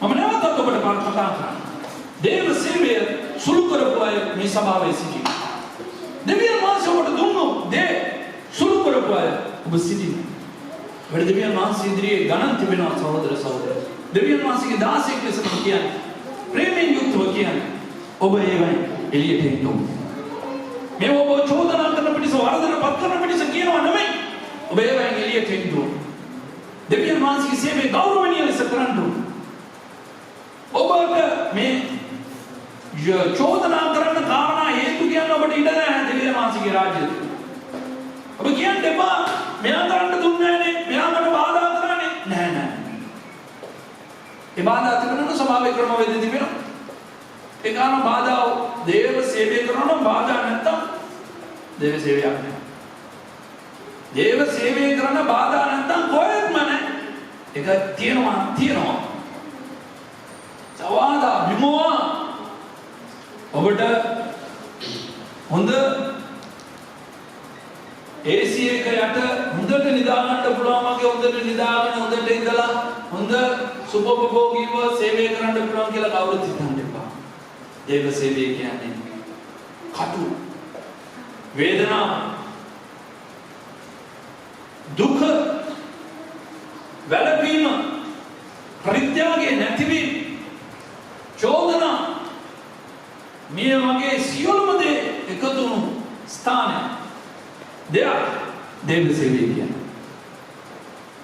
Speaker 2: මම නැවතත් ඔබට කතා කරනවා. දේව සේවය සුළු කරපු අය මේ සභාවේ සිටිනවා. දෙවියන් වහන්සේ ඔබට දුන්නු දේ සුළු කරපු අය ඔබ සිටිනවා. වැඩ දෙවියන් වහන්සේ ඉදිරියේ ගණන් තිබෙනවා සහෝදර සහෝදරී. දෙවියන් වහන්සේගේ දාසයෙක් ලෙස මම කියන්නේ ප්‍රේමයෙන් යුක්තව කියන්නේ ඔබ ඒවයි එළියට එන්න ඕනේ. මේ ඔබ චෝදනා කරන පිටස වරදට පත් කරන පිටස කියනවා නෙමෙයි. ඔබ ඒවයි එළියට එන්න ඕනේ. දෙවියන් වහන්සේගේ සේවය ගෞරවණීය ලෙස කරන්න ඕනේ. ඔබට මේ චෝදනා කරන කාරණා හේතු කියන්න ඔබට ඉඩ නැහැ දෙවියන් වහන්සේගේ රාජ්‍යයට. ඔබ කියන්න එපා මෙයා කරන්න දුන්නේ නැනේ මෙයා මට බාධා කරන්නේ නැහැ. ඒ බාධා තිබුණොත් සමාවේ ක්‍රමවේද තිබෙනවා. ඒ කාරණා බාධා දේව සේවය කරනවා බාධා නැත්තම් දේව සේවයක් නැහැ. දේව සේවය කරන බාධා නැත්තම් කොහෙත්ම නැහැ. ඒක තියෙනවා. සවාදා විමෝහ ඔබට හොඳ AC එක යට හොඳට නිදා ගන්න පුළුවන් වගේ හොඳට නිදාගෙන හොඳට ඉඳලා හොඳ සුභෝපභෝගීව සේවය කරන්න පුළුවන් කියලා කවුරුත් හිතන්න එපා. දේව සේවය කියන්නේ කටු වේදනා දුක වැළපීම පරිත්‍යාගය නැතිවීම චෝදනා මේ වගේ සියලුම දේ එකතු වුණු ස්ථානය දෙයක් දේව සේවය කියන්නේ.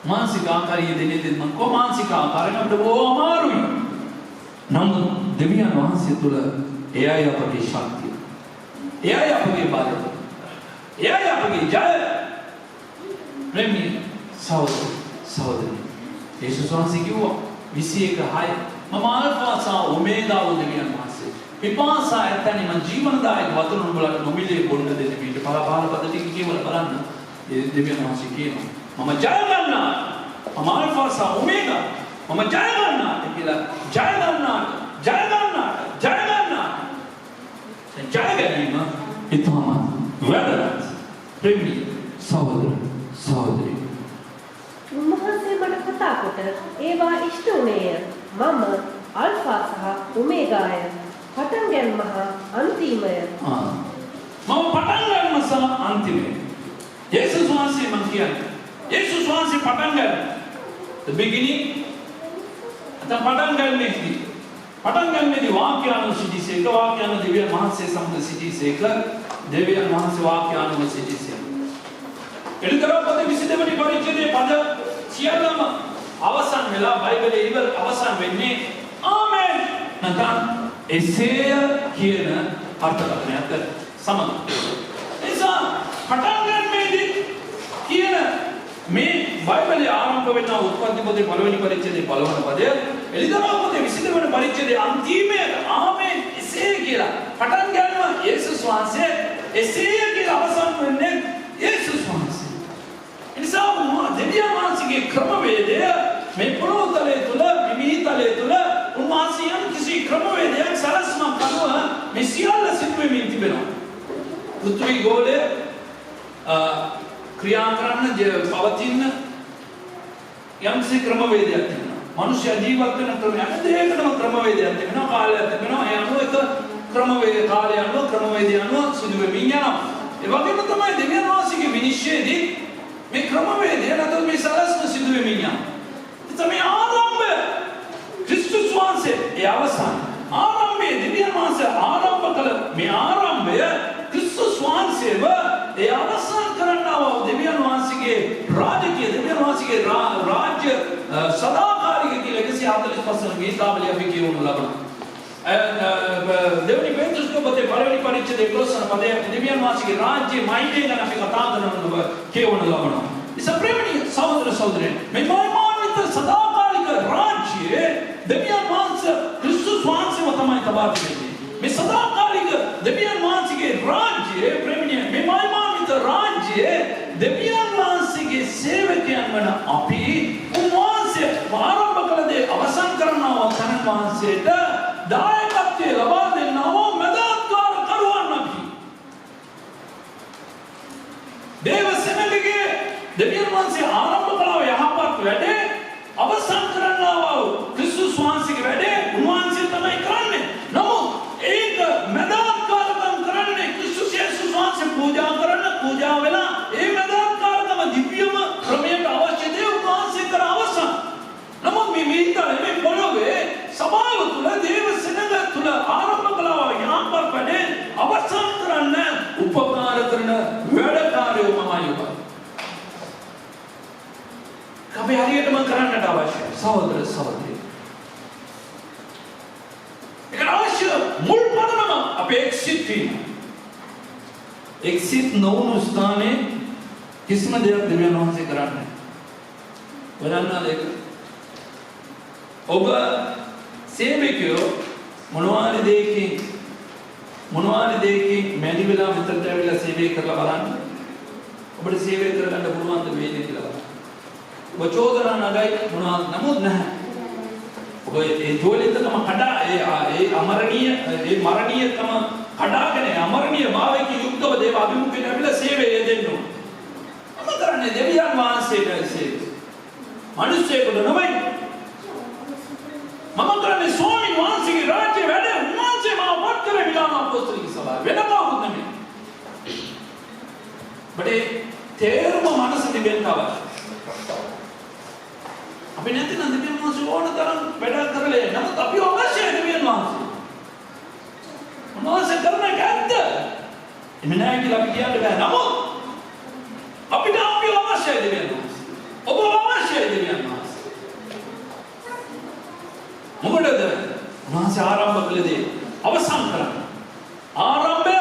Speaker 2: මානසික ආකාරයේ දෙන්නේ මම කො මානසික ආකාරයෙන් අපිට බොහොම අමාරුයි. නමුත් දෙවියන් වහන්සේ තුල එයයි අපගේ ශක්තිය. එයයි අපගේ බලය. එයයි අපගේ ජය. ප්‍රේමී සහෝදරි යේසුස් වහන්සේ කිව්වා 21:6 මම ආල්ෆා සහ ඔමේගා වූ දෙවියන් වහන්සේ. පිපාසා ඇත්තනි මම ජීවනදායක වතුර නුඹලට නොමිලේ බොන්න දෙන්න මේක පළපාල පද ටික කියවලා බලන්න. ඒ දෙවියන් වහන්සේ කියනවා මම ජය ගන්නවා. මම ආල්ෆා සහ ඔමේගා. මම ජය ගන්නවා කියලා ජය ගන්නවා. ජය ගැනීම ඉතම වැදගත්. ප්‍රේමී සහෝදරි
Speaker 3: උන්වහන්සේ මට කතා කොට ඒවා ඉෂ්ට වුණේය. මම අල්ෆා සහ ඔමේගාය. පටන් ගැනීම හා අන්තිමය.
Speaker 2: මම පටන් ගන්නම සහ අන්තිමය. යේසුස් වහන්සේ මම කියන්නේ. යේසුස් වහන්සේ පටන් ගන්න. the beginning පටන් ගන්නේදී වාක්‍යානුව සිටිසේක වාක්‍යානුව දෙවියන් වහන්සේ සමග සිටිසේක දෙවියන් වහන්සේ වාක්‍යානුව සිටිසේක. එළිදරව් පද 22 වෙනි පරිච්ඡේදයේ පද සියල්ලම අවසන් වෙලා බයිබලයේ ඉවර අවසන් වෙන්නේ ආමෙන්. නැත්නම් එසේය කියන අර්ථකථනයත් සමග. එසා පටන් ගන්නේදී කියන මේ බයිබලයේ ආරම්භ වෙන උත්පත්ති පොතේ පළවෙනි පරිච්ඡේදයේ පළවෙනි පදය එළිදරව් පොතේ 22 වෙනි පරිච්ඡේදයේ අන්තිමයේ ආමෙන් එසේ කියලා පටන් ගන්නවා යේසුස් වහන්සේ එසේ කියලා අවසන් වෙන්නේ යේසුස් වහන්සේ. එනිසා දෙවියන් වහන්සේගේ ක්‍රමවේදය මේ පොළොතලයේ තුල විවිධතලයේ තුල උන්වහන්සේ යම් කිසි ක්‍රමවේදයක් සලස්මක් අනුව මේ සියල්ල සිදුවෙමින් තිබෙනවා. පෘථිවි ගෝලයේ ක්‍රියා කරන්න පවතින යම් කිසි ක්‍රමවේදයක් තියෙනවා. මනුෂ්‍ය ජීවත් වෙන ක්‍රමයක් දෙකකටම ක්‍රමවේදයක් තිබෙනවා. කාලයක් තිබෙනවා. ඒ අනුව එක ක්‍රමවේද කාලය අනුව ක්‍රමවේදය අනුව සිදුවෙමින් යනවා. ඒ වගේම තමයි දෙවියන් වහන්සේගේ විනිශ්චයේදී මේ ක්‍රමවේදය නැත්නම් මේ සලස්ම සිදු වෙමින් යනවා. ඉතින් මේ ආරම්භය ක්‍රිස්තුස් වහන්සේ ඒ අවසන් ආරම්භයේ දෙවියන් වහන්සේ ආරම්භ කළ මේ ආරම්භය ක්‍රිස්තුස් වහන්සේව ඒ අවසන් කරන්නව දෙවියන් වහන්සේගේ රාජකීය දෙවියන් වහන්සේගේ රාජ්‍ය සදාකාලික කියලා 145 වෙනි ගීතාවලිය අපි කියවනු ලබනවා. දෙවනි පේතෘස් පොතේ පළවෙනි පරිච්ඡේදයේ 11 පදයේ දෙවියන් වහන්සේගේ රාජ්‍යයේ මහිමය ගැන අපි කතා කරනවා කියවනු ලබනවා. ඉතින් ප්‍රේමණීය සහෝදර සහෝදරයන් මේ මහිමාන්විත සදාකාලික රාජ්‍යයේ දෙවියන් වහන්සේ ක්‍රිස්තුස් වහන්සේව තමයි තබා දෙන්නේ. මේ සදාකාලික දෙවියන් වහන්සේගේ රාජ්‍යයේ ප්‍රේමණීය මේ මහිමාන්විත රාජ්‍යයේ දෙවියන් වහන්සේගේ සේවකයන් වන අපි උන්වහන්සේ ආරම්භ කළ දේ අවසන් කරනවා තන වහන්සේට දායකත්වය ලබා දෙන්නව මැදත්කාර කරුවන් අපි. දේව සෙනගගේ දෙවියන් වහන්සේ ආරම්භ කළා යහපත් වැඩේ අවසන් කරනවා ක්‍රිස්තුස් වහන්සේගේ වැඩේ උන්වහන්සේ තමයි කරන්නේ. නමුත් ඒක මැදත්කාරකම් කරන්නේ ක්‍රිස්තුස් යේසුස් වහන්සේ පූජා කරන පූජා වෙලා ඒ මැදත්කාරකම දිව්‍යම ක්‍රමයට අවශ්‍ය දේ උන්වහන්සේ කර අවසන්. නමුත් මේ මිනිත්තරේ මේ පොළොවේ සභාව තුල දේව සෙනග තුල ආරම්භ කළා යහපත් වැඩේ අවසන් කරන්න උපකාර කරන වැඩකාරයෝ මමයි ඔබ. අපි හරියටම කරන්නට අවශ්‍යයි සහෝදර සහෝදරිය. ඒක අවශ්‍ය මුල් පදනම අපේ එක්සිට් වීම. එක්සිට් නොවුණු ස්ථානයේ කිසිම දෙයක් දෙවියන් වහන්සේ කරන්නේ නැහැ. බලන්න ඒක. ඔබ සේවකයෝ මොනවාරි දෙයකින් මැදි වෙලා මෙතනට ඇවිල්ලා සේවය කරලා බලන්න. ඔබට සේවය කරගන්න පුළුවන් ද වේද කියලා බලන්න. ඔබ චෝදනා නගයි මොනවාද නමුත් නැහැ. ඔබ ඒ ජෝලිතකම කඩා ඒ මරණීයකම කඩාගෙන අමරණීය භාවයක යුක්තව දේව අභිමුඛයෙන් ඇවිල්ලා සේවය දෙන්න ඕන. මම කරන්නේ දෙවියන් වහන්සේට සේවය. මිනිස්සෙකුට නෙමෙයි. මම කරන්නේ ස්වාමීන් වහන්සේගේ රාජ්‍ය වැඩ උන්වහන්සේ මාව වත් කරේ විලාම අපොස්තලික සභාව වෙන කවුරුත් නෙමෙයි. බඩේ තේරුම මනස තිබෙන්න අවශ්‍යයි. අපි නැතිනම් දෙවියන් වහන්සේ ඕන තරම් වැඩ කරලා නමුත් අපි අවශ්‍යයි දෙවියන් වහන්සේ. උන්වහන්සේ කරන එක ඇත්ත. එමෙ නැහැ කියලා අපි කියන්න බෑ. නමුත් අපිට අපි අවශ්‍යයි දෙවියන් වහන්සේ. ඔබ අවශ්‍යයි දෙවියන් වහන්සේ. මොකටද? උන්වහන්සේ ආරම්භ කළේ අවසන් කරන්න. ආරම්භය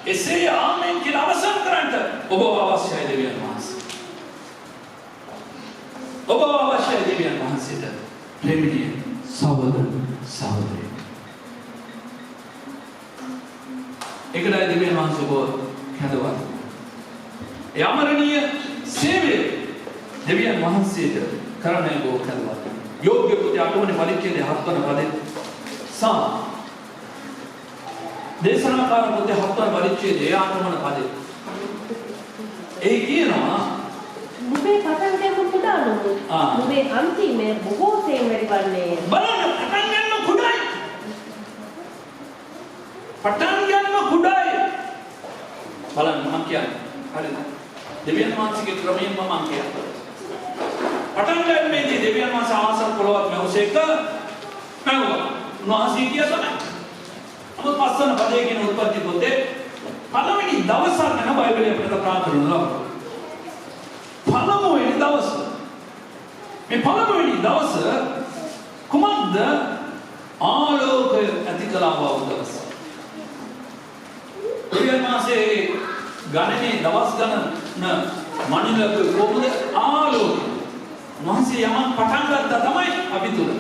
Speaker 2: එසේ ආමෙන් කියලා අවසන් කරන්න ඔබ අවශ්‍යයි දෙවියන් වහන්සේ. ඔබ අවශ්‍යයි දෙවියන් වහන්සේට. ප්‍රේමණීය සහෝදර සහෝදරිය. ඒකයි දෙවියන් වහන්සේ ඔබ කැඳවන්නේ. ඒ අමරණීය සේවය දෙවියන් වහන්සේට කරන්නේ ඔබ කැඳවන්නේ. योग्य पुत्र आगमन परीक्षे हत्वन पदे सा देशनाकार पुत्र हत्वन परीक्षे आगमन पदे एक
Speaker 3: නුඹේ පටන් ගන්න කුඩානු නුඹේ අන්තිමේ බොහෝ සෙයින් වැඩිවන්නේ
Speaker 2: බලන්න පටන් ගන්න කුඩායි බලන්න මම කියන්නේ හරිද දෙවියන් වහන්සේගේ ක්‍රමයෙන් මම කියන්නේ පටන් ගන්නේදී දෙවියන් වහන්සේ ආසත් පොළොවත් මෙවසේක නැවුවා. උන්වහන්සේ කිය තමයි. නමුත් පස්වන පදයේ කියන උත්පත්ති පොතේ පළවෙනි දවසක් ගැන බයිබලයේ අපිට කතා කරනවා. පළමුවෙනි දවස. මේ පළමුවෙනි දවස කුමක්ද? ආලෝකය ඇති කළා බව දවස. දෙවියන් වහන්සේ ගණනේ දවස් ගණන මනිනක කොහොමද ආලෝකය උන්වහන්සේ යමක් පටන් ගත්තා තමයි අපි තුල.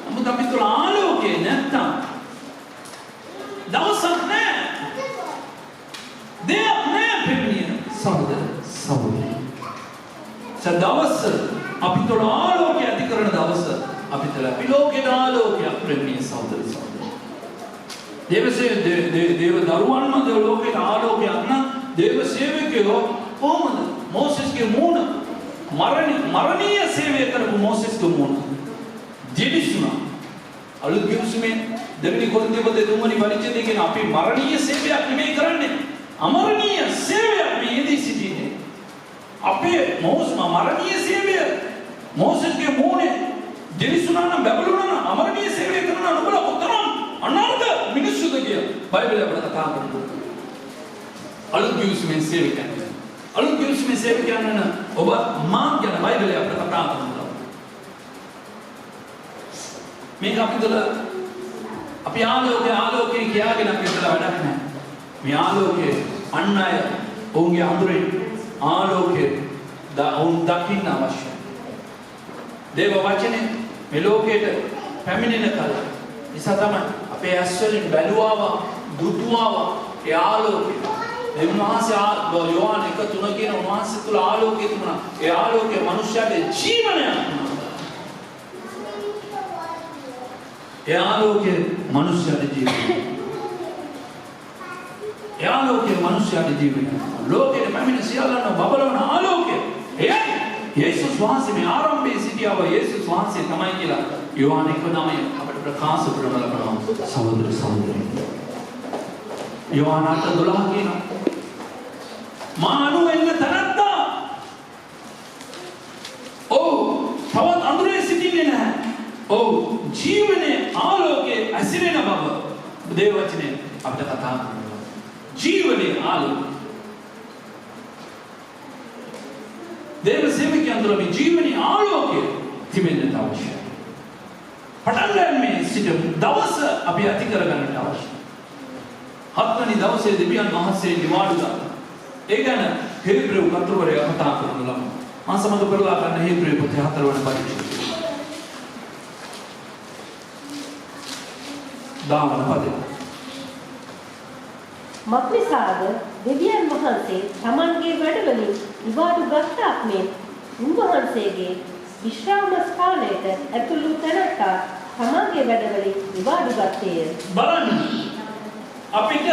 Speaker 2: නමුත් අපි තුල ආලෝකය නැත්තම් දවසක් නැහැ. දෙයක් නැහැ ප්‍රේමණීය සහෝදර සහෝදරිය. දවස අපි තුල ආලෝකය ඇති කරන දවස අපි තුල අපි ලෝකේ ආලෝකයක් ප්‍රේමණීය සහෝදර සහෝදරිය. දේව දරුවන්ම දේව ලෝකේ ආලෝකයක් නම් දේව සේවකයෝ කොහොමද මෝසෙස්ගේ මූණ මරණීය සේවය කරපු මෝසෙස්ගේ මූණ ජීවිසුණා අලුත් ගිවිසුමේ දෙවෙනි කොරින්තිය පොතේ 3 වෙනි පරිච්ඡේදයේ කියන අපි මරණීය සේවයක් නෙමෙයි කරන්නේ අමරණීය සේවයක් මේ යෙදී සිටින්නේ අපේ මෝස් මරණීය සේවය මෝසස්ගේ මූණේ දිලිසුනා නම් බබළුනා නම් අමරණීය සේවය කරනවා නුඹලා කොතරම් අනර්ථ මිනිස්සුද කියලා බයිබලය අපට කතා කරනවා. අලුත් කිවිසුමෙන් සේවය කරනවා. අලුත් කිවිසුමෙන් සේවය කරනවා ඔබ මාන් කියන බයිබලය අපට කතා කරනවා. මේක අපිටල අපි ආලෝකයේ කියාගෙන අපි ඉතලා වැඩක් නැහැ. මේ ආලෝකයේ අන් අය ඔවුන්ගේ අඳුරේ ආලෝකයේ ඔවුන් දකින්න අවශ්‍යයි. දේව වචනේ මේ ලෝකයට පැමිණෙන කල නිසා තමයි අපේ ඇස් වලින් බැලුවාවා දුටුවාවා ඒ ආලෝකය. ඒ උන්වහන්සේ යෝහන් 1:3 කියන උන්වහන්සේ තුල ආලෝකය තිබුණා. ඒ ආලෝකය මනුෂ්‍යයාගේ ජීවනයක්. ඒ ආලෝකය මනුෂ්‍යයාගේ ජීවනය. ඒ ආලෝකය මනුෂ්‍යයාගේ ජීවනය. ලෝකයේ පැමිණ සියල්ලන් බබලවන ආලෝකය. එයයි යේසුස් වහන්සේ මේ ආරම්භයේ සිටියව යේසුස් වහන්සේ තමයි කියලා යෝහන් 1:9 අපිට ප්‍රකාශ කරන ලබනවා සහෝදර සහෝදරයනි. යෝහන් 8:12 කියනවා මානු වෙන්න තනත්තා තවත් අඳුරේ සිටින්නේ නැහැ. ජීවනයේ ආලෝකයේ ඇසිරෙන බව දේව වචනේ අපිට කතා කරනවා. ජීවනයේ ආලෝකය දේව සේවකයන් තුළ මේ ජීවනයේ ආලෝකය තිබෙන්නට අවශ්‍යයි. පටන් ගන්නේ සිට දවස අපි ඇති කරගන්නට අවශ්‍යයි. 7 වෙනි දවසේ දෙවියන් වහන්සේ නිවාඩු දානවා. ඒ ගැන හේබ්‍රෙව් කතුවරය කතා කරනවා. මා සමග පෙරලා ගන්න හේබ්‍රෙව් පොතේ 4 වෙනි පරිච්ඡේදය. දාවන පදේ.
Speaker 3: මක්නිසාද දෙවියන් වහන්සේ තමන්ගේ වැඩවලින් නිවාඩු ගත්තාක් මෙන් උන්වහන්සේගේ විශ්‍රාම ස්ථානයට ඇතුළු තැනැත්තා තමන්ගේ වැඩවලින් නිවාඩු ගත්තේය.
Speaker 2: බලන්න අපිට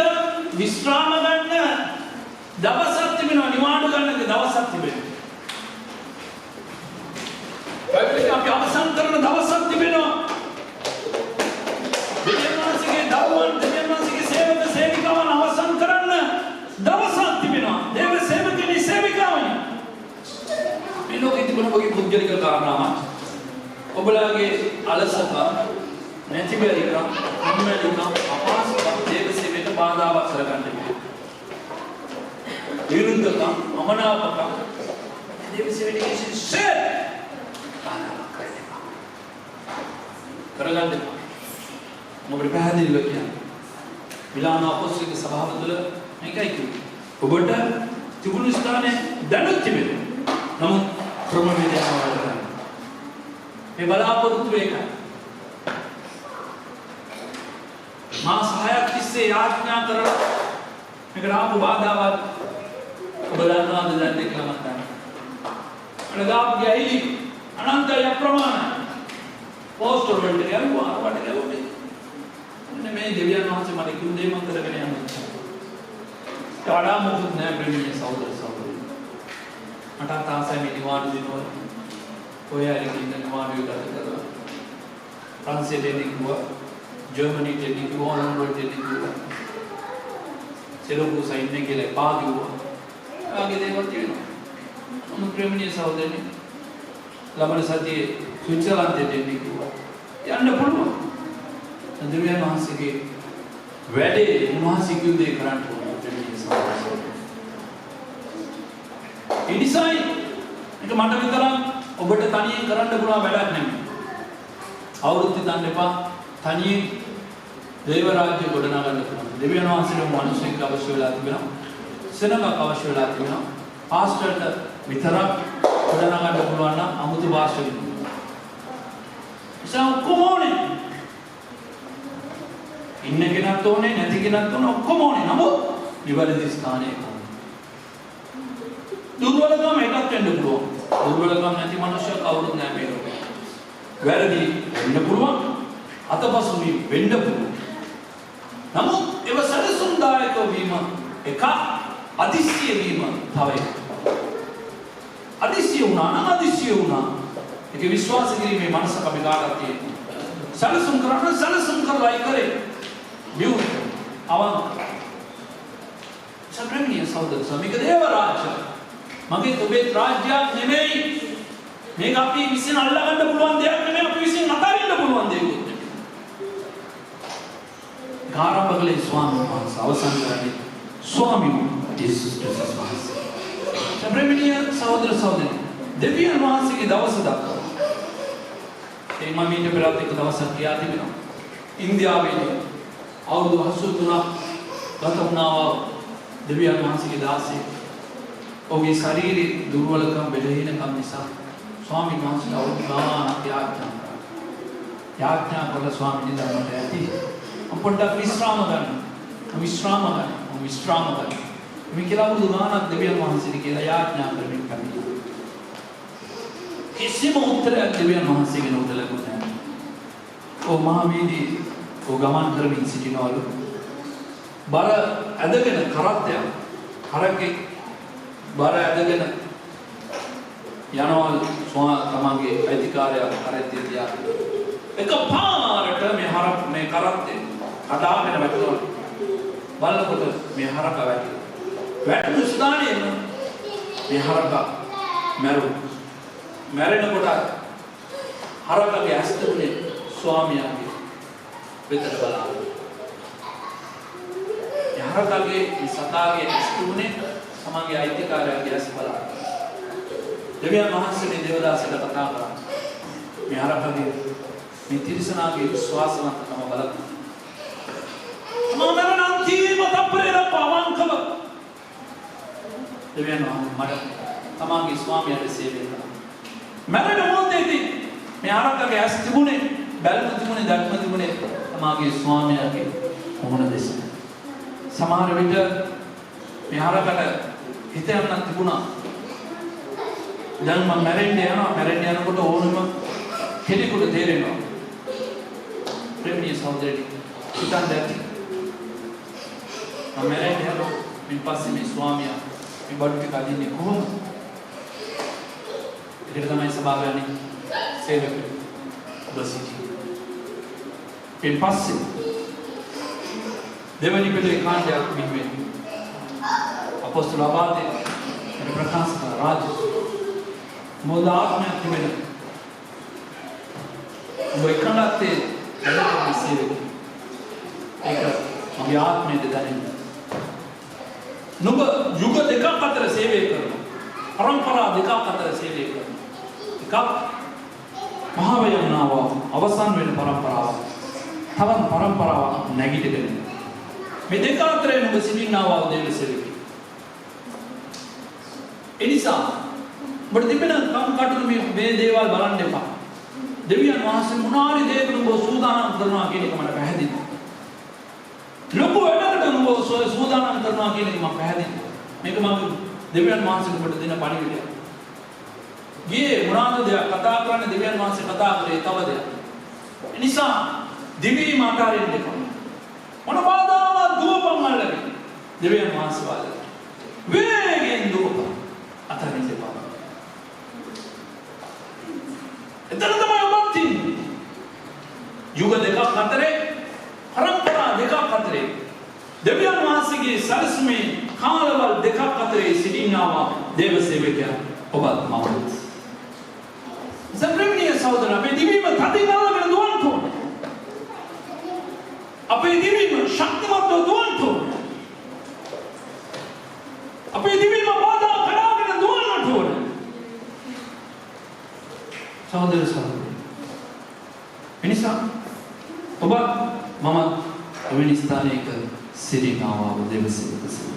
Speaker 2: විශ්‍රාම ගන්න දවසක් තිබෙනවා, නිවාඩු ගන්න දවසක් තිබෙනවා. බයිබලයේ අපි අවසන් කරන දවසක් තිබෙනවා. දෙවියන් වහන්සේගේ සේවක සේවිකාවන් අවසන් කරන්න දවසක් තිබෙනවා. දේව සේවකයනි සේවිකාවනි මේ ලෝකෙ තිබුණ වගේ පුද්ගලික කාරණාවක් ඔබලාගේ අලසක නැති බැරිකම් අම්මැලිකම් අපහසුකම් දේව සේවයට බාධාවක් කරගන්න බෑ. විරුද්ධකම් අමනාපකම් දේව සේවයට කිසිසේත් බාධාවක් කරගන්න බෑ. ඔබට පැහැදිලිව කියන්නේ මිලාන අපොස්තලික සභාව තුළ මේකයි කිව්වේ. ඔබට තිබුණු ස්ථානයේ දැනුත් තිබෙනවා. නමුත් ක්‍රමවේදයක් අවශ්‍යයි. මේ බලාපොරොත්තු එකයි. මාස 6ක් තිස්සේ යාඥා කරලා මේකට ආපු බාධාවත් ඔබ දන්නවාද දැන් කියලා මම දන්නවා. අනගාපු ගෑයිලි අනන්තය අප්‍රමාණයි. පෝස්ටර් වලට ගියා වට ගියා. මේ දෙවියන් වහන්සේ මට කිව්ව දේ මම කරගෙන යනවා. කාඩා මොකුත් නැහැ ප්‍රේමීය සහෝදර සහෝදරියෝ. මට තාසයි මේ නිවාඩු දිනවල ඔය ඇලින් නිවාඩු ගත කරලා ප්‍රංශයට එන්න කිව්වා, ජර්මනියට එන්න කිව්වා, හොලන්ඩයට එන්න කිව්වා. සෙලෝකු සයින්නේ කියලා පා කිව්වා. ආගේ දේවල් තියෙනවා. මම ප්‍රේමීය සහෝදරනි ලබන සතියේ ස්විට්සර්ලන්තයට එන්න කිව්වා. යන්න පුළුවන්. දෙවියන් වහන්සේගේ වැඩේ උන්වහන්සේ කිව්ව දේ කරන්න ඕනේ. ඒ නිසායි මේක මට විතරක් ඔබට තනියෙන් කරන්න පුළුවන් වැඩක් නෙමෙයි. අවුරුද්ද ගන්න එපා. තනියෙන් දේව රාජ්‍ය ගොඩනගන්න පුළුවන්. දෙවියන් වහන්සේට මිනිස්සුන්ට අවශ්‍ය වෙලා තිබෙනවා. සෙනඟක් අවශ්‍ය වෙලා තිබෙනවා. පාස්ටර්ට විතරක් ගොඩනගන්න පුළුවන් නම් අමුතු වාසනාවක්. ඔක්කොම ඕනේ. ඉන්න කෙනත් ඕනේ, නැති කෙනත් ඕනේ, ඔක්කොම ඕනේ. නමුත් නිවැරදි ස්ථානයක දුර්වලකම් එකක් වෙන්න පුළුවන්. දුර්වලකම් නැති මනුෂ්‍ය කවුරුත් නැහැ මේ ලෝකේ. වැරදි වෙන්න පුළුවන්, අතපසු වෙන්න පුළුවන්. නමුත් ඒව සැලසුම්දායක වීම එක, අදිස්සිය වීම තව එකක්. අදිස්සිය වුණා නම් අදිස්සිය වුණා. ඒක විශ්වාස කිරීමේ මනසක් අපි කාටත් තියෙනවා. සැලසුම් කරන්න සැලසුම් කරලායි කරේ. විවෘත අවංක සම්ප්‍රේමීය සහෝදර සමික දේව රාජ්‍ය මගේ ඔබේ රාජ්‍යයක් නෙමෙයි. මේක අපි විසින් අල්ලගන්න පුළුවන් දෙයක් නෙමෙයි. අපි විසින් අතාරින්න පුළුවන් දෙයක්. ආරම්භ කළේ ස්වාමීන් වහන්සේ අවසන් කරන්නේ ස්වාමීන් යේසුස් ක්‍රිස්තුස් වහන්සේ. සම්ප්‍රේමණීය සහෝදර සහෝදරි දෙවියන් වහන්සේගේ දවස දක්වා ඒ මම ඊට පෙරත් එක දවසක් ගියා තිබෙනවා. ඉන්දියාවේදී අවුරුදු 83ක් ගත වුණා දෙවියන් වහන්සේගේ දාසයෙක්. ඔහුගේ ශරීරයේ දුර්වලකම් බෙලහීනකම් නිසා ස්වාමීන් වහන්සේ අවුරුදු ගානක් යාඥා කළ ස්වාමීන් වහන්සේ ඇති පොඩ්ඩක් විශ්‍රාම ගන්න. මේ කියලා අවුරුදු ගානක් දෙවියන් වහන්සේට කියලා යාඥා කරමින් කන්නේ. කිසිම උත්තරයක් දෙවියන් වහන්සේගෙන් උත්තර ලැබුණේ නැහැ. ඔව් මහා වීදී ගමන් කරමින් සිටිනවලු. බර ඇදගෙන කරත්තයක් හරකේ බර ඇදගෙන යනවලු තමන්ගේ අයිතිකාරයා කරත්තේ තියා. එකපාරට මේ කරත්තේ කඩාගෙන වැටුණා. බලනකොට මේ හරක වැටුණා. වැටුණු ස්ථානයේම මේ හරක මැරෙනකොට හරකගේ ඇස් තුනේ ස්වාමියාගේ වෙතට බලනවා. යහරකගේ සතාගේ ඇස් තුනේ තමන්ගේ අයිතිකාරයාගේ ඇස් බලනවා. දෙවියන් වහන්සේ මේ දේවදාසට කතා කරා. මේ හරකගේ මේ තිරිසනාගේ විශ්වාසවන්තකම බලන්න. මම අන්තිම තප්පරේ පවංකව දෙවියන් වහන්සේ මට තමන්ගේ ස්වාමියාට සේවය කළා. මරණ මොහොතේදී මේ හරකගේ ඇස් තිබුණේ බැලුම තිබුණේ දක්ම තිබුණේ තමන්ගේ ස්වාමියාගේ මොහොන දෙස. සමහර විට මේ හරකට හිත යන්නක් තිබුණා. දැන් මම මැරෙන්න යනකොට ඕනම කෙනෙකුට තේරෙනවා. ප්‍රේමීය සහෝදරනි හිතන්න ඇති. මම මැරෙන්න යනවා. මින් පස්සේ මේ ස්වාමියා මේ බඩු ටික අදින්නේ කොහොමද? ඒකට තමයි සභාවයන්ගේ සේවකයෝ ඔබ සිටින්නේ. මින් පස්සේ දෙවනි පිටේ කාණ්ඩයක් බිහිවෙන අපොස්තල ආවාදේ ප්‍රකාශ කළ රාජ්‍ය මොදාත්මයක් තිබෙන ඔබ එකලත්තේ දැනෙන සේවක ඒක මගේ ආත්මයේ දැනෙන නුඹ යුග දෙකක් අතර සේවය කරනවා පරම්පරා දෙකක් අතර සේවය කරනවා එකක් මහාවයන්නාව අවසන් වෙන පරම්පරාව තවත් පරම්පරාවක් නැගිටගෙන මේ දෙක අතර නුඹ සිටිනවා දේව සේවකී එනිසා ඔබට තිබෙන කම්කටොළු මේ දේවල් බලන්න එපා. දෙවියන් වහන්සේ මොනාරි දෙයකට ඔබ සූදානම් කරනවා කියන එක මට පැහැදිලි. ලොකු වැඩකට ඔබ සූදානම් කරනවා කියන එක මම පැහැදිලි. මේක මම දෙවියන් වහන්සේ ඔබට දෙන පණිවිඩය. ගියේ මොනවාද දෙයක් කතා කරන්නේ දෙවියන් වහන්සේ කතා කරේ තව දෙයක්. ඒ නිසා දිවි මාතාරින් දෙක. මොන බාධාවක් දුවපන් අල්ලගෙන දෙවියන් වහන්සේ වාදේ. වේගෙන් දුවපන්. අතරින් දෙපා. එතන තමයි ඔබ තින්නේ. යුග දෙකක් අතරේ පරම්පරා දෙකක් අතරේ දෙවියන් වහන්සේගේ සරසමේ කාලවල දෙකක් අතරේ සිටිනවා දේව සේවකයා ඔබත් මමත්. සම්ප්‍රේමණීය සහෝදර අපේ දිවීම තදින් අල්ලගෙන දුවන්න ඕනේ. අපේ දිවීම ශක්තිමත්ව දුවන්න ඕනේ. අපේ දිවීම බාධා කඩාගෙන දුවන්නට ඕනේ. සහෝදර සහෝදරි එනිසා ඔබ මම එවැනි ස්ථානයක සිටිනවා දේව සේවකයා